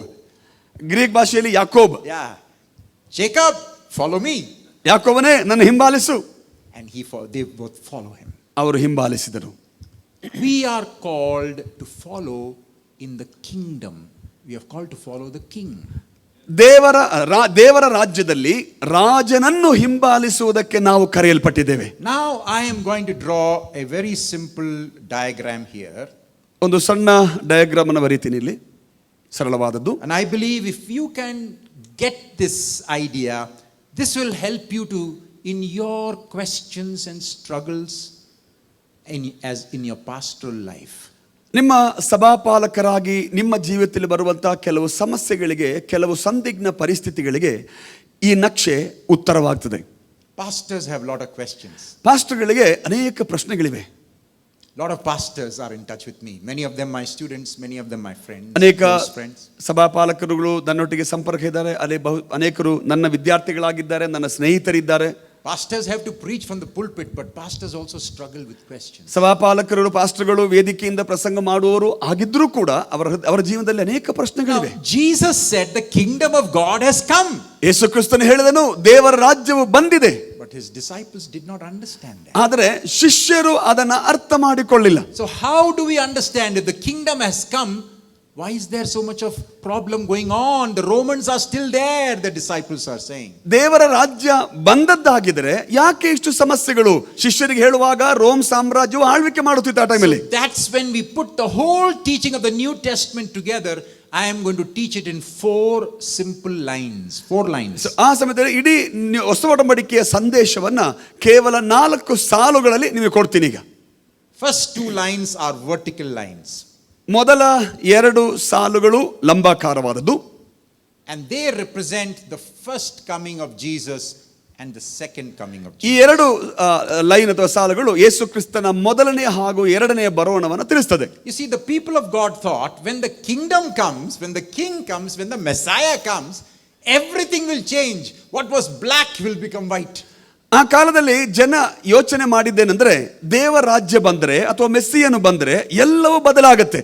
Greek ಭಾಷೆಯಲ್ಲಿ Yakub.
Yeah. Jacob, follow me.
ಯಾಕೋಬನೇ ನನ್ನ ಹಿಂಬಾಲಿಸು.
And they both follow him.
ಅವರು ಹಿಂಬಾಲಿಸಿದರು.
We are called to follow in the kingdom. We are called to follow the king.
ದೇವರ ರಾಜ್ಯದಲ್ಲಿ ರಾಜನನ್ನು ಹಿಂಬಾಲಿಸುವುದಕ್ಕೆ ನಾವು ಕರೆಯಲ್ಪಟ್ಟಿದ್ದೇವೆ.
Now I am going to draw a very simple diagram here.
ಒಂದು ಸಣ್ಣ diagram ಅನ್ನು ಬರೀತೀನಿ ಇಲ್ಲಿ, ಸರಳವಾದದ್ದು.
And I believe if you can get this idea, this will help you to in your questions and struggles as in your pastoral life.
ನಿಮ್ಮ ಸಭಾಪಾಲಕರಾಗಿ ನಿಮ್ಮ ಜೀವಿತದಲ್ಲಿ ಬರುವಂತಹ ಕೆಲವು ಸಮಸ್ಯೆಗಳಿಗೆ, ಕೆಲವು ಸಂದಿಗ್ಧ ಪರಿಸ್ಥಿತಿಗಳಿಗೆ ಈ ನಕ್ಷೆ ಉತ್ತರವಾಗ್ತದೆ.
Pastors have a lot of questions.
ಪಾಸ್ಟರ್ಗಳಿಗೆ ಅನೇಕ ಪ್ರಶ್ನೆಗಳಿವೆ.
Lot of pastors are in touch with me. Many of them my students, many of them my friends.
ಅನೇಕ
friends.
ಸಭಾಪಾಲಕರುಗಳು ನನ್ನೊಟ್ಟಿಗೆ ಸಂಪರ್ಕ ಇದ್ದಾರೆ. ಅನೇಕರು ನನ್ನ ವಿದ್ಯಾರ್ಥಿಗಳಾಗಿದ್ದಾರೆ, ನನ್ನ ಸ್ನೇಹಿತರಿದ್ದಾರೆ.
Pastors have to preach from the pulpit, but pastors also struggle with questions.
ಸಭಾಪಾಲಕರು, ಪಾಸ್ಟರ್ಗಳು ವೇದಿಕೆಯಿಂದ ಪ್ರಸಂಗ ಮಾಡುವವರು ಆಗಿದ್ರೂ ಕೂಡ ಅವರ ಜೀವನದಲ್ಲಿ ಅನೇಕ ಪ್ರಶ್ನೆಗಳಿವೆ.
Now, Jesus said the kingdom of God has come.
ಯೇಸು ಕ್ರಿಸ್ತನು ಹೇಳಿದನು ದೇವರ ರಾಜ್ಯವು ಬಂದಿದೆ.
But his disciples did not understand that.
ಆದರೆ ಶಿಷ್ಯರು ಅದನ್ನ ಅರ್ಥ ಮಾಡಿಕೊಳ್ಳಿಲ್ಲ.
So how do we understand if the kingdom has come? Why is there so much of problem going on? The Romans are still there, the disciples are saying.
ದೇವರ ರಾಜ್ಯ ಬಂದದ್ದಾಗಿದ್ರೆ ಯಾಕೆ ಇಷ್ಟು ಸಮಸ್ಯೆಗಳು? ಶಿಷ್ಯರಿಗೆ ಹೇಳುವಾಗ ರೋಮ್ ಸಾಮ್ರಾಜ್ಯವು ಆಳ್ವಿಕೆ ಮಾಡುತ್ತಿತ್ತು ಆ ಟೈಮಲ್ಲಿ.
That's when we put the whole teaching of the New Testament together. I am going to teach it in 4 simple lines. 4 lines.
ಆ ಸಮಯದಲ್ಲಿ ಇಡೀ ಹೊಸ ಒಡಂಬಡಿಕೆಯ ಸಂದೇಶವನ್ನ ಕೇವಲ 4 ಸಾಲುಗಳಲ್ಲಿ ನಿಮಗೆ ಕೊಡ್ತೀನಿ ಈಗ.
First 2 lines are vertical lines.
ಮೊದಲ 2 ಸಾಲುಗಳು ಲಂಬಾಕಾರವಾದದ್ದು.
And they represent the first coming of Jesus and the second coming of
ಈ
Jesus.
2 ಲೈನ್ ಅಥವಾ ಸಾಲುಗಳು ಯೇಸು ಕ್ರಿಸ್ತನ ಮೊದಲನೇ ಹಾಗೂ ಎರಡನೆಯ ಬರೋಣವನ್ನು ತಿಳಿಸ್ತದೆ.
You see, the people of God thought when the kingdom comes, when the king comes, when the Messiah comes, everything will change. What was black will become white.
ಆ ಕಾಲದಲ್ಲಿ ಜನ ಯೋಚನೆ ಮಾಡಿದ್ದೇನೆಂದ್ರೆ ದೇವ ರಾಜ್ಯ ಬಂದ್ರೆ ಅಥವಾ ಮೆಸ್ಸಿಯನು ಬಂದ್ರೆ ಎಲ್ಲವೂ ಬದಲಾಗುತ್ತೆ,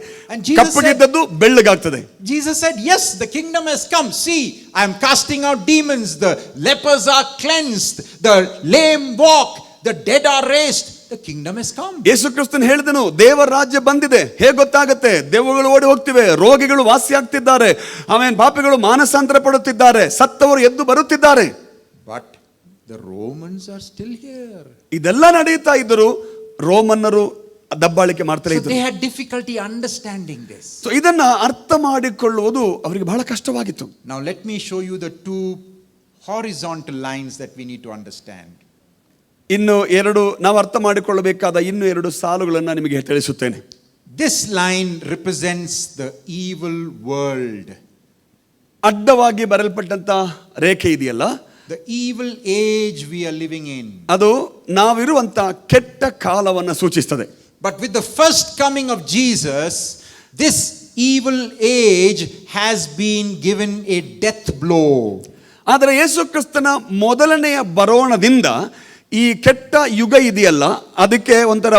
ಕಪ್ಪಗಿದ್ದದ್ದು ಬೆಳ್ಳಗಾಗ್ತದೆ.
Jesus said, yes, the kingdom has come. See, I am casting out demons, the lepers are cleansed, the lame walk, the dead are raised. The kingdom has come.
ಯೇಸು ಕ್ರಿಸ್ತನು ಹೇಳಿದನು ದೇವರ ರಾಜ್ಯ ಬಂದಿದೆ. ಹೇಗೆ ಗೊತ್ತಾಗುತ್ತೆ? ದೆವ್ವಗಳು ಓಡಿ ಹೋಗ್ತಿವೆ, ರೋಗಿಗಳು ವಾಸಿ ಆಗ್ತಿದ್ದಾರೆ, ಆಮೇಲೆ ಪಾಪಿಗಳು ಮಾನಸಾಂತರ ಪಡುತ್ತಿದ್ದಾರೆ, ಸತ್ತವರು ಎದ್ದು ಬರುತ್ತಿದ್ದಾರೆ.
But the Romans are still here.
ಇದೆಲ್ಲ ನಡೆಯುತ್ತಾ ಇದ್ದರು, ರೋಮನ್ನರು ದಬ್ಬಾಳಿಕೆ ಮಾಡ್ತಾರೆ ಇದ್ದರು.
So they had difficulty understanding this.
So ಇದನ್ನ ಅರ್ಥ ಮಾಡಿಕೊಳ್ಳುವುದು ಅವರಿಗೆ ಬಹಳ ಕಷ್ಟವಾಗಿತ್ತು.
Now let me show you the 2 horizontal lines that we need to understand.
ಇನ್ನು 2 ನಾವು ಅರ್ಥ ಮಾಡಿಕೊಳ್ಳಬೇಕಾದ ಇನ್ನು 2 ಸಾಲುಗಳನ್ನು ನಿಮಗೆ ತಿಳಿಸುತ್ತೇನೆ.
This line represents the evil world.
ಅಡ್ಡವಾಗಿ ಬರೆಯಲ್ಪಟ್ಟಂತ ರೇಖೆ ಇದೆಯಲ್ಲ,
The evil age we are living in.
ಅದು ನಾವಿರುವಂತ ಕೆಟ್ಟ ಕಾಲವನ್ನು ಸೂಚಿಸುತ್ತದೆ.
But with the first coming of Jesus, this evil age has been given a death blow.
ಆದರೆ ಯೇಸು ಕ್ರಿಸ್ತನ ಮೊದಲನೆಯ ಬರೋಣದಿಂದ ಈ ಕೆಟ್ಟ ಯುಗ ಇದೆಯಲ್ಲ, ಅದಕ್ಕೆ ಒಂಥರ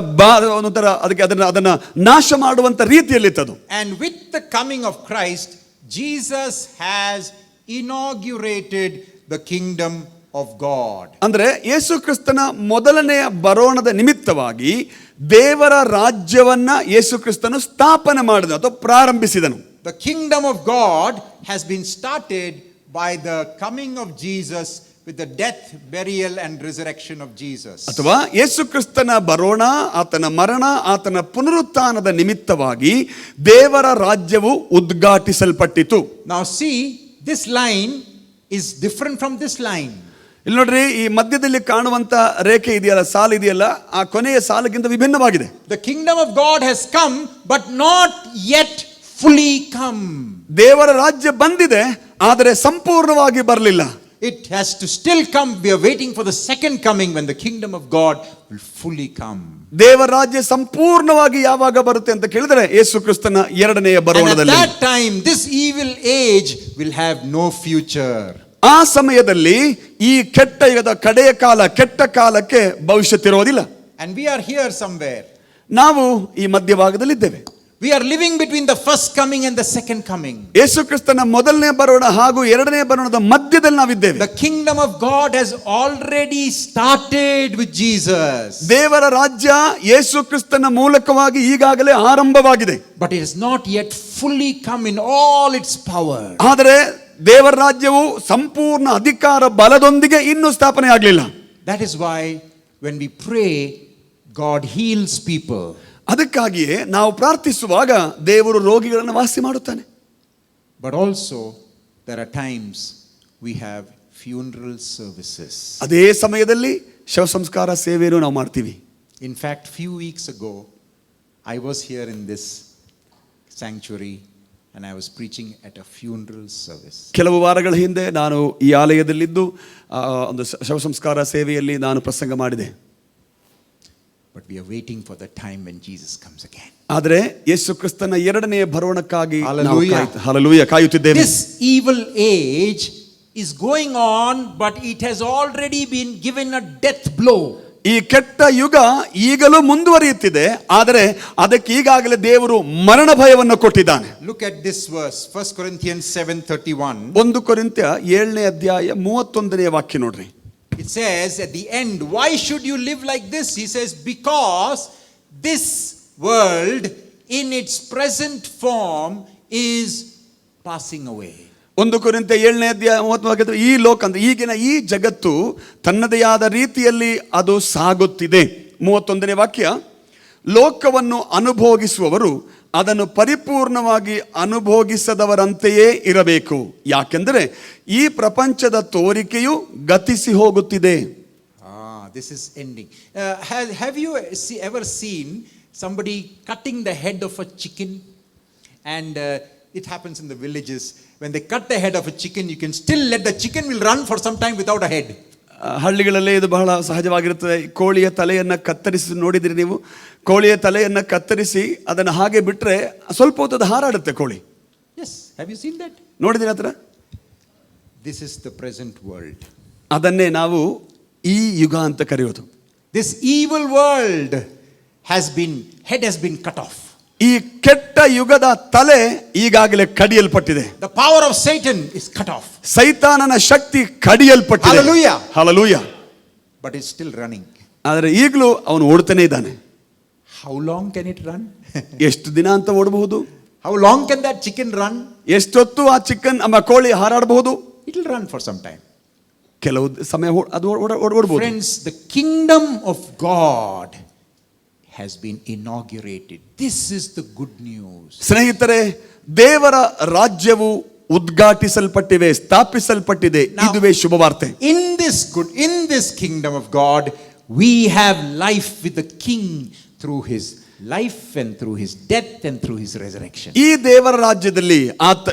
ಅದಕ್ಕೆ ಅದನ್ನ ನಾಶ ಮಾಡುವಂತ ರೀತಿಯಲ್ಲಿತ್ತದು.
And with the coming of Christ, Jesus has inaugurated the kingdom of God.
ಅಂದ್ರೆ ಯೇಸು ಕ್ರಿಸ್ತನ ಮೊದಲನೆಯ ಬರೋಣದ ನಿಮಿತ್ತವಾಗಿ ದೇವರ ರಾಜ್ಯವನ್ನ ಯೇಸು ಕ್ರಿಸ್ತನು ಸ್ಥಾಪನೆ ಮಾಡಿದನು ಅಥವಾ ಪ್ರಾರಂಭಿಸಿದನು.
The kingdom of God has been started by the coming of Jesus with the death, burial and resurrection of Jesus.
ಅಥವಾ ಯೇಸು ಕ್ರಿಸ್ತನ ಬರೋಣ, ಆತನ ಮರಣ, ಆತನ ಪುನರುತ್ಥಾನದ ನಿಮಿತ್ತವಾಗಿ ದೇವರ ರಾಜ್ಯವು ಉದ್ಘಾಟಿಸಲ್ಪಟ್ಟಿತು.
Now see, this line is different from this line.
ಇಲ್ಲಿ ನೋಡ್ರಿ, ಈ ಮಧ್ಯದಲ್ಲಿ ಕಾಣುವಂತ ರೇಖೆ ಇದೆಯಲ್ಲ, ಸಾಲು ಇದೆಯಲ್ಲ, ಆ ಕೊನೆಯ ಸಾಲಿಗಿಂತ ವಿಭಿನ್ನವಾಗಿದೆ.
The kingdom of God has come but not yet fully come.
ದೇವರ ರಾಜ್ಯ ಬಂದಿದೆ, ಆದರೆ ಸಂಪೂರ್ಣವಾಗಿ ಬರಲಿಲ್ಲ.
It has to still come. We are waiting for the second coming when the kingdom of God will fully come.
ದೇವರ ರಾಜ್ಯ ಸಂಪೂರ್ಣವಾಗಿ ಯಾವಾಗ ಬರುತ್ತೆ ಅಂತ ಕೇಳಿದ್ರೆ ಯೇಸು ಕ್ರಿಸ್ತನ ಎರಡನೆಯ ಬರೋಣದಲ್ಲಿ.
And at that time this evil age will have no future.
ಆ ಸಮಯದಲ್ಲಿ ಈ ಕೆಟ್ಟ ಯುಗದ ಕಡೆಯ ಕಾಲ, ಕೆಟ್ಟ ಕಾಲಕ್ಕೆ ಭವಿಷ್ಯತ್ತಿರೋದಿಲ್ಲ.
And we are here somewhere.
ನಾವು ಈ ಮಧ್ಯಭಾಗದಲ್ಲಿದ್ದೇವೆ.
We are living between the first coming and the second coming.
ಯೇಸು ಕ್ರಿಸ್ತನ ಮೊದಲನೇ ಬರೋಣ ಹಾಗೂ ಎರಡನೇ ಬರೋಣದ ಮಧ್ಯದಲ್ಲಿ ನಾವಿದ್ದೇವೆ.
The kingdom of God has already started with Jesus.
ದೇವರ ರಾಜ್ಯ ಯೇಸು ಕ್ರಿಸ್ತನ ಮೂಲಕವಾಗಿ ಈಗಾಗಲೇ ಆರಂಭವಾಗಿದೆ.
But it has not yet fully come in all its power.
ಆದರೆ ದೇವರ ರಾಜ್ಯವು ಸಂಪೂರ್ಣ ಅಧಿಕಾರ ಬಲದೊಂದಿಗೆ ಇನ್ನೂ ಸ್ಥಾಪನೆ ಆಗಲಿಲ್ಲ.
That is why when we pray, God heals people.
ಅದಕ್ಕಾಗಿಯೇ ನಾವು ಪ್ರಾರ್ಥಿಸುವಾಗ ದೇವರು ರೋಗಿಗಳನ್ನು ವಾಸಿ ಮಾಡುತ್ತಾನೆ.
But also there are times we have funeral services.
ಅದೇ ಸಮಯದಲ್ಲಿ ಶವ ಸಂಸ್ಕಾರ ಸೇವೆಯನ್ನು ನಾವು ಮಾಡ್ತೀವಿ.
In fact, few weeks ago I was here in this sanctuary and I was preaching at a funeral service.
ಕೆಲವು ವಾರಗಳ ಹಿಂದೆ ನಾನು ಈ ಆಲಯದಲ್ಲಿದ್ದು ಒಂದು ಶವ ಸಂಸ್ಕಾರ ಸೇವೆಯಲ್ಲಿ ನಾನು ಪ್ರಸಂಗ ಮಾಡಿದೆ.
But we are waiting for the time when Jesus comes again.
ಆದರೆ ಯೇಸು ಕ್ರಿಸ್ತನ ಎರಡನೆಯ ಬರೋಣಕ್ಕಾಗಿ
Hallelujah.
Hallelujah ಕಾಯುತ್ತಿದ್ದೇವೆ.
This evil age is going on, but it has already been given a death blow.
ಈ ಕೆಟ್ಟ ಯುಗ ಈಗಲೂ ಮುಂದುವರಿಯುತ್ತಿದೆ, ಆದರೆ ಅದಕ್ಕೆ ಈಗಾಗಲೇ ದೇವರು ಮರಣ ಭಯವನ್ನು ಕೊಟ್ಟಿದ್ದಾನೆ.
Look at this verse, 1 Corinthians 7:31.
1 ಕೊರಿಂಥ್ಯ 7ನೇ ಅಧ್ಯಾಯ 31ನೇ ವಾಕ್ಯ ನೋಡ್ರಿ.
It says at the end, why should you live like this? He says, because this world in its present form is passing away.
1 ಕೊರಿಂಥ್ಯ 7ನೇ ಅಧ್ಯಾಯ 30 ವಾಕ್ಯ, ಈ ಲೋಕ ಅಂದ್ರೆ ಈಗಿನ ಈ ಜಗತ್ತು ತನ್ನದೇ ಆದ ರೀತಿಯಲ್ಲಿ ಅದು ಸಾಗುತ್ತಿದೆ. 31ನೇ ವಾಕ್ಯ, ಲೋಕವನ್ನು ಅನುಭೋಗಿಸುವವರು ಅದನ್ನು ಪರಿಪೂರ್ಣವಾಗಿ ಅನುಭೋಗಿಸದವರಂತೆಯೇ ಇರಬೇಕು, ಯಾಕೆಂದರೆ ಈ ಪ್ರಪಂಚದ ತೋರಿಕೆಯು ಗತಿಸಿ ಹೋಗುತ್ತಿದೆ.
This is ending. Have you ever seen somebody cutting the head of a chicken? And it happens in the villages. When they cut the head of a chicken, you can still let the chicken will run for some time without a head.
ಹಳ್ಳಿಗಳಲ್ಲೇ ಇದು ಬಹಳ ಸಹಜವಾಗಿರುತ್ತದೆ. ಕೋಳಿಯ ತಲೆಯನ್ನು ಕತ್ತರಿಸಿ ನೋಡಿದಿರಿ ನೀವು? ಕೋಳಿಯ ತಲೆಯನ್ನು ಕತ್ತರಿಸಿ ಅದನ್ನು ಹಾಗೆ ಬಿಟ್ಟರೆ ಸ್ವಲ್ಪ ಹೊತ್ತು ಹಾರಾಡುತ್ತೆ ಕೋಳಿ.
Yes, have you seen that?
ನೋಡಿದಿರ ಹತ್ರ?
This is the present world.
ಅದನ್ನೇ ನಾವು ಈ ಯುಗ ಅಂತ ಕರೆಯೋದು.
This evil world head has been cut off.
ಈ ಕೆಟ್ಟ ಯುಗದ ತಲೆ ಈಗಾಗಲೇ ಕಡಿಯಲ್ಪಟ್ಟಿದೆ.
The power of Satan is cut off.
ಸೈತಾನನ ಶಕ್ತಿ ಕಡಿಯಲ್ಪಟ್ಟಿದೆ.
Hallelujah.
Hallelujah.
But it's still running.
ಆದರೆ ಈಗಲೂ ಅವನು ಓಡ್ತಾನೆ ಇದ್ದಾನೆ.
How long can it run?
ಎಷ್ಟು ದಿನ ಅಂತ ಓಡಬಹುದು?
How long can that chicken run?
ಎಷ್ಟೊತ್ತು ಆ ಚಿಕನ್ ಕೋಳಿ ಹಾರಾಡಬಹುದು?
It will run for some time.
ಕೆಲವು ಸಮಯ ಅದು ಓಡಬಹುದು.
Friends, the kingdom of God has been inaugurated. This is the good news.
ಸ್ನೇಹಿತರೆ, ದೇವರ ರಾಜ್ಯವು ಉದ್ಘಾಟಿಸಲ್ಪಟ್ಟಿವೆ, ಸ್ಥಾಪಿಸಲ್ಪಟ್ಟಿದೆ. ಇದುವೇ ಶುಭವಾರ್ತೆ.
In this kingdom of God, we have life with the King through his life and through his death and through his resurrection.
ಈ ದೇವರ ರಾಜ್ಯದಲ್ಲಿ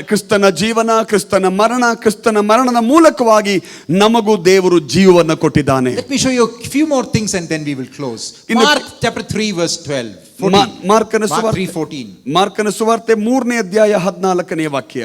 ಕ್ರಿಸ್ತನ ಜೀವನ, ಕ್ರಿಸ್ತನ ಮರಣ, ಕ್ರಿಸ್ತನ ಮರಣದ ಮೂಲಕವಾಗಿ ನಮಗೂ ದೇವರು ಜೀವವನ್ನು ಕೊಟ್ಟಿದ್ದಾನೆ.
Let me show you a few more things and then we will close. Mark chapter 3 verse 12.
ಮಾರ್ಕನ ಸುವಾರ್ತೆ 3ನೇ ಅಧ್ಯಾಯ 14ನೇ ವಾಕ್ಯ.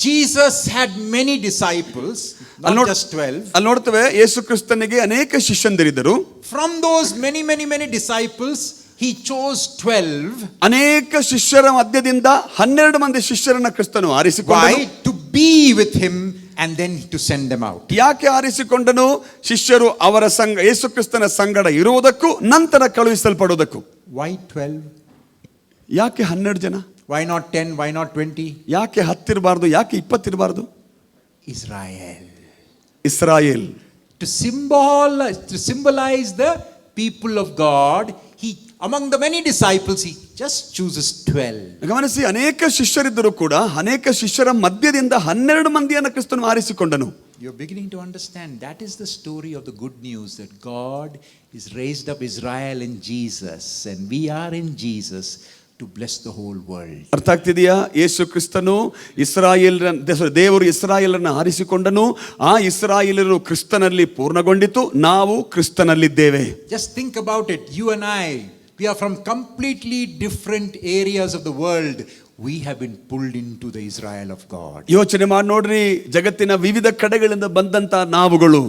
Jesus had many disciples, not just 12.
ಅಲ್ಲಿ ನೋಡ್ತೇವೆ, ಯೇಸು ಕ್ರಿಸ್ತನಿಗೆ ಅನೇಕ ಶಿಷ್ಯಂದಿರಿದ್ದರು.
From those many disciples, he chose 12.
ಅನೇಕ ಶಿಷ್ಯರ ಮಧ್ಯದಿಂದ 12 ಮಂದಿ ಶಿಷ್ಯರನ್ನ ಕ್ರಿಸ್ತನು ಆರಿಸಿಕೊಂಡನು.
Why? To be with him and then to send them out.
ಯಾಕೆ ಆರಿಸಿಕೊಂಡನು? ಶಿಷ್ಯರು ಅವರ ಸಂಗ, ಯೇಸು ಕ್ರಿಸ್ತನ ಸಂಗಡ ಇರುವುದಕ್ಕೂ ನಂತರ ಕಳುಹಿಸಲ್ಪಡುವುದಕ್ಕೂ.
Why 12?
ಯಾಕೆ 12 ಜನ?
Why not 10? Why not 20?
ಯಾಕೆ 10 ಇರಬಾರ್ದು? ಯಾಕೆ 20 ಇರಬಾರ್ದು? Israel.
To symbolize the people of God, he among the many disciples he just chooses 12.
ಗಮನಿಸಿ, ಅನೇಕ ಶಿಷ್ಯರಿದ್ದರೂ ಕೂಡ ಅನೇಕ ಶಿಷ್ಯರ ಮಧ್ಯದಿಂದ 12 ಮಂದಿಯನ್ನು ಕ್ರಿಸ್ತನು ಆರಿಸಿಕೊಂಡನು.
You're beginning to understand that is the story of the good news, that God is raised up Israel in Jesus and we are in Jesus to bless the whole world.
ಅರ್ಥ ಆಗ್ತಿದೆಯಾ? ಯೇಸು ಕ್ರಿಸ್ತನು ದೇವರು ಇಸ್ರಾಯೇಲರನ್ನು ಆರಿಸಿಕೊಂಡನು. ಆ ಇಸ್ರಾಯೇಲರು ಕ್ರಿಸ್ತನಲ್ಲಿ ಪೂರ್ಣಗೊಂಡಿತು, ನಾವು ಕ್ರಿಸ್ತನಲ್ಲಿದ್ದೇವೆ.
Just think about it. You and I, we are from completely different areas of the world. We have been pulled into the Israel of God.
ಯೋಚನೆ ಮಾಡಿ ನೋಡ್ರಿ, ಜಗತ್ತಿನ ವಿವಿಧ ಕಡೆಗಳಿಂದ ಬಂದಂತ ನಾವುಗಳು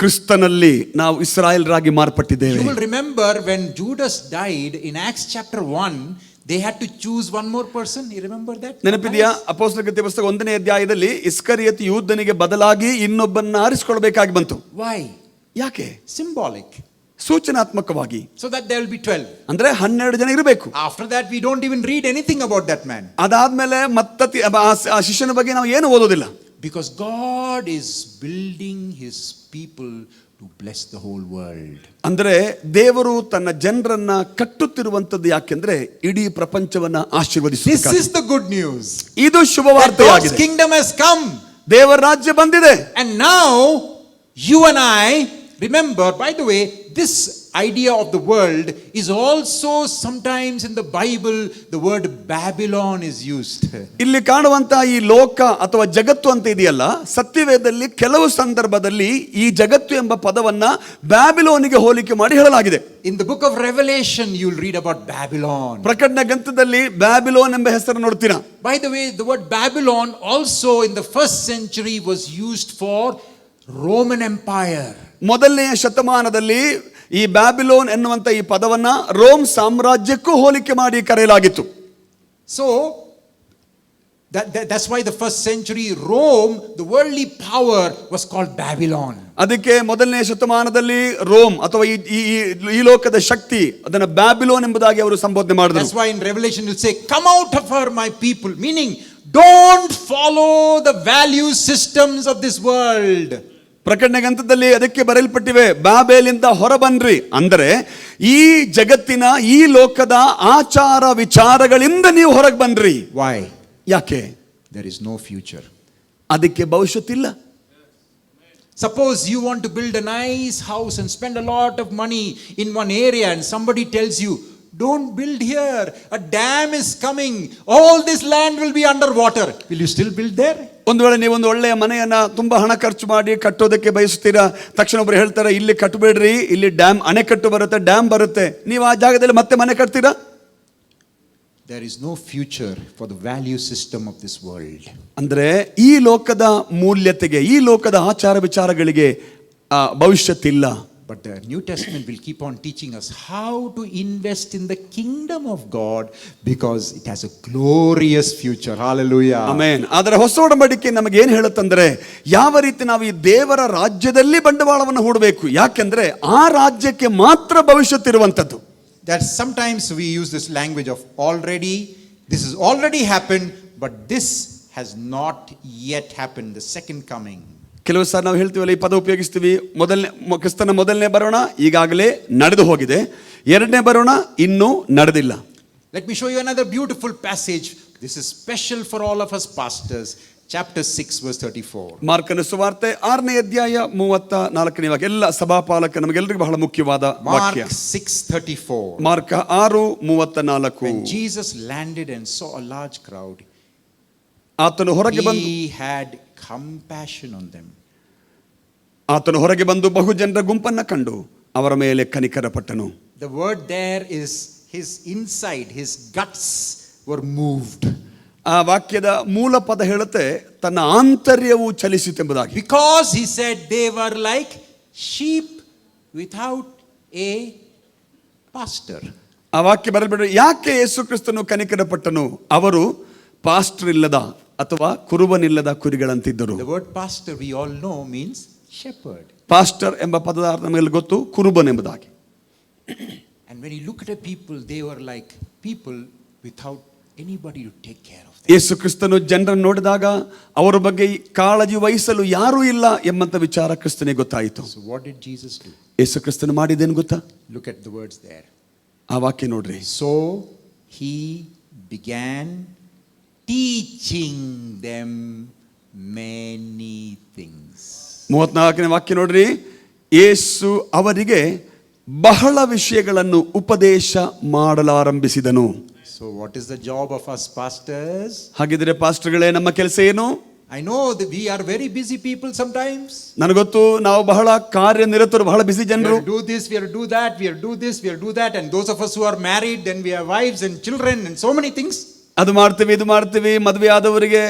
ಕ್ರಿಸ್ತನಲ್ಲಿ ನಾವು ಇಸ್ರಾಯೇಲರಾಗಿ ಮಾರ್ಪಟ್ಟಿದ್ದೇವೆ.
You will remember when Judas died in Acts chapter 1, they had to choose one more person. You remember that?
ನೆನಪಿದೆಯಾ? ಅಪೊಸ್ತಲರ ಕೃತ್ಯ ಪುಸ್ತಕ 1ನೇ ಅಧ್ಯಾಯದಲ್ಲಿ ಇಸ್ಕರಿಯೋತ ಯೂದನಿಗೆ ಬದಲಾಗಿ ಇನ್ನೊಬ್ಬನ್ನ ಆರಿಸಿಕೊಳ್ಳಬೇಕಾಗಿ ಬಂತು.
Why?
ಯಾಕೆ?
Symbolic.
ಸೂಚನಾತ್ಮಕವಾಗಿ.
So that there will be 12.
ಅಂದ್ರೆ 12 ಜನ ಇರಬೇಕು.
After that we don't even read anything about that man.
ಅದಾದ್ಮೇಲೆ ಆ ಶಿಷ್ಯನ ಬಗ್ಗೆ ನಾವು ಏನು ಓದೋದಿಲ್ಲ.
Because God is building his people to bless the whole world.
ಅಂದ್ರೆ ದೇವರು ತನ್ನ ಜನರನ್ನ ಕಟ್ಟುತ್ತಿರುವಂತದ್ದು ಯಾಕೆಂದ್ರೆ ಇಡೀ ಪ್ರಪಂಚವನ್ನ ಆಶೀರ್ವದಿಸುತ್ತಾರೆ.
This is the good news.
ಇದು ಶುಭವಾರ್ತೆಯಾಗಿದೆ.
God's kingdom has come.
ದೇವರ ರಾಜ್ಯ ಬಂದಿದೆ.
And now you and I, remember, by the way, this idea of the world is also sometimes in the Bible, the word Babylon is used.
ಇಲ್ಲಿ ಕಾಣುವಂತ ಈ ಲೋಕ ಅಥವಾ ಜಗತ್ತು ಅಂತ ಇದೆಯಲ್ಲ, ಸತ್ಯವೇದದಲ್ಲಿ ಕೆಲವು ಸಂದರ್ಭದಲ್ಲಿ ಈ ಜಗತ್ತು ಎಂಬ ಪದವನ್ನ ಬ್ಯಾಬಿಲೋನಿಗೆ ಹೋಲಿಕೆ ಮಾಡಿ ಹೇಳಲಾಗಿದೆ.
In the book of Revelation, you'll read about Babylon.
ಪ್ರಕಟಣೆ ಗ್ರಂಥದಲ್ಲಿ ಬ್ಯಾಬಿಲೋನ್ ಎಂಬ ಹೆಸರು ನೋಡ್ತೀರಾ.
By the way, the word Babylon also in the first century was used for Roman Empire.
ಮೊದಲನೆಯ ಶತಮಾನದಲ್ಲಿ ಈ ಬ್ಯಾಬಿಲೋನ್ ಎನ್ನುವಂತ ಈ ಪದವನ್ನ ರೋಮ್ ಸಾಮ್ರಾಜ್ಯಕ್ಕೂ ಹೋಲಿಕೆ ಮಾಡಿ ಕರೆಯಲಾಗಿತ್ತು.
So that's why the first century Rome, the worldly power, was called Babylon.
ಅದಕ್ಕೆ ಮೊದಲನೇ ಶತಮಾನದಲ್ಲಿ ರೋಮ್ ಅಥವಾ ಈ ಲೋಕದ ಶಕ್ತಿ ಅದನ್ನ ಬ್ಯಾಬಿಲೋನ್ ಎಂಬುದಾಗಿ ಅವರು ಸಂಬೋಧನೆ ಮಾಡಿದರು.
That's why in Revelation it will say, "Come out of her, my people," meaning don't follow the value systems of this world.
ಪ್ರಕಟಣೆ ಗ್ರಂಥದಲ್ಲಿ ಅದಕ್ಕೆ ಬರೆಯಲ್ಪಟ್ಟಿವೆ, ಬಾಬೇಲಿಂದ ಹೊರಬನ್ರಿ, ಅಂದರೆ ಈ ಜಗತ್ತಿನ ಈ ಲೋಕದ ಆಚಾರ ವಿಚಾರಗಳಿಂದ ನೀವು ಹೊರಗೆ ಬನ್ರಿ.
Why?
ಯಾಕೆ?
There is no future.
ಅದಕ್ಕೆ ಭವಿಷ್ಯತ್ತಿಲ್ಲ.
Suppose you want to build a nice house and spend a lot of money in one area and somebody tells you, don't build here, a dam is coming, all this land will be underwater. Will you still build there?
ಒಂದು ವೇಳೆ ನೀವು ಒಂದು ಒಳ್ಳೆಯ ಮನೆಯನ್ನ ತುಂಬಾ ಹಣ ಖರ್ಚು ಮಾಡಿ ಕಟ್ಟೋದಕ್ಕೆ ಬಯಸ್ತೀರಾ, ತಕ್ಷಣ ಒಬ್ರು ಹೇಳ್ತಾರೆ ಇಲ್ಲಿ ಕಟ್ಟಬೇಡ್ರಿ, ಇಲ್ಲಿ ಡ್ಯಾಮ್ ಅಣೆಕಟ್ಟು ಬರುತ್ತೆ, ಡ್ಯಾಮ್ ಬರುತ್ತೆ, ನೀವು ಆ ಜಾಗದಲ್ಲಿ ಮತ್ತೆ ಮನೆ ಕಟ್ತೀರಾ?
There is no future for the value system of this world.
ಅಂದ್ರೆ ಈ ಲೋಕದ ಮೂಲ್ಯತೆಗೆ, ಈ ಲೋಕದ ಆಚಾರ ವಿಚಾರಗಳಿಗೆ ಭವಿಷ್ಯತ್ತಿಲ್ಲ.
But the New Testament will keep on teaching us how to invest in the kingdom of God because it has a glorious future. Hallelujah.
Amen. ಆದರೆ ಹೊಸ ಒಡಂಬಡಿಕೆ ನಮಗೆ ಏನು ಹೇಳುತ್ತಂದ್ರೆ, ಯಾವ ರೀತಿ ನಾವು ಈ ದೇವರ ರಾಜ್ಯದಲ್ಲಿ ಬಂಡವಾಳವನ್ನು ಹೂಡಬೇಕು, ಯಾಕೆಂದ್ರೆ ಆ ರಾಜ್ಯಕ್ಕೆ ಮಾತ್ರ ಭವಿಷ್ಯತ್ತಿರುವಂತದ್ದು.
That sometimes we use this language of already, this has already happened, but this has not yet happened, the second coming.
ಕೆಲವು ಸಾರಿ ನಾವು ಹೇಳ್ತೀವಲ್ಲ, ಈ ಪದ ಉಪಯೋಗಿಸ್ತೀವಿ, ಕ್ರಿಸ್ತನ ಮೊದಲನೇ ಬರೋಣ ಈಗಾಗಲೇ ನಡೆದು ಹೋಗಿದೆ, ಎರಡನೇ ಬರೋಣ ಇನ್ನೂ ನಡೆದಿಲ್ಲ.
Let me show you another beautiful passage. This is special for all of us pastors. Chapter 6 verse 34.
ಮಾರ್ಕನ ಸುವಾರ್ತೆ 6ನೇ ಅಧ್ಯಾಯ 34ನೇ ವಾಕ್ಯ. ಎಲ್ಲ ಸಭಾಪಾಲಕ ನಮಗೆಲ್ಲರಿಗೂ ಬಹಳ ಮುಖ್ಯವಾದ ವಾಕ್ಯ.
Mark 6:34.
Mark 6:34.
When Jesus landed and saw a large crowd,
ಆತನು ಹೊರಗೆ ಬಂದು
he had compassion on them.
ಆತನು ಹೊರಗೆ ಬಂದು ಬಹು ಜನರ ಗುಂಪನ್ನ ಕಂಡು ಅವರ ಮೇಲೆ ಕನಿಕರಪಟ್ಟನು.
The word there is his inside, his guts were moved.
ಆ ವಾಕ್ಯದ ಮೂಲ ಪದ ಹೇಳುತ್ತೆ ತನ್ನ ಆಂತರ್ಯವು ಚಲಿಸಿತೆಂಬುದಾಗಿ.
Because he said they were like sheep without a pastor.
ಆ ವಾಕ್ಯ ಬರಲ್ಬಿಡ್ರಿ. ಯಾಕೆ ಯೇಸು ಕ್ರಿಸ್ತನು ಕನಿಕರಪಟ್ಟನು? ಅವರು ಪಾಸ್ಟರ್ ಇಲ್ಲದ ಅಥವಾ ಕುರುಬನಿಲ್ಲದ ಕುರಿಗಳಂತಿದ್ದರು.
The word pastor we all know means shepherd.
Pastor ಎಂಬ ಪದದ ಅರ್ಥ ನಮಗೆ ಗೊತ್ತು, ಕುರುಬನ್ ಎಂಬುದಾಗಿ.
And when you look at the people, they were like people without anybody to take care of them.
ಯೇಸು ಕ್ರಿಸ್ತನು ಜನರನ್ನು ನೋಡಿದಾಗ ಅವರ ಬಗ್ಗೆ ಕಾಳಜಿ ವಹಿಸಲು ಯಾರೂ ಇಲ್ಲ ಎಂಬಂತ ವಿಚಾರ ಕ್ರಿಸ್ತನಿಗೆ ಗೊತ್ತಾಯಿತು.
So what did Jesus do?
ಯೇಸು ಕ್ರಿಸ್ತನು ಮಾಡಿದ್ದೇನು ಗೊತ್ತಾ?
Look at the words there.
ಆ ವಾಕ್ಯ ನೋಡ್ರಿ.
So he began teaching them many things.
34ನೇ ವಾಕ್ಯ ನೋಡ್ರಿ. ಯೇಸು ಅವರಿಗೆ ಬಹಳ ವಿಷಯಗಳನ್ನು ಉಪದೇಶ ಮಾಡಲಾರಂಭಿಸಿದನು.
So what is the job of us pastors?
ಹಾಗಿದ್ರೆ ಪಾಸ್ಟರ್ಗಳೇ ನಮ್ಮ ಕೆಲಸ ಏನು?
I know that we are very busy people sometimes.
ನನಗೊತ್ತು ನಾವು ಬಹಳ ಕಾರ್ಯನಿರತರು, ಬಹಳ ಬಿಸಿ
We
ಜನರು.
have to do this, we have to do that, we have to do this, we have to do that, and those of us who are married, then we have wives and children and so many things.
ಅದು ಮಾಡ್ತೀವಿ, ಇದು ಮಾಡ್ತೀವಿ, ಮದುವೆ ಆದವರಿಗೆ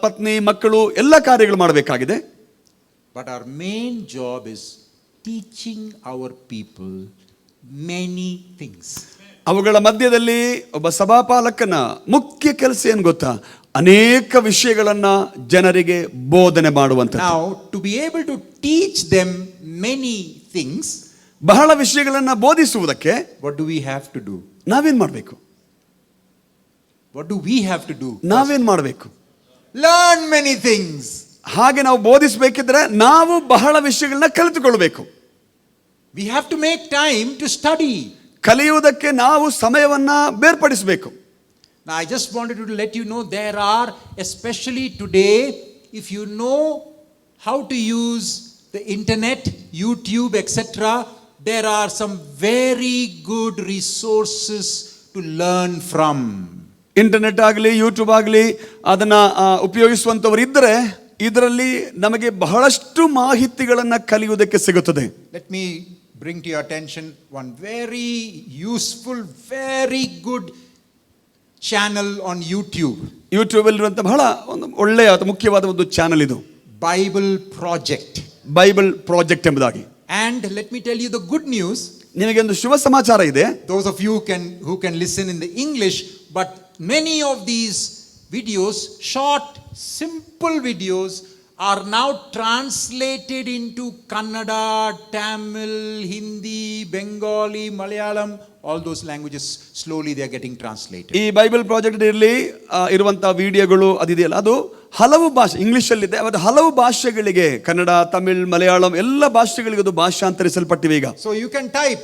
ಪತ್ನಿ ಮಕ್ಕಳು ಎಲ್ಲ ಕಾರ್ಯಗಳು ಮಾಡಬೇಕಾಗಿದೆ.
But our main job is teaching our people many things.
ಅವುಗಳ ಮಧ್ಯದಲ್ಲಿ ಒಬ್ಬ ಸಭಾಪಾಲಕನ ಮುಖ್ಯ ಕೆಲಸ ಏನು ಗೊತ್ತಾ? ಅನೇಕ ವಿಷಯಗಳನ್ನ ಜನರಿಗೆ ಬೋಧನೆ ಮಾಡುವಂಥದ್ದು.
Now, to be able to teach them many things,
ಬಹಳ ವಿಷಯಗಳನ್ನ ಬೋಧಿಸುವುದಕ್ಕೆ
what do we have to do?
ನಾವೇನ್ ಮಾಡಬೇಕು?
What do we have to do?
ನಾವೇನ್ ಮಾಡಬೇಕು?
Learn many things.
ಹಾಗೆ ನಾವು ಬೋಧಿಸಬೇಕಿದ್ರೆ ನಾವು ಬಹಳ ವಿಷಯಗಳನ್ನ ಕಲಿತುಕೊಳ್ಳಬೇಕು.
We have to make time to study.
ಕಲಿಯುವುದಕ್ಕೆ ನಾವು ಸಮಯವನ್ನ ಬೇರ್ಪಡಿಸಬೇಕು.
Now, I just wanted to let you know there are, especially today, if you know how to use the internet, YouTube, etc., there are some very good resources to learn from.
Internet ಆಗಲಿ YouTube ಆಗಲಿ ಅದನ್ನ ಉಪಯೋಗಿಸುವಂಥವ್ರು ಇದ್ದರೆ ಇದರಲ್ಲಿ ನಮಗೆ ಬಹಳಷ್ಟು ಮಾಹಿತಿಗಳನ್ನು ಕಲಿಯುವುದಕ್ಕೆ ಸಿಗುತ್ತದೆ.
Let me bring to your attention one very useful, very good channel on YouTube.
YouTube ಅಲ್ಲಿರುವಂಥ ಬಹಳ ಒಂದು ಒಳ್ಳೆಯ ಮುಖ್ಯವಾದ ಒಂದು ಚಾನಲ್ ಇದು,
Bible Project.
ಬೈಬಲ್ ಪ್ರಾಜೆಕ್ಟ್ ಎಂಬುದಾಗಿ.
And let me tell you the good news.
ನಿಮಗೆ ಒಂದು ಶುಭ ಸಮಾಚಾರ ಇದೆ.
Those of you who can listen in the English, but many of these videos, short, simple videos, are now translated into Kannada, Tamil, Hindi, Bengali, Malayalam, all those languages. Slowly they are getting translated.
ಈ Bible project ಇರಲಿ ಇರುವಂತಹ ವಿಡಿಯೋಗಳು ಅದಿದೆಯಲ್ಲ, ಅದು ಹಲವು ಭಾಷೆ, ಇಂಗ್ಲಿಷಲ್ಲಿದೆ, ಅದು ಹಲವು ಭಾಷೆಗಳಿಗೆ, ಕನ್ನಡ, ತಮಿಳ್, ಮಲಯಾಳಂ ಎಲ್ಲ ಭಾಷೆಗಳಿಗೆ ಅದು ಭಾಷಾಂತರಿಸಲ್ಪಟ್ಟಿವೆ ಈಗ.
So you can type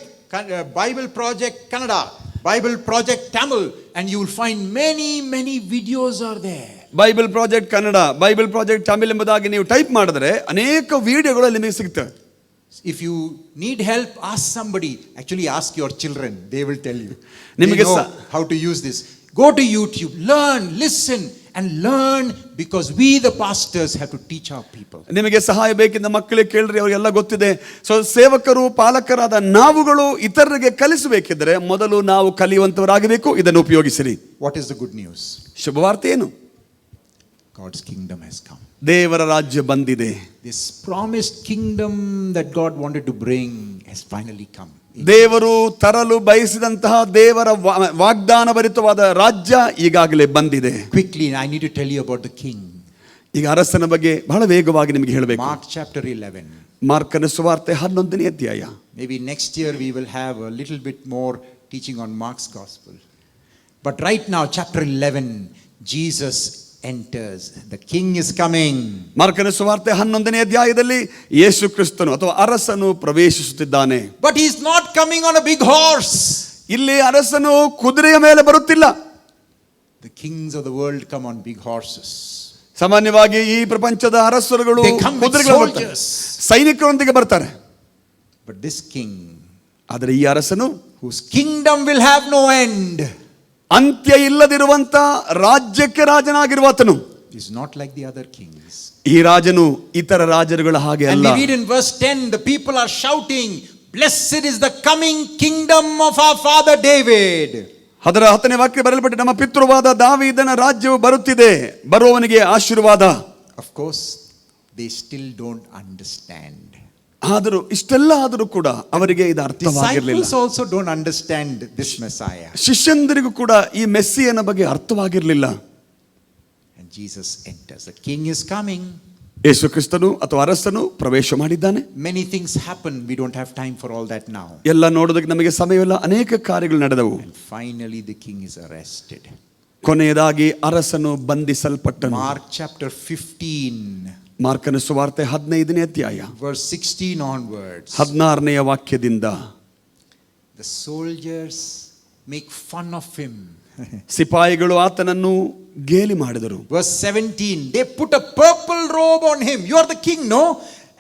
Bible Project Kannada, Bible Project Tamil, and you will find many videos are there.
Bible project Kannada, Bible project Tamil ಎಂಬುದಾಗಿ ನೀವು ಟೈಪ್ ಮಾಡಿದ್ರೆ ಅನೇಕ ವಿಡಿಯೋಗಳು ನಿಮಗೆ ಸಿಗ್ತವೆ.
If you need help, ask somebody. Actually, ask your children. They will tell you.
They
They know how to use this. Go to YouTube, learn, listen, and learn, because we the pastors have to teach our people.
ನಿಮಗೆ ಸಹಾಯ ಬೇಕಿದ್ದ ಮಕ್ಕಳಿಗೆ ಕೇಳ್ರಿ, ಅವರಿಗೆಲ್ಲ ಗೊತ್ತಿದೆ. So ಸೇವಕರು, ಪಾಲಕರಾದ ನಾವುಗಳು ಇತರರಿಗೆ ಕಲಿಸಬೇಕಿದ್ರೆ ಮೊದಲು ನಾವು ಕಲಿಯುವಂತವರಾಗಬೇಕು. ಇದನ್ನು ಉಪಯೋಗಿಸಿರಿ.
What is the good news?
ಶುಭವಾರ್ತೆ ಏನು?
God's kingdom has come.
ದೇವರ ರಾಜ್ಯ ಬಂದಿದೆ.
This promised kingdom that God wanted to bring has finally come.
ದೇವರು ತರಲು ಬಯಸಿದಂತಹ ದೇವರ ವಾಗ್ದಾನ ಭರಿತವಾದ ರಾಜ್ಯ ಈಗಾಗಲೇ ಬಂದಿದೆ.
Quickly, I need to tell you about the king.
ಈಗ ಅರಸನ ಬಗ್ಗೆ ಬಹಳ ವೇಗವಾಗಿ ನಿಮಗೆ ಹೇಳಬೇಕು.
Mark chapter 11.
ಮಾರ್ಕನ ಸುವಾರ್ತೆ 11ನೇ ಅಧ್ಯಾಯ.
Maybe next year we will have a little bit more teaching on Mark's gospel. But right now, chapter 11, Jesus enters. The king is coming.
ಮಾರ್ಕನ ಸುವಾರ್ತೆ 11ನೇ ಅಧ್ಯಾಯದಲ್ಲಿ ಯೇಸು ಕ್ರಿಸ್ತನು ಅಥವಾ ಅರಸನು ಪ್ರವೇಶಿಸುತ್ತಿದ್ದಾನೆ.
But he is not coming on a big horse.
ಇಲ್ಲಿ ಅರಸನು ಕುದುರೆಯ ಮೇಲೆ ಬರುತ್ತಿಲ್ಲ.
The kings of the world come on big horses.
ಸಾಮಾನ್ಯವಾಗಿ ಈ ಪ್ರಪಂಚದ ಅರಸರುಗಳು ಕುದುರೆಗಳ ಸೈನಿಕರೊಂದಿಗೆ ಬರ್ತಾರೆ.
But this king,
ಆದರೆ ಈ ಅರಸನು,
whose kingdom will have no end,
ಅಂತ್ಯ ಇಲ್ಲದಿರುವಂತ ರಾಜ್ಯಕ್ಕೆ ರಾಜನಾಗಿರುವಾತನು,
is not like the other kings.
ಈ ರಾಜನು ಇತರ ರಾಜರುಗಳ ಹಾಗೆ
And
ಅಲ್ಲ.
we read in verse 10, the people are shouting, "Blessed is the coming kingdom of our father David."
ಅದರ 10ನೇ ವಾಕ್ಯ ಬರೆಯಲ್ಪಟ್ಟು, ನಮ್ಮ ಪಿತೃವಾದ ದಾವೀದನ ರಾಜ್ಯವು ಬರುತ್ತಿದೆ, ಬರುವವನಿಗೆ ಆಶೀರ್ವಾದ.
Of course, they still don't understand.
ಆದರೂ ಇಷ್ಟೆಲ್ಲ ಆದರೂ ಕೂಡ ಅವರಿಗೆ ಇದು ಅರ್ಥವಾಗಿರಲಿಲ್ಲ.
Disciples also don't understand this Messiah.
ಶಿಷ್ಯಂದರಿಗೂ ಕೂಡ ಈ ಮೆಸ್ಸಿಯನ ಬಗ್ಗೆ ಅರ್ಥವಾಗಿರಲಿಲ್ಲ.
And Jesus enters. The king is coming.
ಯೇಸು ಕ್ರಿಸ್ತನು ಅಥವಾ ಅರಸನು ಪ್ರವೇಶ ಮಾಡಿದ್ದಾನೆ.
Many things happen. We don't have time for all that now.
ಎಲ್ಲ ನೋಡೋದಕ್ಕೆ ನಮಗೆ ಸಮಯವಿಲ್ಲ. ಅನೇಕ ಕಾರ್ಯಗಳು ನಡೆದವು.
And finally the king is arrested.
ಕೊನೆಯದಾಗಿ ಅರಸನು ಬಂಧಿಸಲ್ಪಟ್ಟನು.
Mark chapter 15.
ಮಾರ್ಕನ ಸುವಾರ್ತೆ 15ನೇ ಅಧ್ಯಾಯ
verse 16 onwards.
16ನೇ ವಾಕ್ಯದಿಂದ,
The soldiers make fun of him.
ಸಿಪಾಯಿಗಳು ಆತನನ್ನು ಗೇಲಿ ಮಾಡಿದರು.
Verse 17, they put a purple robe on him. You are the king, no?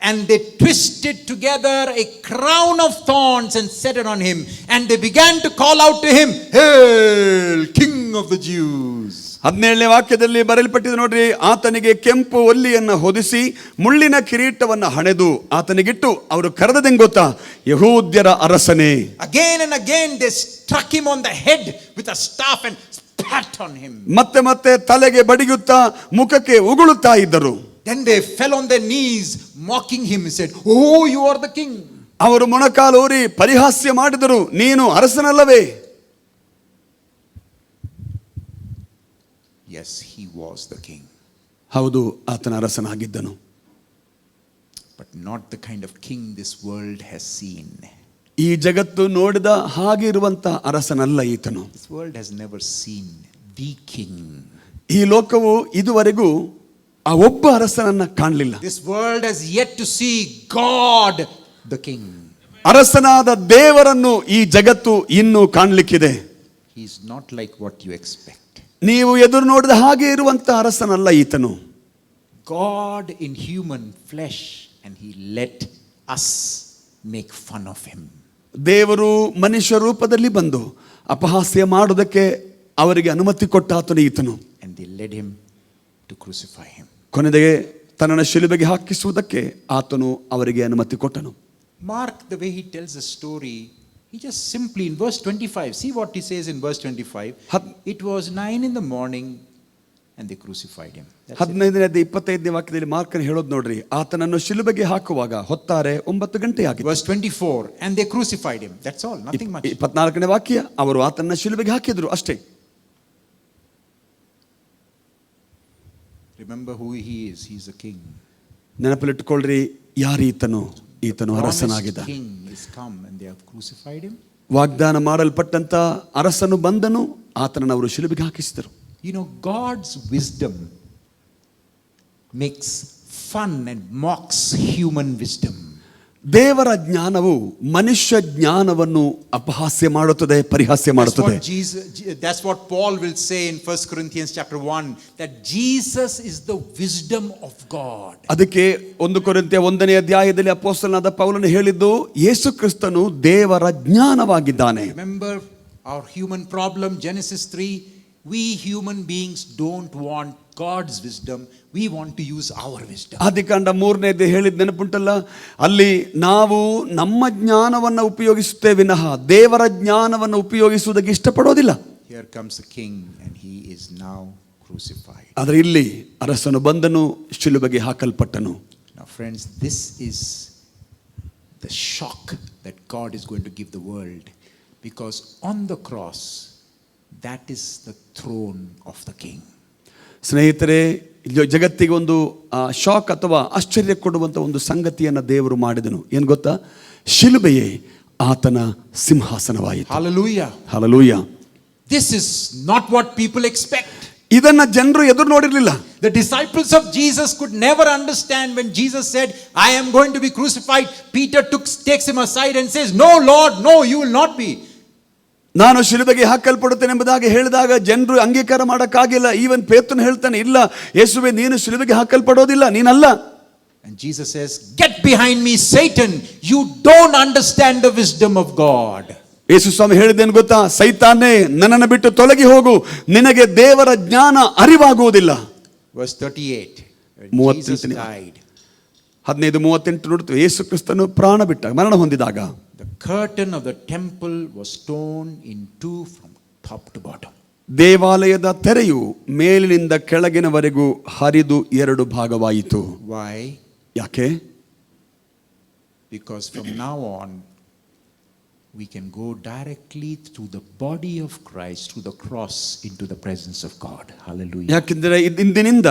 And they twisted together a crown of thorns and set it on him. And they began to call out to him, "Hail, King of the Jews."
17ನೇ ವಾಕ್ಯದಲ್ಲಿ ಬರೆಯಲ್ಪಟ್ಟಿದೆ ನೋಡ್ರಿ, ಆತನಿಗೆ ಕೆಂಪು ಒಲ್ಲಿಯನ್ನು ಹೊದಿಸಿ ಮುಳ್ಳಿನ ಕಿರೀಟವನ್ನು ಹಣೆದು ಆತನಿಗಿಟ್ಟು ಅವರು ಕರೆದದೆಂಗೆ ಗೊತ್ತಾ, ಯಹೂದ್ಯರ ಅರಸನೇ.
Again and again they struck him on the head with a staff and spat on him.
ಮತ್ತೆ ಮತ್ತೆ ತಲೆಗೆ ಬಡಿಯುತ್ತಾ ಮುಖಕ್ಕೆ ಉಗುಳುತ್ತಾ ಇದ್ದರು.
Then they fell on their knees mocking him and said, "Oh, you are the king."
ಅವರು ಮೊಣಕಾಲೂರಿ ಪರಿಹಾಸ್ಯ ಮಾಡಿದರು, ನೀನು ಅರಸನಲ್ಲವೇ?
Yes, he was the king.
ಹೌದು, ಆತನ ಅರಸನಾಗಿದ್ದನು.
But not the kind of king this world has seen.
ಈ ಜಗತ್ತು ನೋಡಿದ ಹಾಗೆ ಇರುವಂತ ಅರಸನಲ್ಲ ಈತನು.
This world has never seen the king.
ಈ ಲೋಕವು ಇದುವರೆಗೂ ಆ ಒಬ್ಬ ಅರಸನನ್ನ ಕಾಣಲಿಲ್ಲ.
This world has yet to see God the king.
ಅರಸನಾದ ದೇವರನ್ನು ಈ ಜಗತ್ತು ಇನ್ನೂ ಕಾಣಲಿಕ್ಕಿದೆ.
He is not like what you expect.
ನೀವು ಎದುರು ನೋಡಿದ ಹಾಗೆ ಇರುವಂತ ಅರಸನಲ್ಲ ಈತನು.
God in human flesh, and he let us make fun of him.
ದೇವರು ಮನುಷ್ಯ ರೂಪದಲ್ಲಿ ಬಂದು ಅಪಹಾಸ್ಯ ಮಾಡುವುದಕ್ಕೆ ಅವರಿಗೆ ಅನುಮತಿ ಕೊಟ್ಟ ಆತನು ಈತನು.
And they led him to crucify him.
ಕೊನೆಗೆ ತನ್ನನ್ನು ಶಿಲುಬೆಗೆ ಹಾಕಿಸುವುದಕ್ಕೆ ಆತನು ಅವರಿಗೆ ಅನುಮತಿ ಕೊಟ್ಟನು.
Mark the way he tells the story. He just simply in verse 25, see what he says in verse 25. It was 9 in the morning and they crucified him.
15ನೇ 25ನೇ ವಾಕ್ಯದಲ್ಲಿ ಮಾರ್ಕನ್ ಹೇಳೋದು ನೋಡ್ರಿ, ಆತನನ್ನು ಶಿಲುಬೆಗೆ ಹಾಕುವಾಗ ಹೊತ್ತಾರೆ 9 ಗಂಟೆ ಆಗಿತ್ತು.
Verse 24, and they crucified him. That's all, nothing much.
24ನೇ ವಾಕ್ಯ, ಅವರು ಆತನನ್ನು ಶಿಲುಬೆಗೆ ಹಾಕಿದ್ರು ಅಷ್ಟೇ.
Remember who he is. He is a king.
ನೆನಪಲ್ಲಿಟ್ಟುಕೊಳ್ಳ್ರಿ, ಯಾರೀತನು? ಈತನು ಅರಸನಾಗಿದ್ದ.
King is come and they have crucified him.
ವಾಗ್ದಾನ ಮಾಡಲ್ಪಟ್ಟಂತ ಅರಸನು ಬಂದನು, ಆತನನ್ನು ಅವರು ಶಿಲುಬೆಗೆ ಹಾಕಿಸಿದರು.
You know, God's wisdom makes fun and mocks human wisdom.
ದೇವರ ಜ್ಞಾನವು ಮನುಷ್ಯ ಜ್ಞಾನವನ್ನು ಅಪಹಾಸ್ಯ ಮಾಡುತ್ತದೆ, ಪರಿಹಾಸ್ಯ ಮಾಡುತ್ತದೆ.
That's what Paul will say in 1 Corinthians chapter 1, that Jesus is the wisdom of God.
ಅದಕ್ಕೆ 1 ಕೊರಿಂಥ್ಯ 1ನೇ ಅಧ್ಯಾಯದಲ್ಲಿ ಅಪೊಸ್ತಲನಾದ ಪೌಲನು ಹೇಳಿದ್ದು, ಯೇಸು ಕ್ರಿಸ್ತನು ದೇವರ ಜ್ಞಾನವಾಗಿದ್ದಾನೆ.
Remember our human problem, Genesis 3, we human beings don't want God's wisdom, we want to use our wisdom.
ಆದಿಕಾಂಡ 3ನೇದು ಹೇಳಿದ ನೆನಪುಂಟಲ್ಲ, ಅಲ್ಲಿ ನಾವು ನಮ್ಮ ಜ್ಞಾನವನ್ನು ಉಪಯೋಗಿಸುತ್ತೇವೆ ವಿನಃ ದೇವರ ಜ್ಞಾನವನ್ನು ಉಪಯೋಗಿಸುವುದಕ್ಕೆ ಇಷ್ಟಪಡೋದಿಲ್ಲ.
Here comes the king and he is now crucified.
ಆದರೆ ಇಲ್ಲಿ ಅರಸನು ಬಂದನು, ಶಿಲುಬೆಗೆ ಹಾಕಲ್ಪಟ್ಟನು.
Now friends, this is the shock that God is going to give the world, because on the cross, that is the throne of the king.
ಸ್ನೇಹಿತರೆ, ಜಗತ್ತಿಗೆ ಒಂದು shock ಅಥವಾ ಆಶ್ಚರ್ಯ ಕೊಡುವಂತ ಒಂದು ಸಂಗತಿಯನ್ನು ದೇವರು ಮಾಡಿದನು. ಏನು ಗೊತ್ತಾ? ಶಿಲುಬೆಯೇ ಆತನ ಸಿಂಹಾಸನವಾಯಿತು.
Hallelujah.
Hallelujah.
This is not what people expect.
ಇದನ್ನ ಜನರು ಎದುರು ನೋಡಿರಲಿಲ್ಲ.
The disciples of Jesus could never understand when Jesus said, I am going to be crucified. Peter takes him aside and says, No Lord, no, you will not be.
ನಾನು ಶಿಲುಬೆಗೆ ಹಾಕಲ್ಪಡುತ್ತೇನೆ ಎಂಬುದಾಗಿ ಹೇಳಿದಾಗ ಜನರು ಅಂಗೀಕಾರ ಮಾಡಕ್ಕಾಗಿಲ್ಲ. ಈವನ್ ಪೇತ್ರನು ಹೇಳ್ತಾನೆ, ಇಲ್ಲ ಯೇಸುವೆ, ನೀನು ಶಿಲುಬೆಗೆ ಹಾಕಲ್ಪಡೋದಿಲ್ಲ, ನೀನಲ್ಲ.
And Jesus says, Get behind me, Satan. You don't understand the wisdom of God.
ಯೇಸು ಸ್ವಾಮಿ ಹೇಳಿದ್ದೇನು ಗೊತ್ತಾ? ಸೈತಾನೇ, ನನ್ನನ್ನು ಬಿಟ್ಟು ತೊಲಗಿ ಹೋಗು, ನಿನಗೆ ದೇವರ ಜ್ಞಾನ ಅರಿವಾಗುವುದಿಲ್ಲ.
Verse 38. When Jesus died,
15:38 ನೋಡ್ತೀವಿ. ಯೇಸು ಕ್ರಿಸ್ತನು ಪ್ರಾಣ ಬಿಟ್ಟಾಗ, ಮರಣ ಹೊಂದಿದಾಗ,
the curtain of the temple was torn in two from top to bottom.
ದೇವಾಲಯದ ತೆರೆಯು ಮೇಲಿನಿಂದ ಕೆಳಗಿನವರೆಗೂ ಹರಿದು 2 ಭಾಗವಾಯಿತು.
Why?
ಯಾಕೆ?
Because from now on we can go directly through the body of Christ, through the cross, into the presence of God. Hallelujah.
ಯಾಕೆಂದರೆ ಇಂದಿನಿಂದ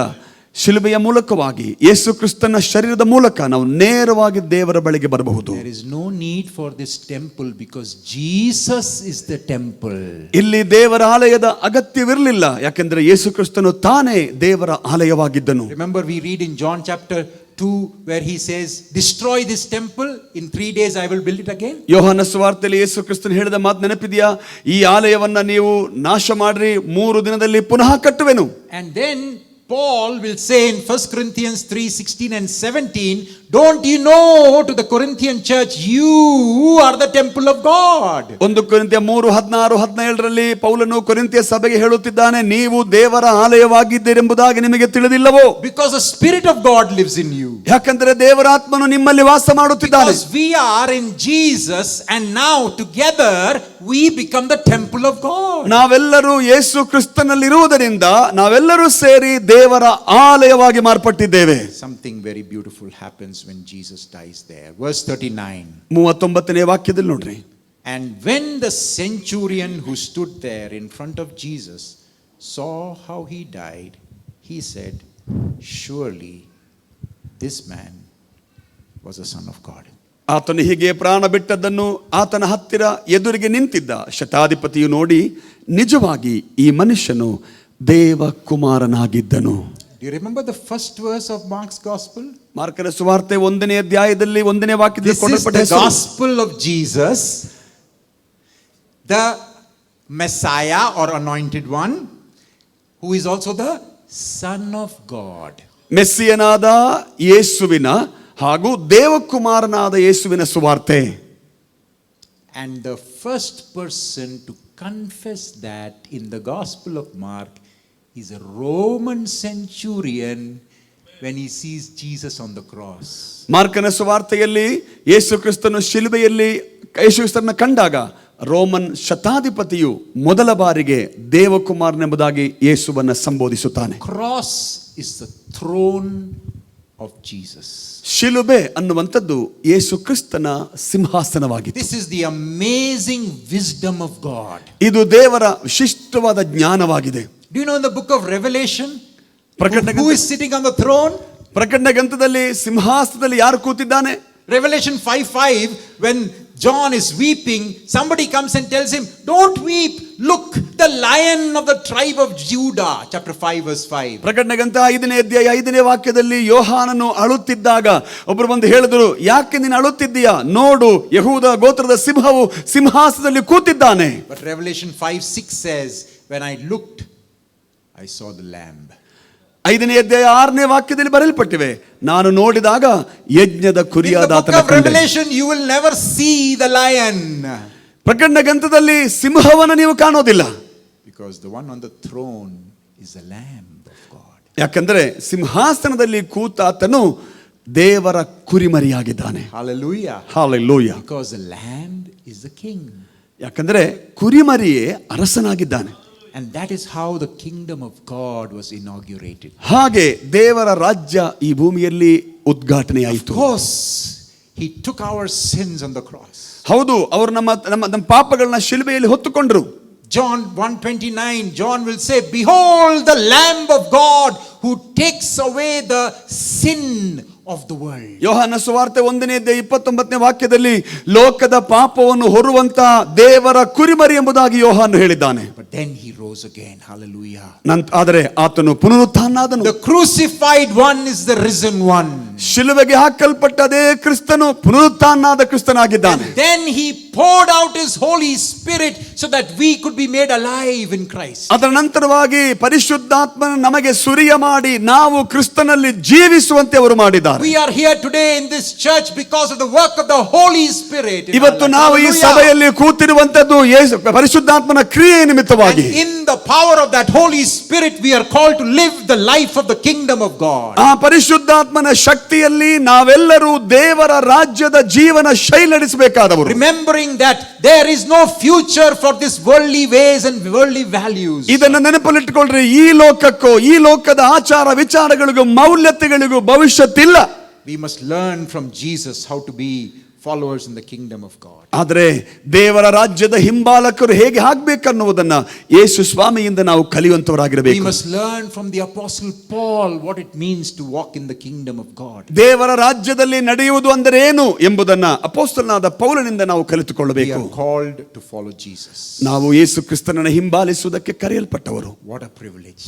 ಶಿಲುಬೆಯ ಮೂಲಕವಾಗಿ ಯೇಸು ಕ್ರಿಸ್ತನ ಶರೀರದ ಮೂಲಕ ನಾವು ನೇರವಾಗಿ ದೇವರ ಬಳಿಗೆ ಬರಬಹುದು.
There is no need for this temple because Jesus is the temple.
ಇಲ್ಲಿ ದೇವರ ಆಲಯದ ಅಗತ್ಯವಿರಲಿಲ್ಲ, ಯಾಕೆಂದರೆ ಯೇಸು ಕ್ರಿಸ್ತನು ತಾನೇ ದೇವರ ಆಲಯವಾಗಿದ್ದನು.
Remember, we read in John chapter 2 where he says, Destroy this temple, in 3 days I will build it again.
ಯೋಹಾನ ಸುವಾರ್ತೆಯಲ್ಲಿ ಯೇಸು ಕ್ರಿಸ್ತನು ಹೇಳಿದ ಮಾತು ನೆನಪಿದೆಯಾ? ಈ ಆಲಯವನ್ನ ನೀವು ನಾಶ ಮಾಡ್ರಿ, 3 ದಿನದಲ್ಲಿ ಪುನಃ ಕಟ್ಟುವೆನು.
And then Paul will say in 1 Corinthians 3:16 and 17, don't you know, to the Corinthian church, you are the temple of God.
1 ಕೊರಿಂಥ್ಯ 3:16-17ರಲ್ಲಿ ಪೌಲನು ಕೊರಿಂಥ್ಯ ಸಭೆಗೆ ಹೇಳುತ್ತಿದ್ದಾನೆ, ನೀವು ದೇವರ ಆಲಯವಾಗಿದ್ದೀರೆಂಬುದಾಗಿ ನಿಮಗೆ ತಿಳಿದಿಲ್ಲವೋ?
Because the Spirit of God lives in you.
ಯಾಕಂದರೆ ದೇವರ ಆತ್ಮನು ನಿಮ್ಮಲ್ಲಿ ವಾಸ ಮಾಡುತ್ತಿದ್ದಾನೆ.
Because we are in Jesus and now together we become the temple of God.
ನಾವೆಲ್ಲರೂ ಯೇಸು ಕ್ರಿಸ್ತನಲ್ಲಿ ಇರುವುದರಿಂದ ನಾವೆಲ್ಲರೂ ಸೇರಿ ದೇವರ ಆಲಯವಾಗಿ ಮಾರ್ಪಟ್ಟಿದ್ದೇವೆ.
Something very beautiful happens when Jesus dies there. Verse 39.
39ನೇ ವಾಕ್ಯದಲ್ಲಿ ನೋಡ್ರಿ.
And when the centurion who stood there in front of Jesus saw how he died, he said, Surely this man was a son of God.
ಆತನು ಹೀಗೆ ಪ್ರಾಣ ಬಿಟ್ಟದ್ದನ್ನು ಆತನ ಹತ್ತಿರ ಎದುರಿಗೆ ನಿಂತಿದ್ದ ಶತಾಧಿಪತಿಯು ನೋಡಿ, ನಿಜವಾಗಿ ಈ ಮನುಷ್ಯನು ದೇವಕುಮಾರನಾಗಿದ್ದನು.
Do you remember the first verse of Mark's gospel?
ಮಾರ್ಕನ ಸುವಾರ್ತೆ 1ನೇ ಅಧ್ಯಾಯದಲ್ಲಿ 1ನೇ ವಾಕ್ಯದಲ್ಲಿ
This is the gospel of Jesus, the Messiah or anointed one, who is also the Son of God.
ಮೆಸ್ಸಿಯನಾದ ಯೇಸುವಿನ ಹಾಗೂ ದೇವಕುಮಾರನಾದ ಯೇಸುವಿನ ಸುವಾರ್ತೆ.
And the first person to confess that in the Gospel of Mark is a Roman centurion when he sees Jesus on the cross.
ಮಾರ್ಕನ ಸುವಾರ್ತೆಯಲ್ಲಿ ಯೇಸು ಕ್ರಿಸ್ತನು ಶಿಲುಬೆಯಲ್ಲಿ ಯೇಸು ಕ್ರಿಸ್ತನ ಕಂಡಾಗ Roman ಶತಾಧಿಪತಿಯು ಮೊದಲ ಬಾರಿಗೆ ದೇವಕುಮಾರನೆಂಬುದಾಗಿ ಯೇಸುವನ್ನ ಸಂಬೋಧಿಸುತ್ತಾನೆ.
Cross is the throne of Jesus.
ಶಿಲುಬೆ ಅನ್ನುವಂಥದ್ದು ಯೇಸು ಕ್ರಿಸ್ತನ ಸಿಂಹಾಸನವಾಗಿದೆ.
This is the amazing wisdom of God.
ಇದು ದೇವರ ವಿಶಿಷ್ಟವಾದ ಜ್ಞಾನವಾಗಿದೆ.
Do you know in the book of Revelation
ಪ್ರಕಟಣೆ
who is sitting on the throne?
ಪ್ರಕಟಣೆ ಗ್ರಂಥದಲ್ಲಿ ಸಿಂಹಾಸನದಲ್ಲಿ ಯಾರು ಕೂತಿದ್ದಾನೆ?
Revelation 5:5, when John is weeping, somebody comes and tells him, "Don't weep. Look, the Lion of the tribe of Judah." Chapter 5 verse 5.
ಪ್ರಕಟಣೆ ಗ್ರಂಥ 5ನೇ ಅಧ್ಯಾಯ 5ನೇ ವಾಕ್ಯದಲ್ಲಿ ಯೋಹಾನನು ಅಳುತ್ತಿದ್ದಾಗ ಒಬ್ಬರು ಬಂದು ಹೇಳಿದರು, ಯಾಕೆ ನೀನು ಅಳುತ್ತಿದ್ದೀಯಾ? ನೋಡು, ಯಹೂದ ಗೋತ್ರದ ಸಿಂಹವು ಸಿಂಹಾಸನದಲ್ಲಿ ಕೂತಿದ್ದಾನೆ.
But Revelation 5:6 says, "When I looked, I saw the Lamb."
5ನೇ ಅಧ್ಯಾಯ 6ನೇ ವಾಕ್ಯದಲ್ಲಿ ಬರೆಯಲ್ಪಟ್ಟಿವೆ, ನಾನು ನೋಡಿದಾಗ ಯಜ್ಞದ
In
ಕುರಿಯಾದ
the book
ಆತನ
of
ಕಂಡೆ.
Revelation, you will never see the lion.
ಪ್ರಕಟಣೆ ಗ್ರಂಥದಲ್ಲಿ ಸಿಂಹವನ್ನು ನೀವು ಕಾಣೋದಿಲ್ಲ.
Because the one on the throne is the Lamb of God.
ಯಾಕಂದ್ರೆ ಸಿಂಹಾಸನದಲ್ಲಿ ಕೂತಾತನು ದೇವರ ಕುರಿಮರಿಯಾಗಿದ್ದಾನೆ.
Hallelujah.
Hallelujah.
Because the Lamb is the King.
ಯಾಕಂದ್ರೆ ಕುರಿಮರಿಯೇ ಅರಸನಾಗಿದ್ದಾನೆ.
And that is how the kingdom of God was inaugurated.
ಹಾಗೆ ದೇವರ ರಾಜ್ಯ ಈ ಭೂಮಿಯಲ್ಲಿ ಉದ್ಘಾಟನೆಯಾಯಿತು.
Of course, he took our sins on the cross.
ಹೌದು, ಅವರು ನಮ್ಮ ಪಾಪಗಳನ್ನ ಶಿಲುಬೆಯಲ್ಲಿ ಹೊತ್ತುಕೊಂಡ್ರು.
John 1:29, John will say, "Behold the Lamb of God who takes away the sin of the world."
ಯೋಹಾನ ಸುವಾರ್ತೆ 1ನೇ ಅಧ್ಯಾಯ 29ನೇ ವಾಕ್ಯದಲ್ಲಿ ಲೋಕದ ಪಾಪವನ್ನು ಹೊರುವಂತ ದೇವರ ಕುರಿಮರಿ ಎಂಬುದಾಗಿ ಯೋಹಾನು ಹೇಳಿದ್ದಾನೆ.
But then he rose again. Hallelujah.
ಆದರೆ ಆತನು ಪುನರುತ್ಥಾನನಾದನು.
The crucified one is the risen one.
ಶಿಲುಬೆಗೆ ಹಾಕಲ್ಪಟ್ಟದೇ ಕ್ರಿಸ್ತನು ಪುನರುತ್ಥಾನನಾದ ಕ್ರಿಸ್ತನಾಗಿದ್ದಾನೆ.
And then he poured out his Holy Spirit so that we could be made alive in Christ.
ಅದರ ನಂತರವಾಗಿ ಪರಿಶುದ್ಧಾತ್ಮನ ನಮಗೆ ಸುರಿಯ ಮಾಡಿ ನಾವು ಕ್ರಿಸ್ತನಲ್ಲಿ ಜೀವಿಸುವಂತೆ ಅವರು ಮಾಡಿದ್ದಾರೆ.
We are here today in this church because of the work of the Holy Spirit.
ಇವತ್ತು ನಾವು ಈ ಸಭೆಯಲ್ಲಿ ಕೂತಿರುವಂತದ್ದು ಪರಿಶುದ್ಧಾತ್ಮನ ಕ್ರಿಯೆ ನಿಮಿತ್ತವಾಗಿ.
And in the power of that Holy Spirit we are called to live the life of the kingdom of God.
ಆ ಪರಿಶುದ್ಧಾತ್ಮನ ಶಕ್ತಿಯಲ್ಲಿ ನಾವೆಲ್ಲರೂ ದೇವರ ರಾಜ್ಯದ ಜೀವನ ಶೈಲಿ ನಡೆಸಬೇಕಾದವರು.
Remembering that there is no future for this worldly ways and worldly values.
ಇದನ್ನು ನೆನಪಲ್ಲಿಟ್ಟುಕೊಳ್ಳ್ರಿ, ಈ ಲೋಕಕ್ಕೂ ಈ ಲೋಕದ ಆಚಾರ ವಿಚಾರಗಳಿಗೂ ಮೌಲ್ಯತೆಗಳಿಗೂ ಭವಿಷ್ಯತ್ತಿಲ್ಲ.
We must learn from Jesus how to be followers in the kingdom of God.
ಆದರೆ ದೇವರ ರಾಜ್ಯದ ಹಿಂಬಾಲಕರು ಹೇಗೆ ಆಗಬೇಕನ್ನುವುದನ್ನ ಯೇಸು ಸ್ವಾಮಿಯಿಂದ ನಾವು ಕಲಿಯುವಂತವರಾಗಿರಬೇಕು.
We must learn from the apostle Paul what it means to walk in the kingdom of God.
ದೇವರ ರಾಜ್ಯದಲ್ಲಿ ನಡೆಯುವುದು ಅಂದರೆ ಏನು ಎಂಬುದನ್ನ ಅಪೊಸ್ತಲನಾದ ಪೌಲನಿಂದ ನಾವು
We
ಕಲಿತುಕೊಳ್ಳಬೇಕು.
are called to follow Jesus.
ನಾವು ಯೇಸು ಕ್ರಿಸ್ತನನ್ನು ಹಿಂಬಾಲಿಸುವುದಕ್ಕೆ ಕರೆಯಲ್ಪಟ್ಟವರು.
What a privilege.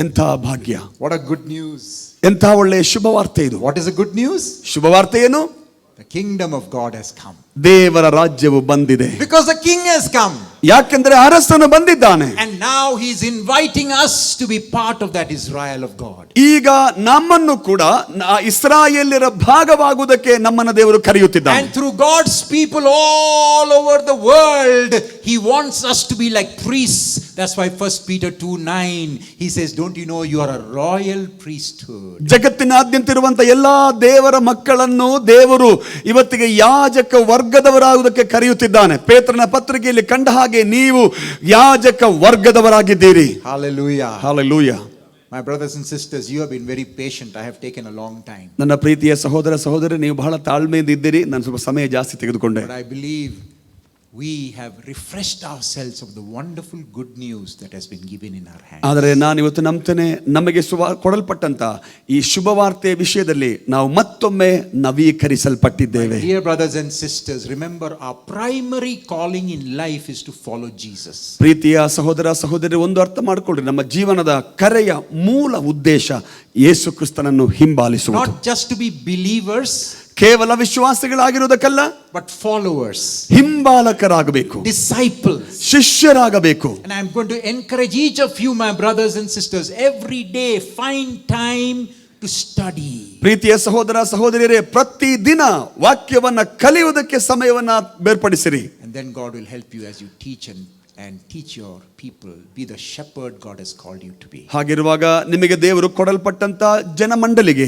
ಎಂಥ ಭಾಗ್ಯ,
What a good news.
ಎಂಥ ಒಳ್ಳೆಯ ಶುಭವಾರ್ತೆ ಇದು.
What is the good news?
ಶುಭವಾರ್ತೆ ಏನು?
The kingdom of God has come.
ದೇವರ ರಾಜ್ಯವು ಬಂದಿದೆ.
Because the king has come.
ಯಾಕೆಂದ್ರೆ ಅರಸನು ಬಂದಿದ್ದಾನೆ.
And now he is inviting us to be part of that Israel of God.
ಈಗ ನಮ್ಮನ್ನು ಕೂಡ ಇಸ್ರಾಯೇಲ್ಯರ ಭಾಗವಾಗುವುದಕ್ಕೆ ನಮ್ಮನ್ನ ದೇವರು ಕರೆಯುತ್ತಿದ್ದಾನೆ.
And through God's people all over the world, he wants us to be like priests. That's why 1 Peter 2:9 he says, "Don't you know you are a royal priesthood?"
ಜಗತ್ತಿನಾದ್ಯಂತ ಇರುವಂತ ಎಲ್ಲಾ ದೇವರ ಮಕ್ಕಳನ್ನು ದೇವರು ಇವತ್ತಿಗೆ ಯಾಜಕ ವರ್ಗದವರಾಗುವುದಕ್ಕೆ ಕರೆಯುತ್ತಿದ್ದಾನೆ. ಪೇತ್ರನ ಪತ್ರಿಕೆಯಲ್ಲಿ ಕಂಡ ಹಾಗೆ ನೀವು ಯಾಜಕ ವರ್ಗದವರಾಗಿದ್ದೀರಿ.
Hallelujah.
Hallelujah.
My brothers and sisters, you have been very patient. I have taken a long time.
ನನ್ನ ಪ್ರೀತಿಯ ಸಹೋದರ ಸಹೋದರಿ, ನೀವು ಬಹಳ ತಾಳ್ಮೆಯಿಂದ ಇದ್ದೀರಿ. ನಾನು ಸ್ವಲ್ಪ ಸಮಯ ಜಾಸ್ತಿ ತೆಗೆದುಕೊಂಡೆ.
But I believe we have refreshed ourselves of the wonderful good news that has been given in our hands.
ಆದರೆ ನಾನು ಇವತ್ತು ನಂಬ್ತೇನೆ, ನಮಗೆ ಕೊಡಲ್ಪಟ್ಟಂತ ಈ ಶುಭವಾರ್ತೆಯ ವಿಷಯದಲ್ಲಿ ನಾವು ಮತ್ತೊಮ್ಮೆ ನವೀಕರಿಸಲ್ಪಟ್ಟಿದ್ದೇವೆ.
Dear brothers and sisters, remember our primary calling in life is to follow Jesus.
ಪ್ರೀತಿಯ ಸಹೋದರ ಸಹೋದರಿ, ಒಂದು ಅರ್ಥ ಮಾಡಿಕೊಳ್ಳ್ರಿ, ನಮ್ಮ ಜೀವನದ ಕರೆಯ ಮೂಲ ಉದ್ದೇಶ ಯೇಸು ಕ್ರಿಸ್ತನನ್ನು ಹಿಂಬಾಲಿಸುವುದು.
Not just to be believers,
ಕೇವಲ ವಿಶ್ವಾಸಿಗಳಾಗಿರುವುದಕ್ಕಲ್ಲ,
but followers,
ಹಿಂಬಾಲಕರಾಗಬೇಕು,
disciples,
ಶಿಷ್ಯರಾಗಬೇಕು.
And I'm going to encourage each of you, my brothers and sisters, every day find time to study.
ಪ್ರೀತಿಯ ಸಹೋದರ ಸಹೋದರಿಯರೇ, ಪ್ರತಿ ದಿನ ವಾಕ್ಯವನ್ನ ಕಲಿಯುವುದಕ್ಕೆ ಸಮಯವನ್ನ ಬೇರ್ಪಡಿಸಿರಿ.
And then God will help you as you teach and teach your people. Be the shepherd God has called you to be.
ಹಾಗಿರುವಾಗ ನಿಮಗೆ ದೇವರು ಕೊಡಲ್ಪಟ್ಟಂತ ಜನಮಂಡಲಿಗೆ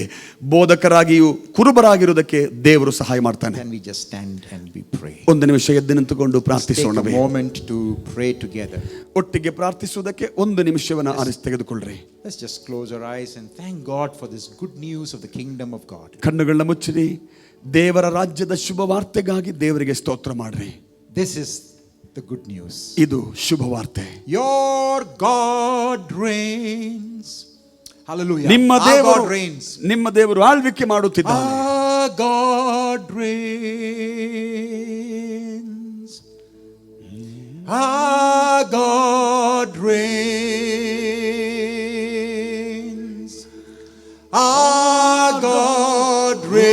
ಬೋಧಕರಾಗಿಯೂ ಕುರುಬರಾಗಿರುವುದಕ್ಕೆ ದೇವರು ಸಹಾಯ ಮಾಡ್ತಾನೆ.
Can we just stand and we pray?
ಒಂದು ನಿಮಿಷ ಎದ್ದು ನಿಂತುಕೊಂಡು ಪ್ರಾರ್ಥಿಸೋಣ.
Take a moment to pray together.
ಒಟ್ಟಿಗೆ ಪ್ರಾರ್ಥಿಸುವುದಕ್ಕೆ ಒಂದು ನಿಮಿಷವನ್ನ ಆರಿಸಿ ತೆಗೆದುಕೊಳ್ಳ್ರಿ.
Let's just close our eyes and thank God for this good news of the kingdom of God.
ಕಣ್ಣುಗಳನ್ನ ಮುಚ್ಚಿರಿ. ದೇವರ ರಾಜ್ಯದ ಶುಭ ವಾರ್ತೆಗಾಗಿ ದೇವರಿಗೆ ಸ್ತೋತ್ರ ಮಾಡ್ರಿ.
This is the good news.
ಇದು ಶುಭ ವಾರ್ತೆ.
Your God reigns. Hallelujah.
ನಿಮ್ಮ ದೇವರು ಆಳ್ವಿಕೆ ಮಾಡುತ್ತಿದ್ದಾನೆ.
Our God reigns. Our God reigns. Our God reigns.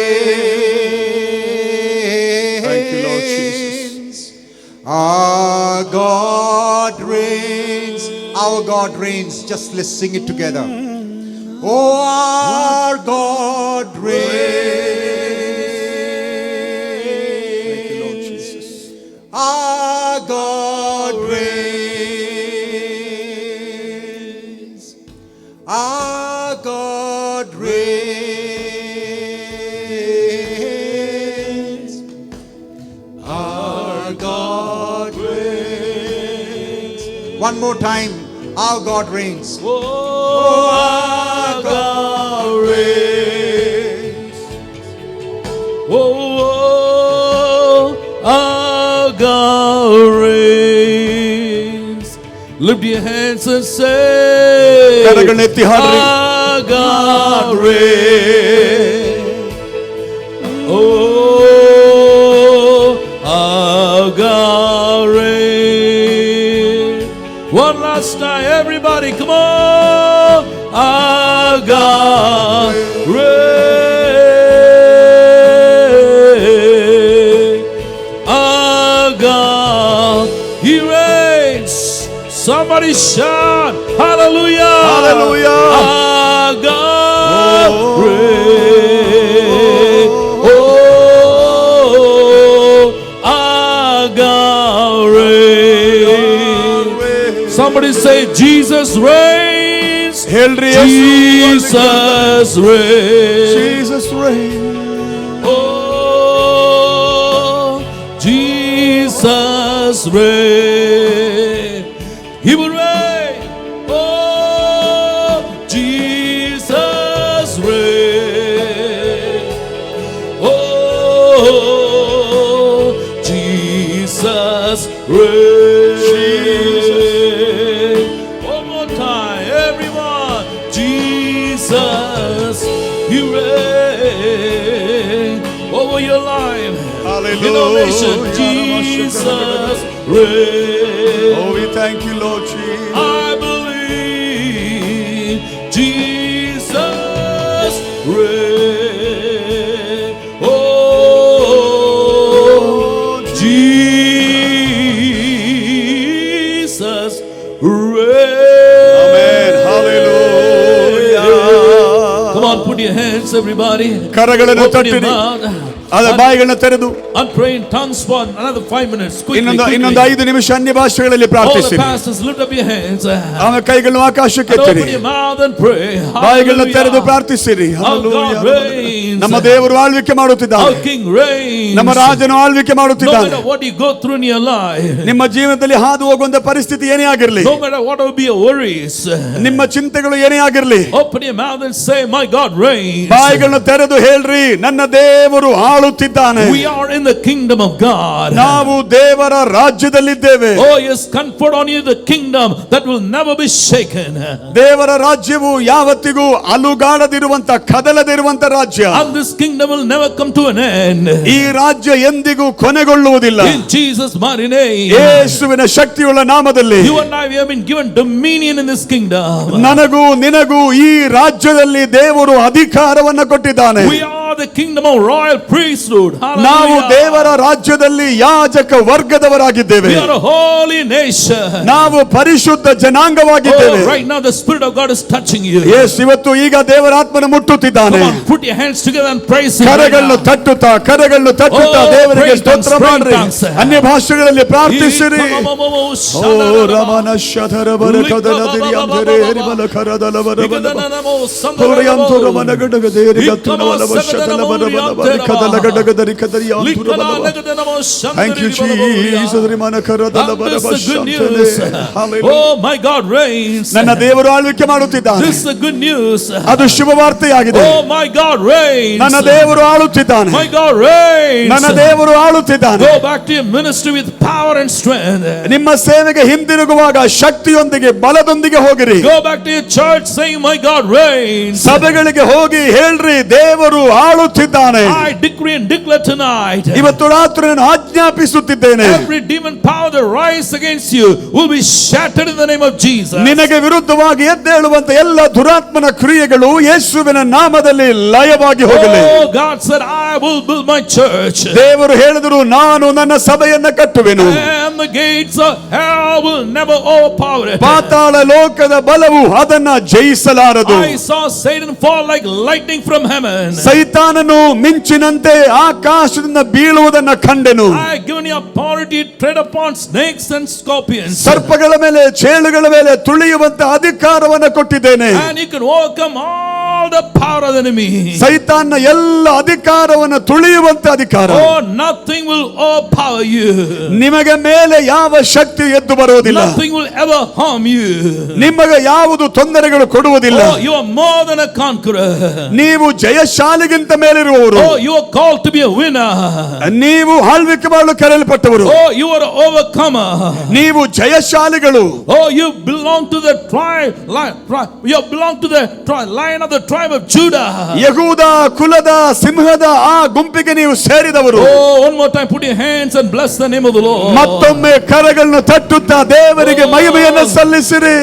Thank you, Lord Jesus.
Our God reigns. Our God reigns. Just let's sing it together. Oh, our God reigns.
Thank you, Lord Jesus.
Our God reigns. Our God reigns. Our God reigns. One more time. Our God reigns.
Oh, our God reigns. Oh, our God reigns. Lift your hands and say,
ಕರಗಳನ್ನೆತ್ತಿ ಹಾಡ್ರಿ.
our God reigns. Oh, our God reigns. One last time, everybody, come on. Our God reigns. Our God, He reigns. Somebody shout, hallelujah.
Hallelujah.
Our God reigns. Oh, our God reigns. Somebody say, Jesus reigns.
ಹೇಳ್ರಿ.
Jesus reigns.
Jesus reigns.
Oh, Jesus reigns. He will reign. Oh, Jesus reigns. Oh, Jesus reigns. One more time, everyone. Jesus, He reigns over your life.
Hallelujah.
Innovation, Jesus reigns.
Oh, we thank you, Lord Jesus.
I believe Jesus reigns. Oh, Jesus reigns.
Amen. Hallelujah.
Come on, put your hands, everybody.
ಕರಗಳನ್ನು
Open your
ತಟ್ಟಿರಿ.
mouth.
ಅದರ ಬಾಯಿಗಳನ್ನ ತೆರೆದು
I'm praying tongues for another 5 minutes. Quickly,
ಇನ್ನೊಂದು 5 ನಿಮಿಷ ಅನ್ಯ ಭಾಷೆಗಳಲ್ಲಿ
all the
ಪ್ರಾರ್ಥಿಸಿರಿ.
pastors, lift up your hands.
ಆಮೇಲೆ ಕೈಗಳನ್ನು ಆಕಾಶಕ್ಕೆ
And
ಎತ್ತಿರಿ.
open your mouth and pray.
ಬಾಯಿಗಳನ್ನ ತೆರೆದು
Hallelujah.
ಪ್ರಾರ್ಥಿಸಿರಿ.
Our God
Hallelujah.
reigns.
ನಮ್ಮ ದೇವರು ಆಳ್ವಿಕೆ
Our
ಮಾಡುತ್ತಿದ್ದಾನೆ.
King reigns.
ನಮ್ಮ ರಾಜನು ಆಳ್ವಿಕೆ
No
ಮಾಡುತ್ತಿದ್ದಾನೆ.
matter what you go through in your life,
ನಿಮ್ಮ ಜೀವನದಲ್ಲಿ ಹಾದು ಹೋಗುವಂತ ಪರಿಸ್ಥಿತಿ ಏನೇ ಆಗಿರಲಿ,
no matter what will be your worries,
ನಿಮ್ಮ ಚಿಂತೆಗಳು ಏನೇ ಆಗಿರಲಿ,
open your mouth and say, my God reigns.
ಬಾಯಿಗಳನ್ನ ತೆರೆದು ಹೇಳ್ರಿ, ನನ್ನ ದೇವರು ಆಳುತ್ತಿದ್ದಾನೆ.
We are in the kingdom of God.
ನಾವು ದೇವರ ರಾಜ್ಯದಲ್ಲಿದ್ದೇವೆ.
Oh, yes, conferred on you the kingdom that will never be shaken.
ದೇವರ ರಾಜ್ಯವು ಯಾವತ್ತಿಗೂ ಅಲುಗಾಡದಿರುವಂತ ಕದಲದಿರುವಂತ ರಾಜ್ಯ.
And this kingdom will never come to an end.
ಈ ರಾಜ್ಯ ಎಂದಿಗೂ ಕೊನೆಗೊಳ್ಳುವುದಿಲ್ಲ.
In Jesus' mighty name.
ಯೇಸುವಿನ ಶಕ್ತಿಯುಳ್ಳ ನಾಮದಲ್ಲಿ
You and I, we have been given dominion in this kingdom.
ನನಗೂ ನಿನಗೂ ಈ ರಾಜ್ಯದಲ್ಲಿ ದೇವರು ಅಧಿಕಾರವನ್ನು ಕೊಟ್ಟಿದ್ದಾನೆ.
We are are the kingdom of royal priesthood.
ನಾವು
Hallelujah.
ದೇವರ ರಾಜ್ಯದಲ್ಲಿ ಯಾಜಕ ವರ್ಗದವರಾಗಿದ್ದೇವೆ.
We are a holy nation.
ನಾವು ಪರಿಶುದ್ಧ ಜನಾಂಗವಾಗಿದ್ದೇವೆ.
Oh, right now the Spirit of God is touching you.
ಯೇಸು ಇವತ್ತು ಈಗ ದೇವರ ಆತ್ಮನ ಮುಟ್ಟುತ್ತಿದ್ದಾನೆ.
Come on, put your hands together and praise Him.
ಕರಗಳನ್ನು ತಟ್ಟುತ್ತಾ ದೇವರಿಗೆ ಸ್ತೋತ್ರ ಮಾಡ್ರಿ. ಅನ್ಯ ಭಾಷೆಗಳಲ್ಲಿ ಪ್ರಾರ್ಥಿಸಿರಿ. ಓ ರಮನ ಶಧರ ಬರಕದನ ದಿರಿಯಂದರೆ ಹರಿಬಲ ಕರದಲ ಬರಬಲ ಹೊರಯಂತು ರಮನ ಗಡಗದೇರಿ ಗತ್ತುನ ವಲವ ಶತನ ಬರಬಲ ಬರಕದಲ ಗಡಗದರಿ Kadri ಅಂತುರ ಬಲವ. Thank you Jesus. ರಿಮನ ಕರದಲ ಬರಬ ಶತನೆ.
Oh my God reigns.
ನನ್ನ ದೇವರು ಆಳ್ವಿಕೆ ಮಾಡುತ್ತಿದ್ದಾನೆ.
This is the good news.
ಅದು ಶುಭ ವಾರ್ತೆಯಾಗಿದೆ.
Oh my God reigns.
ನನ್ನ ದೇವರು ಆಳುತ್ತಿದ್ದಾನೆ.
My God reigns.
ನನ್ನ ದೇವರು ಆಳುತ್ತಿದ್ದಾನೆ.
Go back to your ministry with power and strength.
ನಿಮ್ಮ ಸೇವೆಗೆ ಹಿಂದಿರುಗುವಾಗ ಶಕ್ತಿಯೊಂದಿಗೆ ಬಲದೊಂದಿಗೆ ಹೋಗಿರಿ.
Go back to your church saying my God reigns.
ಸಭೆಗಳಿಗೆ ಹೋಗಿ ಹೇಳ್ರಿ ದೇವರು ಆಳುತ್ತಿದ್ದಾನೆ.
I decree and declare tonight.
ಇವತ್ತು ರಾತ್ರಿ ನಾನು ಆಜ್ಞಾಪಿಸುತ್ತಿದ್ದೇನೆ.
Every demon power that rise against you will be shattered in the name of Jesus.
ನಿನಗೆ ವಿರುದ್ಧವಾಗಿ ಎದ್ದೇಳುವಂತ ಎಲ್ಲ ದುರಾತ್ಮನ ಕ್ರಿಯೆಗಳು ಯೇಸುವಿನ ನಾಮದಲ್ಲಿ ಲಯವಾಗಿ ಹೋಗಲಿ.
Oh, God said I will build my church.
ದೇವರು ಹೇಳಿದರು ನಾನು ನನ್ನ ಸಭೆಯನ್ನ ಕಟ್ಟುವೆನು.
And the gates of hell will never overpower it.
ಪಾತಾಳ ಲೋಕದ ಬಲವು ಅದನ್ನ ಜಯಿಸಲಾರದು.
I saw Satan fall like lightning from heaven.
ಸೈತಾನನು ಮಿಂಚಿನಂತೆ ಆಕಾಶದಿಂದ ಬೀಳುವುದನ್ನ ಕಂಡೆನು.
I have given you authority to tread upon snakes and scorpions.
ಸರ್ಪಗಳ ಮೇಲೆ ಚೇಳುಗಳ ಮೇಲೆ ತುಳಿಯುವಂತ ಅಧಿಕಾರವನ್ನು ಕೊಟ್ಟಿದ್ದೇನೆ.
And you can overcome all the power of the enemy.
ಸೈತಾನ್ನ ಎಲ್ಲ ಅಧಿಕಾರವನ್ನು ತುಳಿಯುವಂತ ಅಧಿಕಾರ.
Oh, nothing will overpower you.
ನಿಮಗೆ ಮೇಲೆ ಯಾವ ಶಕ್ತಿ ಎದ್ದು ಬರುವುದಿಲ್ಲ.
Nothing will ever harm you.
ನಿಮಗೆ ಯಾವುದು ತೊಂದರೆಗಳು ಕೊಡುವುದಿಲ್ಲ.
Oh, you are more than a conqueror.
ನೀವು ಜಯಶಾಲಿಗಿಂತ ಮೇಲಿರುವವರು.
Oh, you are called to be a winner.
ನೀವು ಆಳ್ವಿಕೆ ಮಾಡಲು ಕರೆಯಲ್ಪಟ್ಟವರು.
Oh, you are an overcomer.
ನೀವು ಜಯಶಾಲಿಗಳು.
Oh, you belong to the you belong to the lion of the tribe of Judah.
ಯಹೂದ ಕುಲದ ಸಿಂಹದ ಆ ಗುಂಪಿಗೆ ನೀವು ಸೇರಿದವರು.
Oh, one more time put your hands and bless the name of the Lord.
ಮತ್ತೊಮ್ಮೆ ಕರಗಳನ್ನು ತಟ್ಟುತ್ತಾ ದೇವರಿಗೆ ಮಹಿಮೆಯನ್ನು ಸಲ್ಲಿಸಿರಿ.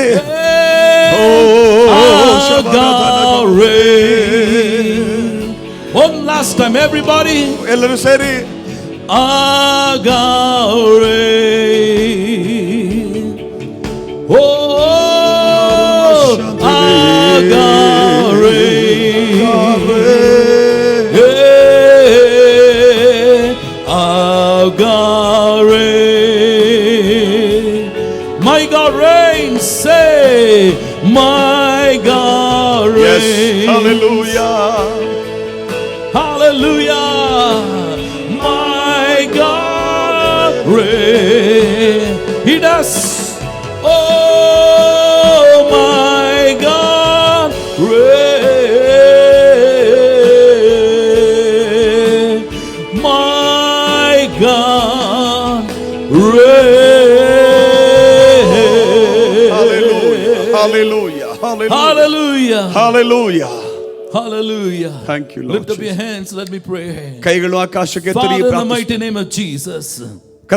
Our God reigns. One last time everybody.
ಎಲ್ಲರೂ ಸೇರಿ.
Our God reigns. Oh, our God reigns. Yeah, our God reigns. My God reigns. Say, my God reigns.
Yes, hallelujah.
Hallelujah. My God reigns. He does. Oh, my God reigns. My God reigns.
Hallelujah. Hallelujah.
Hallelujah.
Hallelujah.
Hallelujah.
Thank you, Lord.
Lift up your hands. Let me pray.
ಕೈಗಳು ಆಕಾಶಕ್ಕೆ ಎತ್ತಿ
Father, in the
ಪ್ರಾರ್ಥಿಸಿ.
mighty name of Jesus,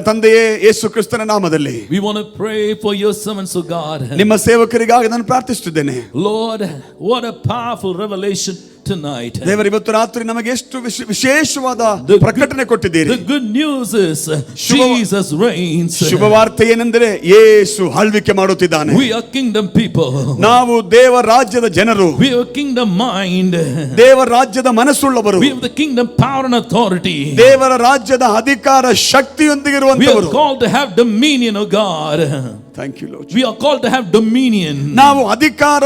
ತಂದೆಯೇ ಯೇಸು ಕ್ರಿಸ್ತನ ನಾಮದಲ್ಲಿ
we want to pray for your servants of God.
ನಿಮ್ಮ ಸೇವಕರಿಗಾಗಿ ನಾನು ಪ್ರಾರ್ಥಿಸುತ್ತಿದ್ದೇನೆ.
Lord, what a powerful revelation tonight.
ದೇವರು ಇವತ್ತು ರಾತ್ರಿ ನಮಗೆ ಎಷ್ಟು ವಿಶೇಷವಾದ ಪ್ರಕಟಣೆ ಕೊಟ್ಟಿದ್ದೀರಿ.
The good news is Jesus reigns.
ಶುಭವಾರ್ತೆ ಏನೆಂದರೆ ಯೇಸು ಆಳ್ವಿಕೆ ಮಾಡುತ್ತಿದ್ದಾನೆ.
We are kingdom people.
ನಾವು ದೇವ ರಾಜ್ಯದ ಜನರು.
We have kingdom mind.
ದೇವ ರಾಜ್ಯದ ಮನಸ್ಸುಳ್ಳವರು.
We have the kingdom power and authority.
ದೇವರ ರಾಜ್ಯದ ಅಧಿಕಾರ ಶಕ್ತಿಯೊಂದಿಗೆ
We are
ಇರುವಂತವರು.
called to have dominion of God.
Thank you, Lord.
We are called to have dominion.
ನಾವು ಅಧಿಕಾರ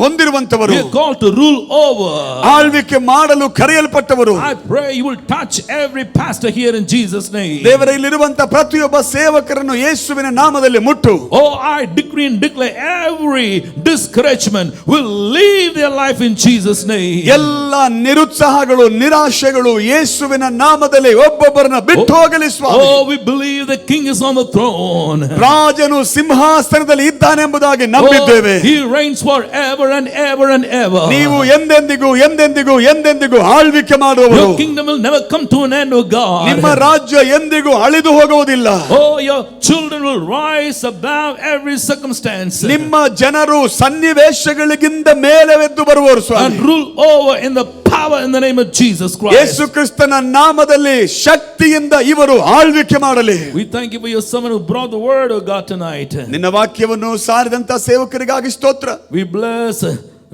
ಹೊಂದಿರುವಂತವರು.
We are called to rule over.
ಆಳ್ವಿಕೆ ಮಾಡಲು ಕರೆಯಲ್ಪಟ್ಟವರು.
I pray you will touch every pastor here in Jesus' name.
ದೇವರ ಇಲ್ಲಿರುವಂತ ಪ್ರತಿಯೊಬ್ಬ ಸೇವಕರನ್ನು ಯೇಸುವಿನ ನಾಮದಲ್ಲಿ ಮುಟ್ಟು.
Oh, I decree and declare every discouragement will leave their life in Jesus' name.
ಎಲ್ಲ ನಿರುತ್ಸಾಹಗಳು ನಿರಾಶೆಗಳು ಯೇಸುವಿನ ನಾಮದಲ್ಲಿ ಒಬ್ಬೊಬ್ಬರನ್ನ ಬಿಟ್ಟು ಹೋಗಲಿ ಸ್ವಾಮಿ.
Oh, we believe the king is on the throne.
ರಾಜನು ಸಿಂಹಾಸನದಲ್ಲಿ ಇದ್ದಾನೆಂಬುದಾಗಿ ನಂಬಿದ್ದೇವೆ.
He reigns forever and ever and ever.
ನೀವು ಎಂದೆಂದಿಗೂ ಎಂದೆಂದಿಗೂ ಎಂದೆಂದಿಗೂ ಆಳ್ವಿಕೆ ಮಾಡುವವರು.
Your kingdom will never come to an end, O God.
ನಿಮ್ಮ ರಾಜ್ಯ ಎಂದಿಗೂ ಅಳಿದು ಹೋಗುವುದಿಲ್ಲ.
Oh, your children will rise above every circumstance.
ನಿಮ್ಮ ಜನರು ಸನ್ನಿವೇಶಗಳಿಗಿಂತ ಮೇಲೆ ಎದ್ದು ಬರುವರು ಸ್ವಾಮಿ.
And rule over in the power power in the name of Jesus Christ.
ಯೇಸು ಕ್ರಿಸ್ತನ ನಾಮದಲ್ಲಿ ಶಕ್ತಿಯಿಂದ ಇವರು ಆಳ್ವಿಕೆ ಮಾಡಲಿ.
We thank you for your servant who brought the word, oh God, tonight.
ನಿನ್ನ ವಾಕ್ಯವನ್ನು ಸಾರಿದಂತ ಸೇವಕರಿಗಾಗಿ ಸ್ತೋತ್ರ.
We bless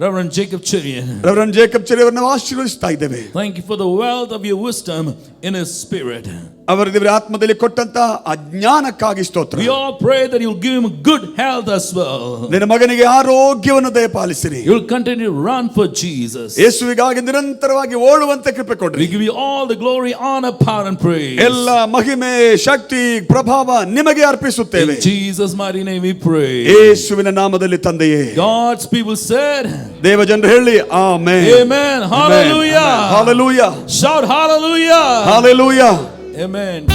Reverend Jacob Chirian.
Reverend Jacob ಚೆರಿಯವರನ್ನು ಆಶೀರ್ವದಿಸ್ತಾ ಇದ್ದೇವೆ.
Thank you for the wealth of your wisdom in his spirit.
ಅವರ ದೇವರ ಆತ್ಮದಲ್ಲಿ ಕೊಟ್ಟಂತಹ ಅಜ್ಞಾನಕ್ಕಾಗಿ ಸ್ತೋತ್ರ.
We all pray that you'll give him good health as well.
ನಿನ್ನ ಮಗನಿಗೆ ಆರೋಗ್ಯವನ್ನು ದಯಪಾಲಿಸಿರಿ.
You'll continue to run for Jesus.
ಯೇಸುವಿಗಾಗಿ ನಿರಂತರವಾಗಿ ಓಡುವಂತೆ ಕೃಪೆ
We
ಕೊಡ್ರಿ.
give you all the glory, honor, power and praise.
ಎಲ್ಲ ಮಹಿಮೆ, ಶಕ್ತಿ, ಪ್ರಭಾವ ನಿಮಗೆ ಅರ್ಪಿಸುತ್ತೇವೆ.
In Jesus' mighty name we pray.
ಯೇಸುವಿನ ನಾಮದಲ್ಲಿ ತಂದೆಯೇ.
God's people said,
ದೇವಜನರು ಹೇಳಿ amen.
Amen. Hallelujah.
Hallelujah.
Shout hallelujah.
Hallelujah.
Amen.